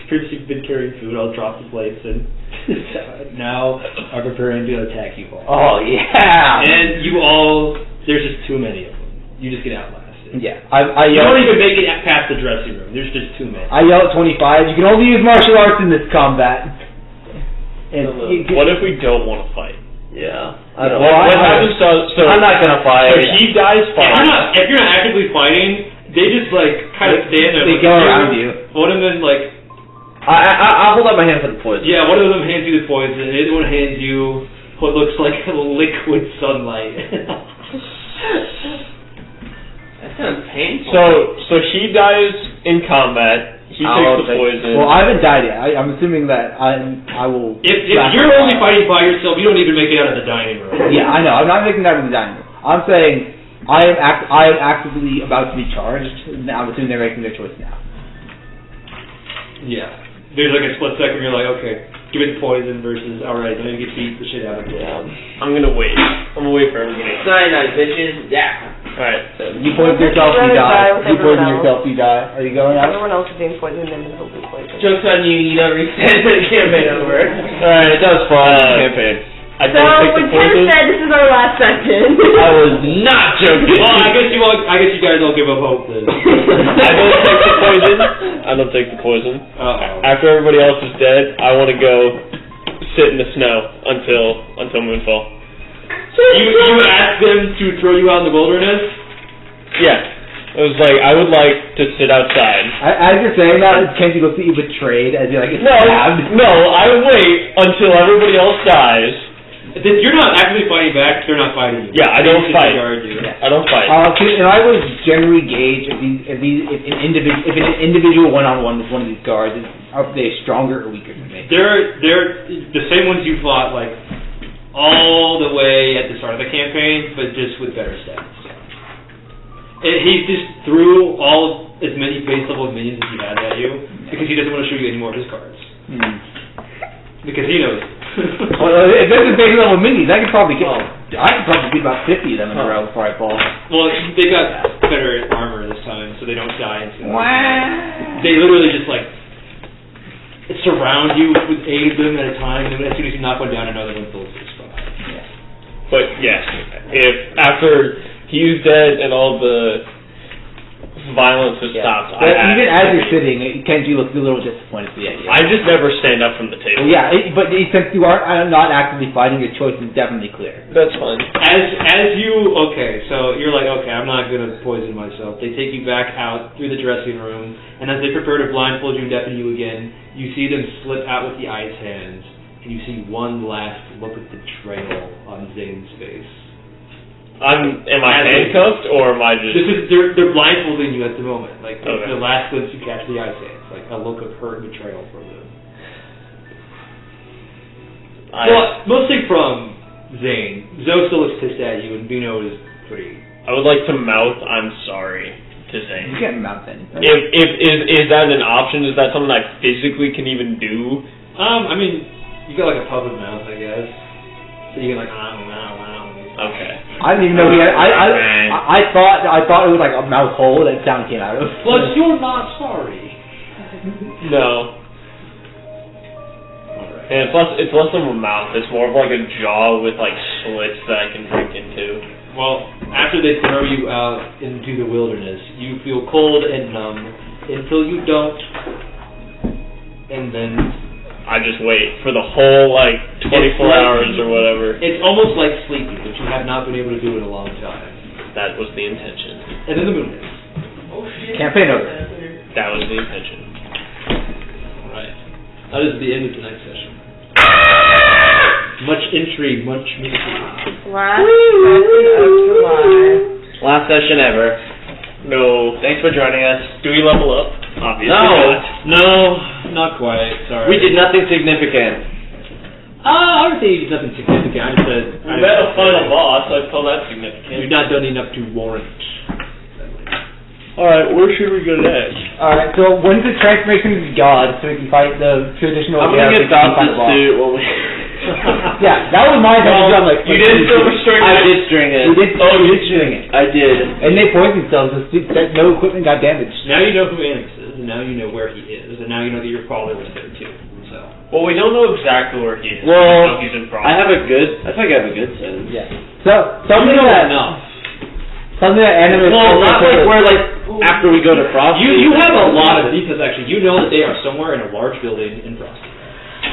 previously been carrying food all dropped the plates and now are preparing to attack you all. Oh, yeah! And you all, there's just too many of them. You just get outlasted. Yeah. You don't even make it past the dressing room. There's just too many. I yell at 25, you can only use martial arts in this combat. And what if we don't want to fight? Yeah. I don't What know. happens so I'm not gonna fight. So he dies fighting. If you're not actively fighting, they just like kind of stand there. They go around you. One of them like. I'll hold out my hand for the poison. Yeah, one of them hands you the poison, and the other one hands you what looks like liquid sunlight. That sounds painful. So he dies in combat. He takes the poison. Well, I haven't died yet. I'm assuming that I will. If you're only fighting by yourself, you don't even make it out of the dining room. Yeah, I know. I'm not making that in the dining room. I'm saying I am actively about to be charged. I'm assuming they're making their choice now. Yeah. There's like a split second where you're like, okay, give it the poison versus, alright, I'm gonna get beat the shit out of it. I'm gonna wait. I'm gonna wait for everybody. Cyanide, bitches. Yeah. Alright. You poison yourself, you die. You poison yourself, you die. Are you going out? Everyone else is being poisoned and he'll be poisoned. Joke's on you, you don't reset the campaign over. Alright, that was fun. Campaign. I So don't take when the Ken poison. said this is our last session. I was not joking. Well, I guess you guys all give up hope then. I don't take the poison. I don't take the poison. Uh-oh. After everybody else is dead, I want to go sit in the snow until moonfall. You asked them to throw you out in the wilderness? Yeah. It was like, I would like to sit outside. As you're saying that, Kenji looks at you betrayed as you're like, it's stabbed. No, I would wait until everybody else dies. You're not actively fighting back, they're not fighting you. Yeah, I don't fight. You. I don't fight. And I would generally gauge if an individual one-on-one with one of these guards are they stronger or weaker than me. They're the same ones you fought like all the way at the start of the campaign, but just with better stats. He just threw as many base level minions as he had at you because he doesn't want to show you any more of his cards. Because he knows. Well, if there's a base level minions, I could probably get about 50 of them in a row before I fall. Well, they got better armor this time, so they don't die instantly. They literally just like surround you with 8 of them at a time, and as soon as you knock one down, another one fills the spot. But yes, if after he's dead and all the violence has stopped, But even as you're sitting, Kenji looks a little disappointed at the idea. I just never stand up from the table. Yeah, but since you are not actively fighting, your choice is definitely clear. That's fine. So you're like, okay, I'm not gonna poison myself. They take you back out through the dressing room, and as they prepare to blindfold you and deafen you again, you see them slip out with the ice hands, and you see one last look of betrayal on Zane's face. Am I handcuffed or am I just? They're blindfolding you at the moment. Like Okay. the last glimpse you catch the ice hands, like a look of hurt and betrayal from them. Well, mostly from Zane. Zoe still looks pissed at you, and Bino is pretty. I would like to mouth "I'm sorry" to Zane. You can't mount anything. Is that an option? Is that something I physically can even do? I mean, you got like a puppet mouth, I guess. So you can like Okay. I didn't even know he had. I thought it was like a mouth hole that sound came out of. But you're not sorry. No. And it's less of a mouth. It's more of like a jaw with like slits that I can drink into. Well, after they throw you out into the wilderness, you feel cold and numb until you don't, and then I just wait for the whole like 24 hours or whatever. It's almost like sleeping, which you have not been able to do in a long time. That was the intention. And then the moon is. Campaign over. That was the intention. Alright. That is the end of tonight's session. Much intrigue, much mystery. Last session of July. Last session ever. No. Thanks for joining us. Do we level up? Obviously No. No, not quite. Sorry. We did nothing significant. I would say you did nothing significant. I just said We met a final boss. I'd call that significant. you've not done enough to warrant. Alright, where should we go next? Alright, so when's the transformation to God so we can fight the traditional I'm gonna get final Dawson's boss? suit when we. Yeah, that was my intention. I'm like, You didn't silver string I it. did string it. You did. Oh, you you did string it, I did. and they poisoned themselves. That no equipment got damaged. Now you know who Animus is, and now you know where he is, and now you know that your father was there too. So. Well, we don't know exactly where he is. Well, We know he's in Frostdeep. I feel like I have a good sense. Yeah. So You something know that enough. something that Animus. Well, not like where after we go to Frost. You have a lot of details actually. You know that they are somewhere in a large building in Frost.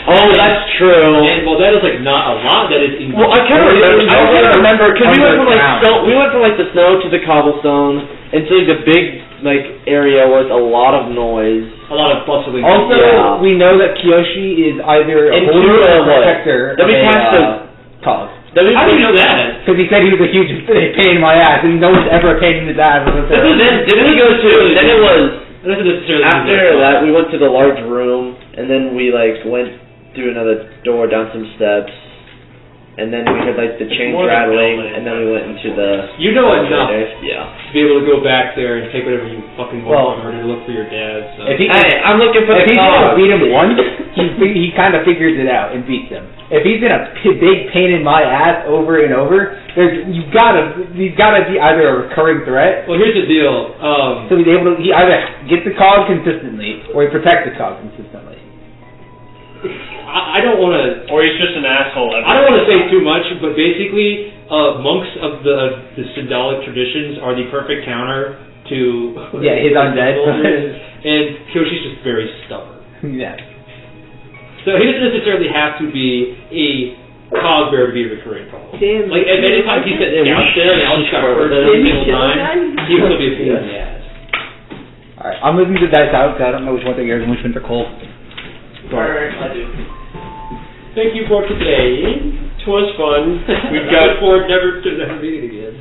Oh, that's true. And well, that is like not a lot. That is. Well, I kind of remember. I kind of remember because we went from like Underground. snow. We went from like the snow to the cobblestone into like the big like area with a lot of noise. A lot of bustling. Also, Yeah. we know that Kiyoshi is either a Into holder or a what? protector Then we of passed a the- cog. How do you know that? Because he said he was a huge pain in my ass, and no one's ever a pain in his ass. Then we go to. Then it was It doesn't necessarily. after that we went to the large room, and then we like went through another door down some steps, and then we heard like the chains more than rattling, building. and then we went into the. You know enough Yeah. to be able to go back there and take whatever you fucking Well, want in order to look for your dad. So. If he, Hey, I'm looking for if the he's gonna cog. beat him once, he kind of figures it out and beats him. If he's in a big pain in my ass over and over, he's gotta be either a recurring threat, Well, here's the deal. so he's able to he either gets the cog consistently or he protects the cog consistently. I don't want to. Or he's just an asshole. I don't want to say too much, but basically, monks of the Syndalic traditions are the perfect counter to Yeah, his undead. soldiers, and Kyoshi's just very stubborn. Yeah. So he doesn't necessarily have to be a cogbearer to be a recurring problem. Damn. Like at any time he sat down there and Alex got hurt every single time, he would still be a pain in the ass. Alright, I'm moving the dice out because I don't know which ones are yours and which ones are cold. I do. Thank you for today. It was fun. We've got forward never to meet again.